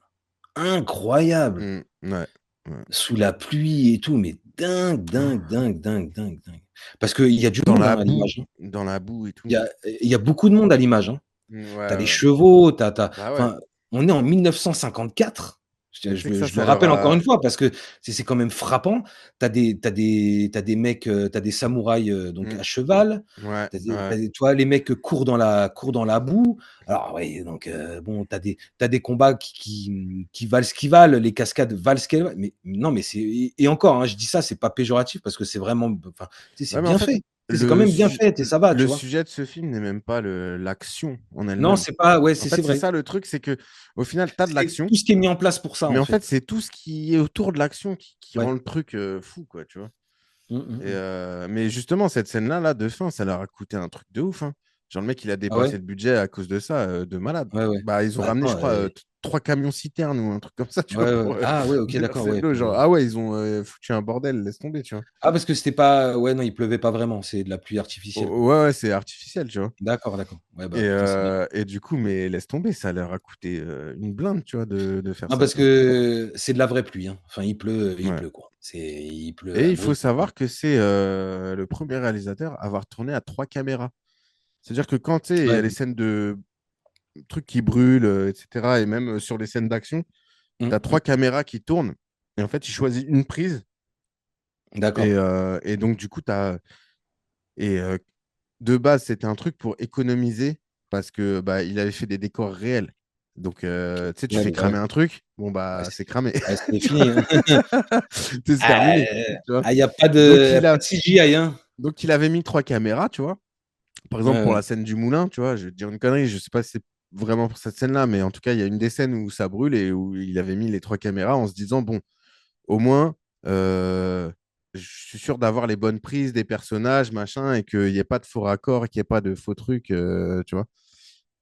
incroyable! Ouais, ouais. Sous la pluie et tout, mais dingue, dingue, dingue, dingue, dingue, dingue. Parce qu'il y a du monde, hein, à l'image, hein. Dans la boue et Il y tout. a il y a beaucoup de monde à l'image, hein. Ouais, Tu as les ouais. chevaux, Bah ouais. enfin, on est en 1954. Mais Je tu sais que je ça, je le ça leur rappelle encore a. une fois parce que c'est quand même frappant. Tu as des mecs, tu as des samouraïs, donc Mm, à cheval. ouais, Tu as ouais. des tu vois les mecs courent dans la boue. Alors oui, donc bon, tu as des combats qui valent ce qu'ils valent, les cascades valent ce qu'elles valent. Mais non, mais et encore, hein, je dis ça, c'est pas péjoratif parce que c'est vraiment, enfin, tu sais, c'est Ouais, mais en bien fait, fait. Tu sais, c'est quand même bien fait et ça va, tu le vois? sujet de ce film n'est même pas l'action en Non, elle-même. c'est pas, ouais, En c'est fait, c'est vrai. ça le truc, c'est que au final, tu as de C'est l'action, tout ce qui est mis en place pour ça, mais en en fait, fait. c'est tout ce qui est autour de l'action qui rend Ouais. le truc fou, quoi, tu vois. Mmh, mmh Et, mh. mais justement, cette scène-là, là, de fin, ça leur a coûté un truc de ouf, hein. Genre, le mec, il a Ah ouais? dépassé le budget à cause de ça, de malade. Ouais, ouais. Bah, ils ont Bah, ramené, je attends, crois, 3 camions-citernes ou un truc comme ça, tu vois, ouais, ouais. pour Ah ouais, OK, d'accord, déverser de ouais, l'eau. Genre, ah ouais, ils ont foutu un bordel, laisse tomber, tu vois. parce que c'était pas, ouais, non, il pleuvait pas vraiment, c'est de la pluie artificielle, quoi. Ouais, ouais, c'est artificiel, tu vois. D'accord, d'accord. Ouais, bah, putain, c'est bien. Et du coup, mais laisse tomber, ça leur a coûté une blinde, tu vois, de faire Non, ça, parce tu vois. que c'est de la vraie pluie, hein. Enfin, il Ouais. pleut, quoi. Il pleut Et à il faut brûle. savoir que c'est le premier réalisateur à avoir tourné à 3 caméras. C'est-à-dire que quand tu sais, il y a Ouais. les scènes de trucs qui brûlent, etc., et même sur les scènes d'action, tu Mmh as mh. 3 caméras qui tournent. Et en fait, il choisit une prise. D'accord. Et donc, du coup, tu as. Et de base, c'était un truc pour économiser parce que bah, il avait fait des décors réels. Donc, tu sais, tu Ouais, fais bah, ouais. cramer un truc, bon, Bah, bah, c'est cramé. c'est fini, hein. C'est Ah, terminé. Tu vois. il y a pas Donc, de pas de CGI, hein. il avait mis 3 caméras, tu vois. Par Ouais, exemple, pour ouais. la scène du moulin, tu vois, je vais te dire une connerie, je sais pas si c'est vraiment pour cette scène-là, mais en tout cas, il y a une des scènes où ça brûle et où il avait mis les 3 caméras en se disant, bon, au moins, je suis sûr d'avoir les bonnes prises des personnages, machin, et qu'il n'y ait pas de faux raccords, qu'il n'y ait pas de faux trucs, tu vois.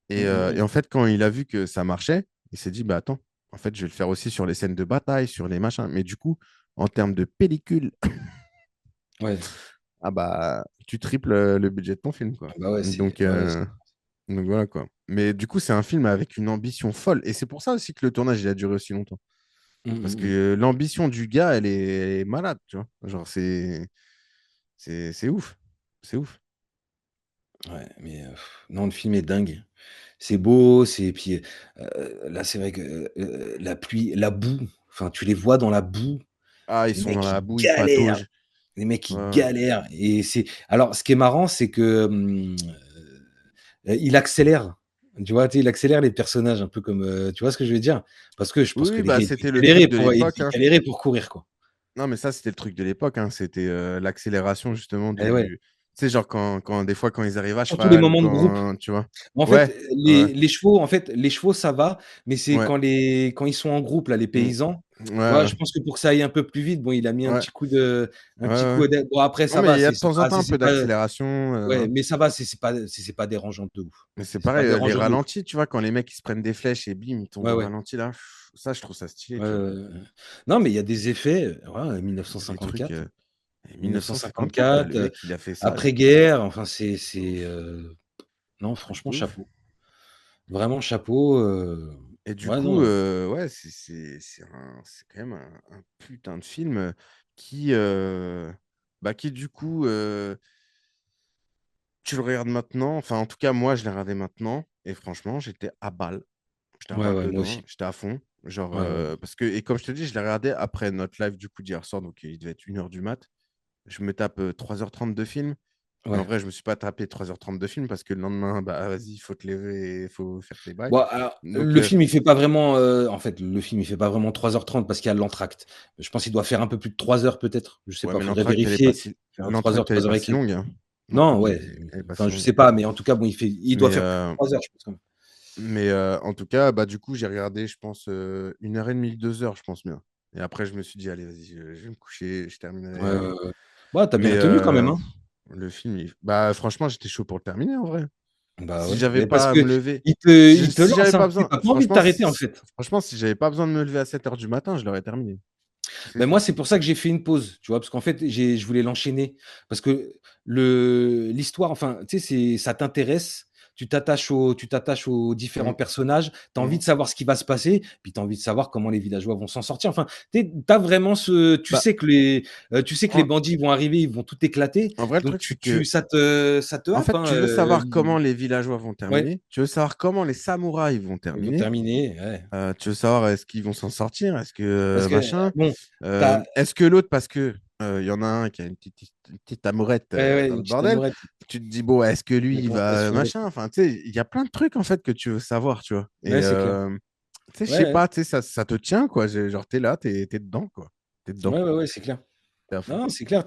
Et en fait, quand il a vu que ça marchait, il s'est dit, bah attends, en fait, je vais le faire aussi sur les scènes de bataille, sur les machins. Mais du coup, en termes de pellicule, Ouais. ah bah, tu triples le budget de ton film, quoi. Bah ouais, Donc, ouais, ouais, donc voilà, quoi. Mais du coup, c'est un film avec une ambition folle. Et c'est pour ça aussi que le tournage, il a duré aussi longtemps. Parce mm. que l'ambition du gars, elle est malade, tu vois. Genre, c'est ouf. C'est ouf. Ouais, mais non, le film est dingue. C'est beau, c'est puis, là, c'est vrai que, la pluie, la boue, enfin, tu les vois dans la boue, Ah, ils les sont mecs dans qui la boue, ils galèrent, pataugent. les mecs qui Ouais. galèrent et c'est alors ce qui est marrant, c'est que, il accélère, tu vois? Tu sais, il accélère les personnages un peu comme, tu vois ce que je veux dire? Parce que je pense Oui, que oui, les gars, bah, ils c'était le truc galéraient de pour l'époque, hein. pour courir, quoi. Non, mais ça, c'était le truc de l'époque, hein. C'était l'accélération, justement, Et ouais, du. Tu sais, genre, des fois, quand ils arrivent à surtout les cheval ou moments de groupe. quand. Tu vois. En fait, Ouais, ouais, les chevaux, ça va, mais c'est ouais. quand ils sont en groupe là, les Mm. paysans, Ouais, tu vois? ouais, Je pense que pour que ça aille un peu plus vite, bon, il a mis ouais, un ouais, petit ouais. coup de bon après Non, ça mais va, il y a de temps en temps un c'est peu pas d'accélération. ouais, mais ça va, c'est pas dérangeant de ouf. Mais c'est C'est pas pareil, les dérangeant de ouf. ralentis, tu vois, quand les mecs ils se prennent des flèches et bim, ils tombent Ouais, au ouais. ralenti là, ça je trouve ça stylé, Ouais, tu vois. ouais, ouais. Non, mais il y a des effets, ouais, C'est des trucs. 1954, 1954, quoi, 1954, le mec il a fait ça. après-guerre, enfin non, Truc franchement de ouf. chapeau. Vraiment chapeau, Et du ouais, coup, non, ouais, c'est quand même un putain de film qui, bah, qui du coup, tu le regardes maintenant. Enfin, en tout cas, moi, je l'ai regardé maintenant. Et franchement, j'étais à balle. J'étais à ouais, balle ouais, moi dedans. aussi. J'étais à fond. Genre, Ouais, ouais. parce que, et comme je te dis, je l'ai regardé après notre live du coup d'hier soir. Donc, il devait être 1h du mat. Je me tape 3h30 de film. Mais en Ouais. vrai, je me suis pas tapé 3h30 de film parce que le lendemain, bah vas-y, il faut te lever, il faut faire tes bails. Bon, alors, Donc, le film, il fait pas vraiment, en fait, le film, il fait pas vraiment 3h30 parce qu'il y a l'entracte. Je pense qu'il doit faire un peu plus de 3 heures peut-être, je sais ouais, pas, mais faudrait vérifier. Faire 3 heures, 3 heures pas et si quelques. longue, hein. Non, L'entracte, ouais, elle est pas enfin, si je longue. sais pas, mais en tout cas, bon, il doit Mais, faire plus de 3 heures, je pense quand même. en tout cas, bah, du coup, j'ai regardé, je pense, 1h30, 2 heures, je pense bien. Et après, je me suis dit, allez, vas-y, je vais me coucher, je terminerai. Ouais, ouais, ouais. Ouais, tu Mais bien tenu quand même, hein? le film, bah, franchement, j'étais chaud pour le terminer en vrai. Bah, Si ouais, j'avais mais parce pas à que me lever, il te si j'avais lance, pas hein. Tu besoin, as pas envie de t'arrêter, en fait. franchement, si j'avais pas besoin de me lever à 7h du matin, je l'aurais terminé. C'est Ben moi, sûr. c'est pour ça que j'ai fait une pause, tu vois? Parce qu'en fait, je voulais l'enchaîner parce que l'histoire, enfin, tu sais, ça t'intéresse, tu t'attaches aux différents Mm, personnages, tu as envie mm. de savoir ce qui va se passer, puis tu as envie de savoir comment les villageois vont s'en sortir. Enfin, tu as vraiment Bah, tu sais que les en, bandits vont arriver, ils vont tout éclater, en vrai, le donc truc, c'est que ça te en happe, fait, hein, tu veux savoir comment les villageois vont ouais, terminer, tu veux savoir comment les samouraïs vont ils vont terminer, terminer, ouais. tu veux savoir est-ce qu'ils vont s'en sortir, est-ce que Parce que, machin, bon, tu as est-ce que l'autre, parce que il y en a un qui a une petite amourette ouais, ouais, dans une le petite bordel, amourette, tu te dis, bon, est-ce que lui, mais il comment ça va se va finir? machin, enfin, tu sais, il y a plein de trucs en fait que tu veux savoir, tu vois. Et Ouais, c'est clair. tu sais, je Ouais, sais ouais. pas, tu sais, ça te tient, quoi. Genre, t'es là, t'es dedans, quoi. T'es dedans, Ouais, ouais, ouais, c'est clair. t'es à fond. Non, c'est clair,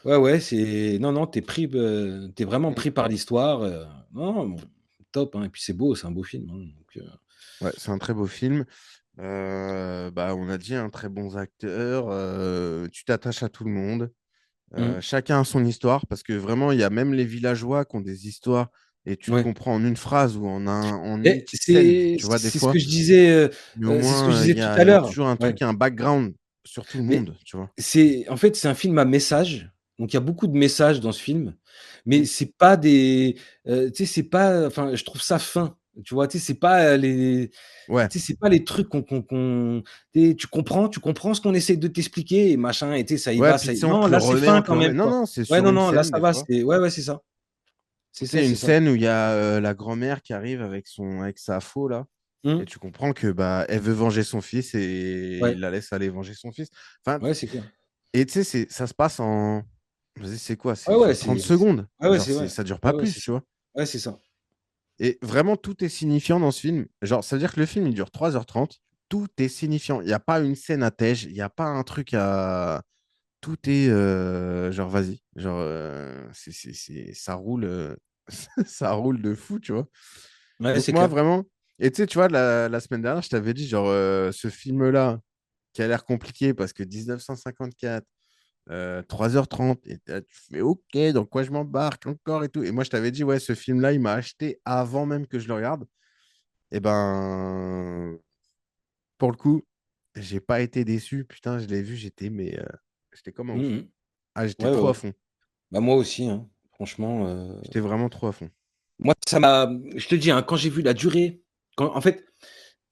ouais, ouais, non, non, tu vraiment Mm. pris par l'histoire, non, bon, top, hein, et puis c'est beau, c'est un beau film, hein, donc Ouais, c'est un très beau film. Bah, on a dit un très bons acteurs. Tu t'attaches à tout le monde. mmh, Chacun a son histoire parce que vraiment, il y a même les villageois qui ont des histoires et tu le ouais. comprends en une phrase ou en une Et petite scène, tu vois, des c'est ce que fois. je disais, Mais au c'est ce que je moins, disais tout à il y a l'heure. toujours un Ouais, truc, un background sur tout le mais monde, tu vois. en fait, c'est un film à message, donc il y a beaucoup de messages dans ce film, mais Mm. c'est pas tu sais, c'est pas enfin, je trouve ça fin, tu vois? Tu sais, c'est pas, Ouais. tu sais, c'est pas les trucs tu sais, tu comprends ce qu'on essaie de t'expliquer et machin et tu sais, ça y Ouais, va, puis ça tu y sais, on non, te le là, c'est remet, fin on te quand le remet. même, Non, quoi. non, c'est Ouais, sur non, une non, là, scène, ça des va, fois. c'est ouais, ouais, c'est ça. C'est Tu ça, sais, c'est une ça. scène où il y a la grand-mère qui arrive avec sa faux, là. Et Mmh. tu comprends que bah elle veut venger son fils et Ouais, il la laisse aller venger son fils. Enfin, ouais, c'est clair. et tu sais, ça se passe en. Vas-y, c'est quoi? Ouais, C'est ouais, genre 30 c'est secondes. ouais, ouais, Genre, c'est vrai. ça dure Ouais, pas ouais, plus, c'est tu ça. vois. Ouais, c'est ça. Et vraiment, tout est signifiant dans ce film. Genre, ça veut dire que le film, il dure 3h30. Tout est signifiant. Il n'y a pas une scène à tège. Il n'y a pas un truc tout est genre, vas-y. Genre, ça roule, ça roule de fou, tu vois. Ouais, Donc, c'est moi, clair. vraiment. Et tu sais, tu vois, la semaine dernière, je t'avais dit, genre, ce film-là, qui a l'air compliqué parce que 1954, 3h30, et tu fais OK, donc quoi je m'embarque encore et tout. Et moi, je t'avais dit, ouais, ce film-là, il m'a acheté avant même que je le regarde. Et ben, pour le coup, j'ai pas été déçu. Putain, je l'ai vu, j'étais comme un ouf. Mhm. Ah, j'étais Ouais, ouais, trop à ouais. fond. Bah, moi aussi, hein. Franchement, J'étais vraiment trop à fond. moi, ça m'a. Je te dis, hein, quand j'ai vu la durée, en fait,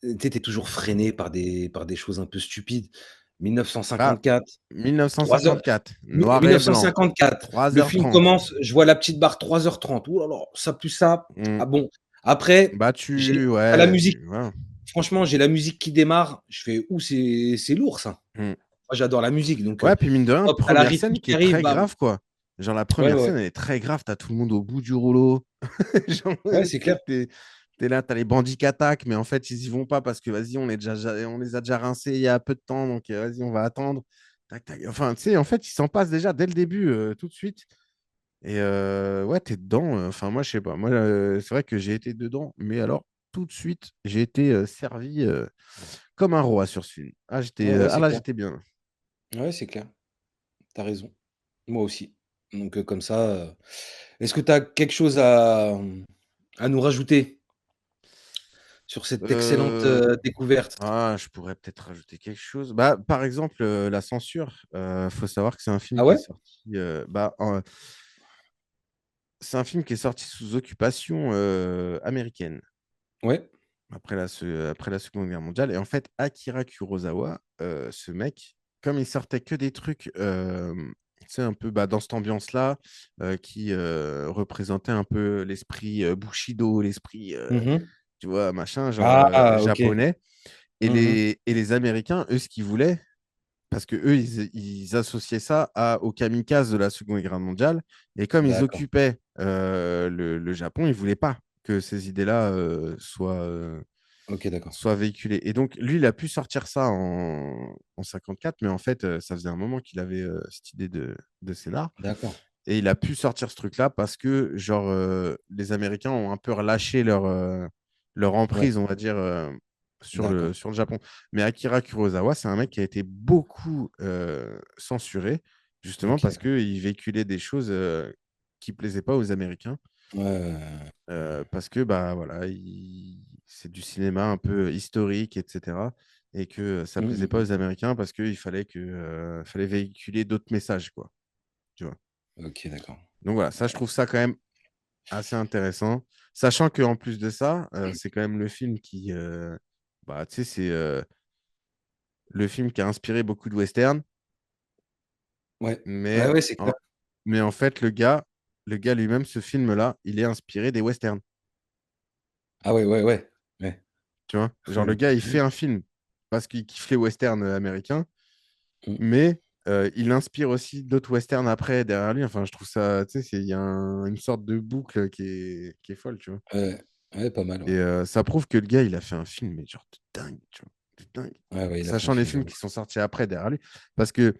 tu étais toujours freiné par des choses un peu stupides. Ah, 1954, 3 heures. 1954, noir et blanc, 1954, le film 3h30. commence, je vois la petite barre 3h30. Ouh là là, ça plus ça. Hmm. Ah bon. Après, Battu, t'as la ouais. musique. Voilà. Franchement, j'ai la musique qui démarre. Je fais, ouh, c'est lourd ça. Hmm. Moi, j'adore la musique. Donc, Ouais, puis mine de rien, hop, t'as la première rythmique scène qui qui est arrive. très Bam. grave, quoi. Genre, la Ouais, première ouais. scène, elle est très grave. T'as tout le monde au bout du rouleau. Genre, Ouais, tu c'est sais, clair. t'es là, t'as les bandits qui attaquent, mais en fait, ils y vont pas parce que, vas-y, on les a déjà rincés il y a peu de temps, donc vas-y, on va attendre. Tac, tac. Enfin, tu sais, en fait, ils s'en passent déjà dès le début, tout de suite. Et ouais, t'es dedans. Enfin, moi, je sais pas. Moi, c'est vrai que j'ai été dedans, mais alors, tout de suite, j'ai été servi comme un roi sur ce film. Ah, Ouais, ouais, ah c'est là, clair. j'étais bien. Ouais, c'est clair. T'as raison. Moi aussi. Donc, comme ça, est-ce que tu as quelque chose à nous rajouter sur cette excellente découverte? Je pourrais peut-être rajouter quelque chose. Bah, par exemple, la censure. Faut savoir que c'est un film Ah qui est ouais? sorti. C'est un film qui est sorti sous occupation américaine Ouais. après la Seconde Guerre mondiale. Et en fait, Akira Kurosawa, ce mec, comme il sortait que des trucs, tu sais, un peu dans cette ambiance-là, qui représentait un peu l'esprit Bushido, l'esprit, Mmh. tu vois, machin, genre Ah OK. japonais. Mmh. Et les Américains, eux, ce qu'ils voulaient, parce que eux, ils associaient ça aux kamikazes de la Seconde Guerre mondiale. Et comme ils D'accord. occupaient le Japon, ils ne voulaient pas que ces idées-là OK, d'accord. soient véhiculées. Et donc, lui, il a pu sortir ça en 54, mais en fait, ça faisait un moment qu'il avait cette idée de scénar. D'accord. Et il a pu sortir ce truc-là parce que, genre, les Américains ont un peu relâché leur Ouais, emprise, on va dire, d'accord. sur le Japon. Mais Akira Kurosawa, c'est un mec qui a été beaucoup censuré, justement OK. parce qu'il véhiculait des choses qui ne plaisaient pas aux Américains. Ouais, ouais, ouais. Parce que, bah, voilà, c'est du cinéma un peu historique, etc. Et que ça ne Mmh, plaisait mmh pas mh. aux Américains parce qu'il fallait véhiculer d'autres messages, quoi. Tu vois. OK, d'accord. Donc voilà, ça, je trouve ça quand même assez intéressant. Sachant qu'en plus de ça, c'est quand même le film qui. Bah, tu sais, c'est le film qui a inspiré beaucoup de westerns. Ouais. Ouais, Mais ouais, c'est en, clair. mais en fait, le gars lui-même, ce film-là, il est inspiré des westerns. Ah ouais, ouais, ouais. Ouais. Tu vois? Genre, le gars, il fait un film parce qu'il kiffe les westerns américains, Mmh. mais il inspire aussi d'autres westerns après derrière lui. Enfin, je trouve ça, tu sais, il y a une sorte de boucle qui est folle, tu vois. Ouais. Ouais, pas mal, Et ouais. ça prouve que le gars, il a fait un film, mais genre de dingue, tu vois, de dingue. Ouais, ouais, il a fait un Sachant les film de films ouf. qui sont sortis après derrière lui. Parce que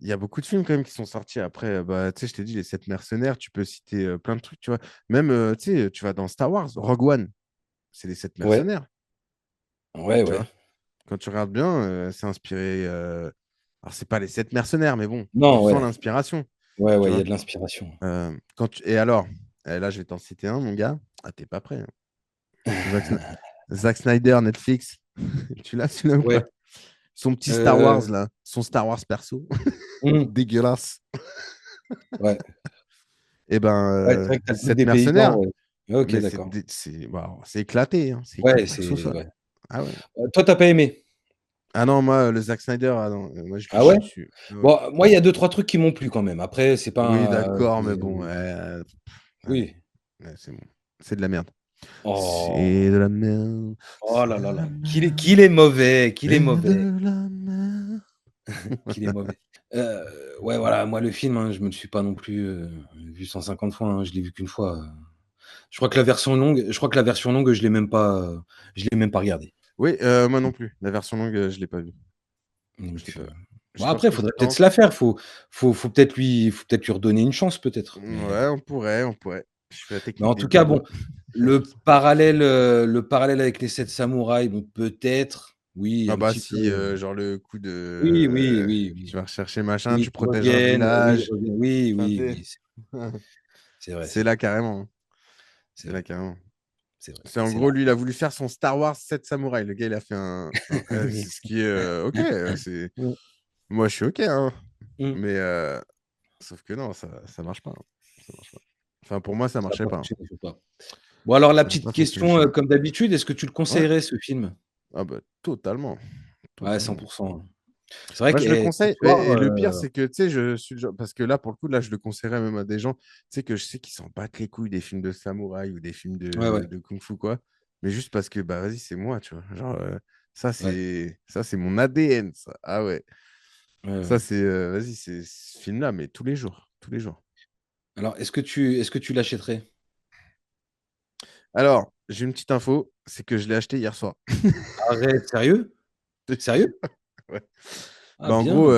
il y a beaucoup de films quand même qui sont sortis après. Bah, tu sais, je t'ai dit, les 7 mercenaires, tu peux citer plein de trucs, tu vois. Même, tu sais, tu vas dans Star Wars, Rogue One, c'est les 7 Ouais. mercenaires, Ouais, tu ouais. vois. Quand tu regardes bien, c'est inspiré. Alors, c'est pas les 7 mercenaires, mais bon, tu Non, sens ouais. l'inspiration, Ouais, tu ouais, il y vois. a de l'inspiration. Et alors, là, je vais t'en citer un, mon gars. Ah, t'es pas prêt, hein. Zack, Sna- Zack Snyder, Netflix. Tu l'as celui-là ou Ouais. pas? Son petit Star Wars, Heu, là. Son Star Wars perso. mmh. Dégueulasse. Ouais. Eh ben, Ouais, c'est vrai que tu as le truc 7 des paysans, mercenaires, ouais. OK, mais d'accord. waouh, c'est éclaté, hein. C'est Ouais, éclaté au c'est sous-sol. ouais. Ah ouais. Toi, tu as pas aimé? Ah non, moi, le Zack Snyder, ah non, moi, je lui Ah ouais? chie dessus. Ah ouais. Bon, moi, il y a deux trois trucs qui m'ont plu quand même. Après, c'est Oui, pas un d'accord, mais c'est bon, allez, oui. ouais, c'est bon. C'est de la merde. C'est Oh! de la merde. Oh là C'est là de la là, merde. qu'il est mauvais, qu'il est C'est mauvais, de la merde. qu'il est mauvais. Heu, ouais, voilà, moi, le film, hein, je me le suis pas non plus, vu 150 fois, hein. Je l'ai vu qu'une fois. Je crois que la version longue, je l'ai même pas regardée. Oui, moi non plus. La version longue, je l'ai pas vue. Je Donc l'ai pas vue. Bon, Je pense après, il que faudrait ça peut-être tente. se la faire. Faut peut-être lui redonner une chance, peut-être. Ouais, on pourrait. Je fais la Mais technique en des tout cas, doigts. bon, le parallèle avec les 7 samouraïs, bon, peut-être, oui, Ah un bah petit peu. si, genre le coup Oui, oui, de oui, tu oui. vas rechercher machin, Oui, tu ils protèges un reviennent, oui, ils village. reviennent. Oui, Enfin, oui, tu sais, oui, c'est vrai, c'est c'est là vrai, carrément, hein. c'est C'est là vrai, carrément. c'est vrai, C'est en c'est gros, là. lui, il a voulu faire son Star Wars 7 samouraïs. Le gars, il a fait c'est ce qui est OK, c'est Mmh, moi, je suis OK, hein, mmh. mais sauf que non, ça marche pas, hein. Ça marche pas. Enfin, pour moi, ça Ça a marchait pas pas, hein. fonctionné, je sais pas. Bon, alors la Ça n'a petite pas fonctionné question, chez moi. comme d'habitude, est-ce que tu le Ouais. conseillerais, ce film? Ah bah totalement, Ouais, totalement. 100. C'est vrai Moi, que, je le ce conseille soir, et le pire, c'est que, tu sais, je suis le genre parce que là, pour le coup, là, je le conseillerais même à des gens, tu sais, que je sais qu'ils s'en battent les couilles des films de samouraï ou des films ouais, ouais, de kung-fu, quoi. Mais juste parce que, bah, vas-y, c'est moi, tu vois? Genre, ouais, ça, c'est mon ADN, ça. Ah ouais. ouais, Ça, ouais. c'est, vas-y, c'est ce film-là, mais tous les jours, tous les jours. Alors, est-ce que tu l'achèterais? Alors, j'ai une petite info, c'est que je l'ai acheté hier soir. Arrête, sérieux? Sérieux? Ouais. Ah Bah, en gros, bien.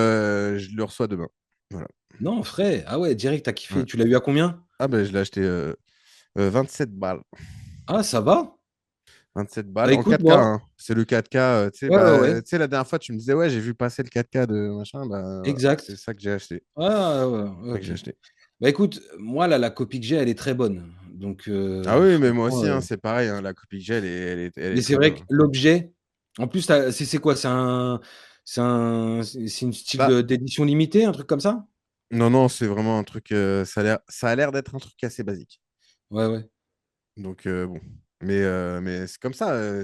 je le reçois demain. Voilà. Non, frais. Ah ouais, direct, tu Ouais. kiffé. Tu l'as eu à combien? Ah, bah, je l'ai acheté 27 balles. Ah, ça va? 27 Bah, balles en écoute, 4K, moi, hein. C'est le 4K, tu sais, ouais, ouais, ouais, la dernière fois, tu me disais, ouais, j'ai vu passer le 4K de machin, bah, voilà, c'est exact. ça que j'ai acheté. Ah, ouais, ouais, C'est ça que OK. j'ai acheté. Bah, écoute, moi, là, la copie que j'ai, elle est très bonne. Donc, Ah oui, mais moi franchement, aussi, hein, c'est pareil, hein, la copie que j'ai, elle est mais c'est très vrai bien, que hein. l'objet en plus, c'est quoi? C'est une style Bah, d'édition limitée, un truc comme ça? non, non, c'est vraiment un truc, ça a l'air d'être un truc assez basique. Ouais, ouais. Donc, bon. Mais c'est comme ça.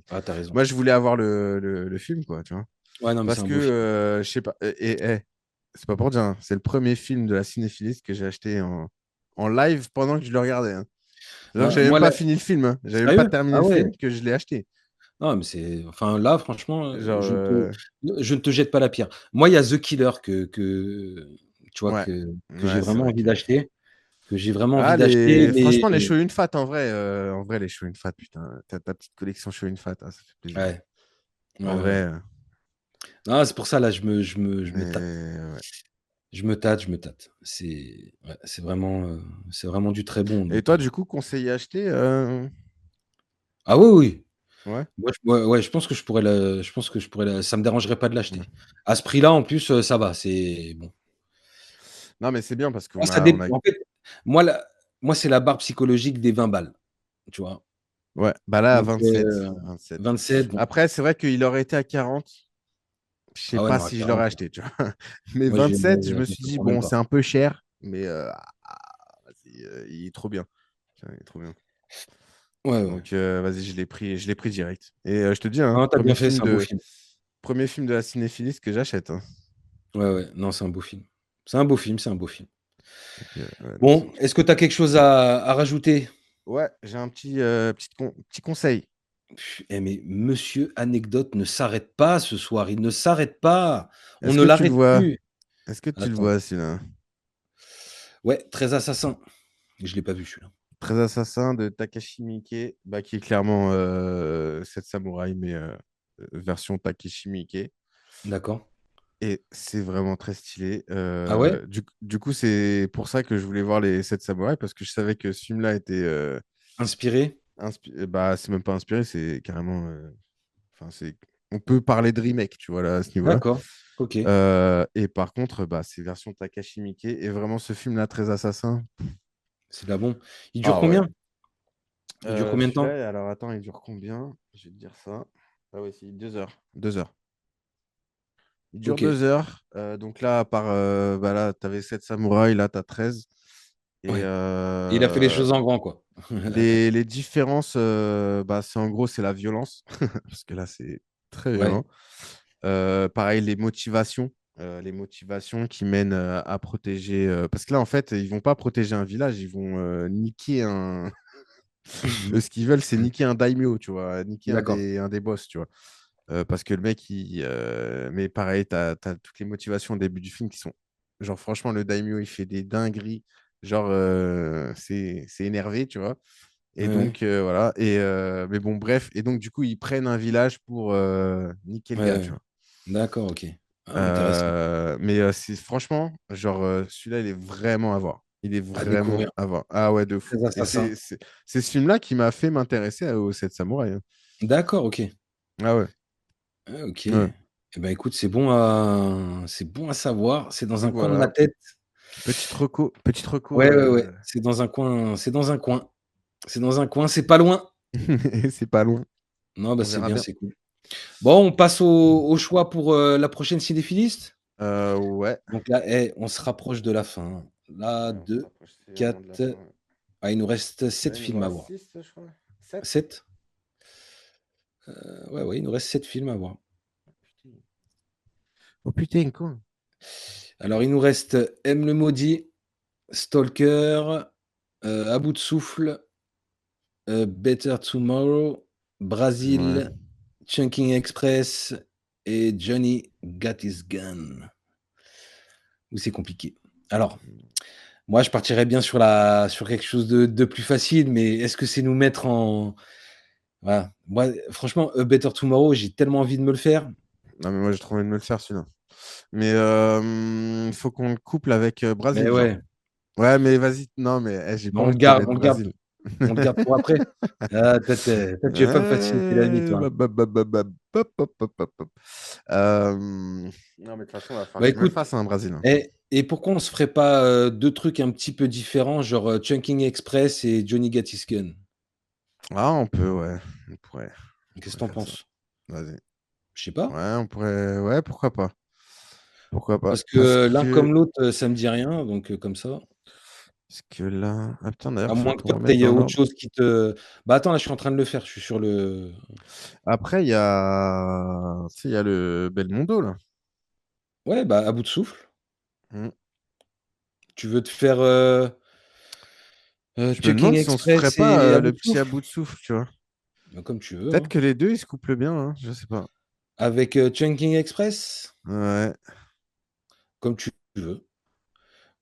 Ah, tu raison. Moi, je voulais avoir le film, quoi, tu vois. Ouais, non, mais c'est Parce un que, beau film. je sais pas, c'est pas pour dire, hein, c'est le premier film de la cinéphiliste que j'ai acheté en live pendant que je le regardais, hein. Alors que Moi j'avais même moi, pas là fini le film, hein. J'avais même pas sérieux? terminé Ah le ouais? film que je l'ai acheté. Non, mais c'est enfin, là, franchement, Genre, je ne te jette pas la pierre. Moi, il y a The Killer que tu vois, ouais. que j'ai Ouais, c'est vraiment vrai envie que. d'acheter, que j'ai vraiment envie Ah, d'acheter, mais franchement, les Shoyun Fat, en vrai, les Shoyun Fat, putain, ta petite collection Shoyun Fat, ah, ça fait plaisir. ouais, ouais, En ouais, ouais. vrai, Non, c'est pour ça, là, je me tâte. ouais. Je me tâte. C'est vraiment du très bon, Et donc toi, du coup, conseiller acheter ah oui, oui. Ouais. Moi, ouais, ouais, je pense que je pourrais ça me dérangerait pas de Ouais. l'acheter. À ce prix-là, en plus, ça va, c'est bon. Non, mais c'est bien parce Moi, qu'on a, on a. en fait, moi, c'est la barre psychologique des 20 balles, tu vois? Ouais, bah là, à Donc 27. 27. 27, bon, Après, c'est vrai qu'il aurait été à 40. Je sais ah ouais, pas non, à si je l'aurais 40, acheté, tu vois. Mais moi, 27, je me suis je dit, prends même bon, pas. c'est un peu cher, mais vas-y, il est trop bien. Tiens, il est trop bien. Ouais, ouais. Donc, vas-y, je l'ai pris direct. Et je te dis, hein, Non, tu as bien fait, c'est un beau film. premier film de la cinéphiliste que j'achète, hein. Ouais, ouais, non, c'est un beau film. C'est un beau film, c'est un beau film. Donc, ouais, non, c'est Bon, ouf. est-ce que tu as quelque chose à rajouter? Ouais, j'ai un petit conseil. Mais monsieur Anecdote ne s'arrête pas ce soir, il ne s'arrête pas. On Est-ce ne que tu le l'arrête vois? plus. Est-ce que tu le Attends. vois, celui-là? Ouais, 13 assassins. Je l'ai pas vu celui-là. 13 assassins de Takashi Miike, bah, qui est clairement 7 samouraïs, mais version Takashi Miike. D'accord. Et c'est vraiment très stylé. Ah ouais? Du coup, c'est pour ça que je voulais voir les 7 samouraïs, parce que je savais que ce film-là était. Inspiré? Bah, c'est même pas inspiré, c'est carrément. Enfin, on peut parler de remake, tu vois, là, à ce niveau-là. D'accord. OK. Et par contre, bah, c'est version Takashi Miike. Et vraiment, ce film-là, 13 assassins. C'est de la bombe. Il dure Ah ouais. combien? Il dure combien de temps? Celui-là, alors attends, il dure combien? Je vais te dire ça. Ah ouais, c'est 2 heures. 2 heures. Il dure OK. 2 heures. Donc là, bah là, tu avais 7 samouraïs, là, tu as 13. Et Ouais. Il a fait les choses en grand, quoi. les différences, bah, en gros, c'est la violence. Parce que là, c'est très Ouais, violent. Pareil, les motivations qui mènent à protéger. Parce que là, en fait, ils vont pas protéger un village, ils vont niquer un. Eux, ce qu'ils veulent, c'est niquer un daimyo, tu vois, niquer un d'accord. des, un des boss, tu vois. Parce que le mec, mais pareil, tu as toutes les motivations au début du film qui sont. Genre, franchement, le daimyo, il fait des dingueries. Genre, c'est énervé, tu vois. Et Ouais, ouais. donc, voilà. Mais bon, bref. Et donc, du coup, ils prennent un village pour niquer le Ouais, gars, tu ouais. vois. D'accord, OK. Ah, intéressant. Franchement, genre, celui-là, il est vraiment à voir. Il est À vraiment découvrir. à voir. Ah ouais, de fou. Très Et assassin. c'est ce film-là qui m'a fait m'intéresser aux 7 samouraïs, hein. D'accord, OK. Ah ouais. Ah, OK. Ouais. Eh ben, écoute, c'est bon à savoir. C'est dans un Donc coin de ma voilà. tête. Petite reco. Ouais, ouais, ouais. C'est dans un coin, c'est dans un coin. C'est dans un coin, c'est pas loin. C'est pas loin. Non, bah, On c'est verra bien, bien. c'est cool. Bon, on passe au choix pour, la prochaine cinéphiliste? Ouais. Donc là, on se rapproche de la fin. Là, Ouais, on se 2, rapproche sévèrement de la 4. fin. Ah, il nous reste Là, 7 il nous films à reste voir. 6, je crois. 7. 7. Ouais, ouais, il nous reste 7 films à voir. Oh putain, quoi. Alors, il nous reste M le maudit, Stalker, À bout de souffle, Better Tomorrow, Ouais. Brazil, Chunking Express et Johnny Got His Gun. Ou c'est compliqué. Alors, moi, je partirais bien sur quelque chose de plus facile, mais est-ce que c'est nous mettre en. Voilà. Moi, franchement, A Better Tomorrow, j'ai tellement envie de me le faire. Non, mais moi, j'ai trop envie de me le faire, celui-là. Mais il faut qu'on le couple avec Mais Brésil, genre. ouais, Ouais, mais vas-y. Non, mais j'ai pas on envie le de te garde, mettre on le garde, Brésil. on le garde pour après. Ah, toi, tu veux pas me faciliter la vie, toi. Euh, Non, mais de toute façon, il va falloir Bah que je me le écoute, fasse, un Brésil, hein. et pourquoi on se ferait pas deux trucs un petit peu différents, genre Chunking Express et Johnny Got His Gun? Ah, on peut, ouais. On Qu'est-ce que pourrait t'en faire ça. penses? Vas-y. Je sais pas. Ouais, on pourrait. Ouais, pourquoi pas. Pourquoi pas. Parce que l'un Que. comme l'autre, ça me dit rien, donc comme ça. Parce que là. Ah putain, d'ailleurs, À il faut moins que tout toi, remettre tu aies dans autre l'ordre. chose qui te. Bah attends, là, je suis en train de le faire. Je suis sur le. Après, il y a. Tu sais, il y a le Belmondo, là. Ouais, bah à bout de souffle. Hmm. Tu veux te faire Je me Checking demande si on se ferait Express pas et à bout le de petit à souffle? bout de souffle, tu vois. Bah, comme tu veux, Peut-être hein. que les deux, ils se couplent bien, hein, je sais pas. Avec Chunking Express, Ouais. comme tu veux.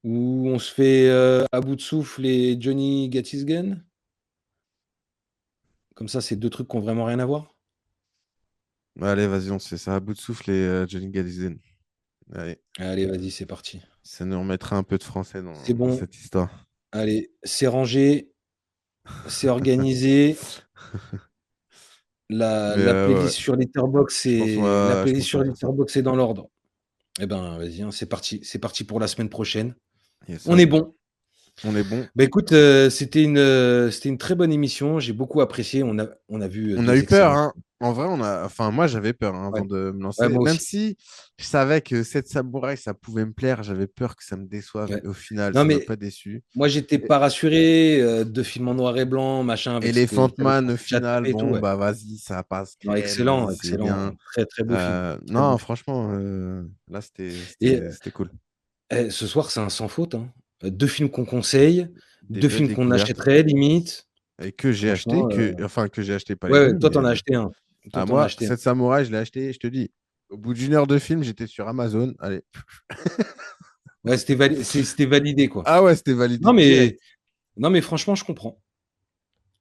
Ou on se fait à bout de souffle et Johnny Got His Gun. Comme ça, c'est deux trucs qui ont vraiment rien à voir. Allez, vas-y, on se fait ça à bout de souffle et Johnny Galizzen. Allez, Allez, vas-y, c'est parti. ça nous remettra un peu de français C'est dans bon. cette histoire. Allez, c'est rangé, c'est organisé. La, Mais la ouais, ouais. playlist sur Letterboxd Je pense qu'on va faire ça. est dans l'ordre. Eh ben, vas-y, hein, c'est parti. C'est parti pour la semaine prochaine. Yes, On est sir. bon. On est bon. Bah écoute, c'était une très bonne émission. J'ai beaucoup apprécié. On a vu On a deux eu peur, excellents hein. films. En vrai, enfin, moi, j'avais peur, hein, Ouais. avant de me Ouais, lancer. moi Même aussi. si je savais que cette samouraï, ça pouvait me plaire, j'avais peur que ça me déçoive. Ouais. Et au final, Non, ça m'a mais pas déçu. moi, j'étais Et, pas rassuré. Deux films en noir et blanc, machin, avec ce que Elephant tu avais Man, au transmis chat final, et tout. bon, Ouais. bah vas-y, ça passe Non, crème, excellent, vas-y, c'est excellent. bien. Très, très beau film. Très beau Non, film. franchement, là, Et c'était cool. ce soir, c'est un sans faute, hein. Deux films qu'on conseille, Des deux belles films qu'on découvertes. achèterait limite. Et que j'ai acheté, Franchement, enfin, que j'ai acheté pas les ouais, deux, ouais, toi, mais t'en as acheté un. Toi, à t'en as moi, acheté un. cette samouraï, je l'ai acheté, je te dis. Au bout d'une heure de film, j'étais sur Amazon. Allez. Ouais, c'était validé, quoi. Ah ouais, c'était validé Non, mais, direct. non, mais franchement, je comprends.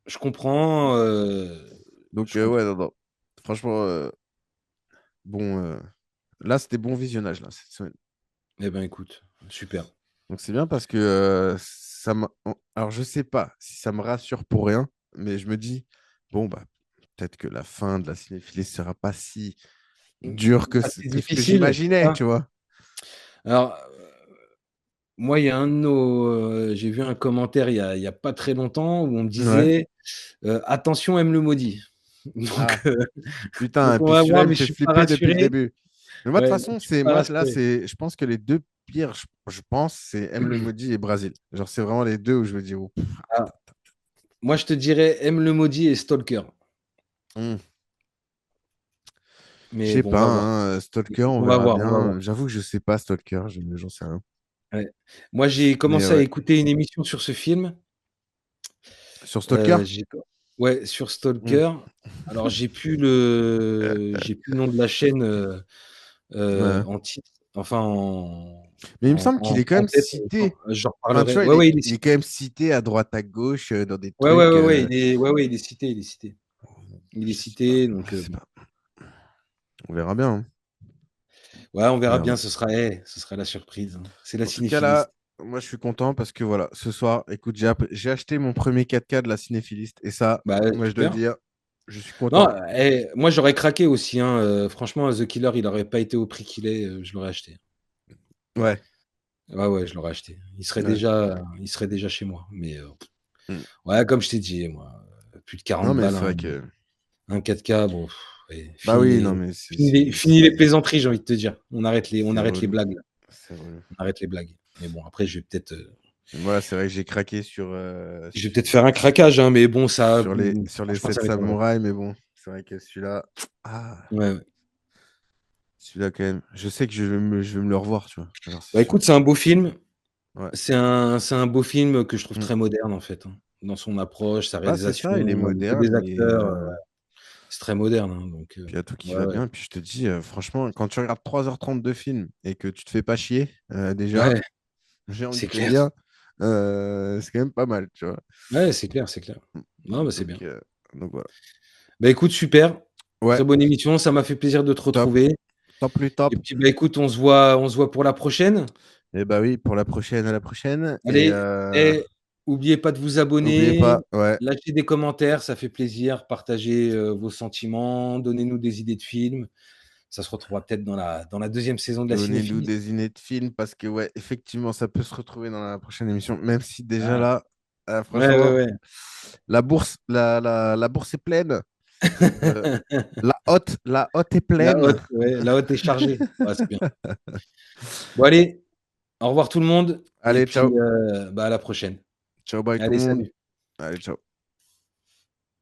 Je comprends. Donc, Je ouais, comprends. non, non. Franchement, bon, là, c'était bon visionnage, là, cette semaine. Eh ben, écoute, super. Donc, c'est bien parce que alors, je sais pas si ça me rassure pour rien, mais je me dis, bon, bah, peut-être que la fin de la cinéphilie sera pas si dure Pas si que ce que difficile, c'est j'imaginais, ça? tu vois. Alors, moi, il y a un de nos, j'ai vu un commentaire il y a pas très longtemps où on me Ouais. disait attention, aime le maudit. Donc, Ah, putain, et on puis va celui-là, voir, il me mais je fait suis pas flipper depuis le rassuré. début. Mais moi, de toute Ouais, façon, je suis pas moi, là, rassuré. je pense que les deux pires, je pense, c'est M le Maudit et Brésil. Genre, c'est vraiment les deux où je me dis, oh, pff, Ah, moi, je te dirais aime le maudit et Stalker. hmm. Je Mais sais bon, on pas, va voir. hein, Stalker, on On va verra voir, on va voir. bien. J'avoue que je sais pas, Stalker, j'en sais rien. Ouais. Moi, j'ai Mais commencé à ouais. écouter une émission sur ce film. Sur Stalker? J'ai Ouais, sur Hmm. Stalker. Alors, j'ai plus le nom de la chaîne, Ouais. en titre, enfin Mais il me semble qu'il est quand en même tête, cité. j'en Enfin, tu reparlerai. vois, Ouais, ouais, il est il est cité. quand même cité à droite à gauche dans des Ouais, ouais, trucs. ouais, ouais, il est cité, il est cité. Il est Je sais pas. cité, donc Je sais bon. pas. On verra bien, hein. Ouais, on verra Merde. bien, ce sera la surprise, hein. C'est la En tout cas, cinéphiliste. là, moi, je suis content parce que voilà, ce soir, écoute, j'ai acheté mon premier 4K de la cinéphiliste et ça, Bah, moi, je dois super. dire, je suis Non, content. moi j'aurais craqué aussi, hein, franchement, The Killer, il aurait pas été au prix qu'il est, je l'aurais acheté. Ouais. Ouais, ouais, je l'aurais acheté. Ouais. Il serait déjà chez moi, mais Mm. ouais, comme je t'ai dit, moi, plus de Non, 40 mais balles, c'est vrai que. un 4K, bon, allez, Bah oui, non, mais fini les plaisanteries, j'ai envie de te dire. On c'est arrête les relou. blagues, là. C'est relou. On arrête les blagues. Mais bon, après, Moi, c'est vrai que j'ai craqué je vais peut-être faire un craquage, hein, mais bon, ça, sur les franchement, 7 ça m'étonnerait. samouraïs, mais bon, c'est vrai que celui-là. Ah, Ouais, ouais. celui-là, quand même. Je sais que je vais me le revoir, tu vois. Alors, c'est Bah, sûr. écoute, c'est un beau film. Ouais. C'est un beau film que je trouve Mm. très moderne, en fait, hein, dans son approche, sa Bah, c'est réalisation, ça, il est le jeu moderne, des acteurs, c'est très moderne, hein, donc puis il y a tout qui ouais, va ouais. bien. Puis je te dis, franchement, quand tu regardes 3h30 de film et que tu te fais pas chier, déjà, Ouais, j'ai envie c'est de te clair. dire, c'est quand même pas mal, tu vois. Ouais, c'est clair, c'est clair. Mm. Non, bah, c'est bien. Donc, euh, donc voilà. Bah, écoute, super, Ouais, très bonne émission, ça m'a fait plaisir de te top, retrouver top plus et top. puis, bah, écoute, on se voit pour la prochaine. Et bah oui, pour la prochaine, à la prochaine. Et Allez, et oubliez pas de vous n'oubliez abonner, pas, ouais, lâchez des commentaires, ça fait plaisir, partagez, vos sentiments, donnez-nous des idées de films. Ça se retrouvera peut-être dans la 2e saison de la donnez-nous cinéphilie. des idées de films parce que, ouais, effectivement, ça peut se retrouver dans la prochaine émission, même si déjà Ah, là, ouais, ouais, franchement, ouais. la bourse est pleine. Euh, la hotte est pleine. La hotte est chargée. Ouais, c'est bien. Bon allez, au revoir tout le monde et Allez, puis, ciao. bah, à la prochaine. Ciao, bye tout Allez, le monde. salut. Allez, ciao.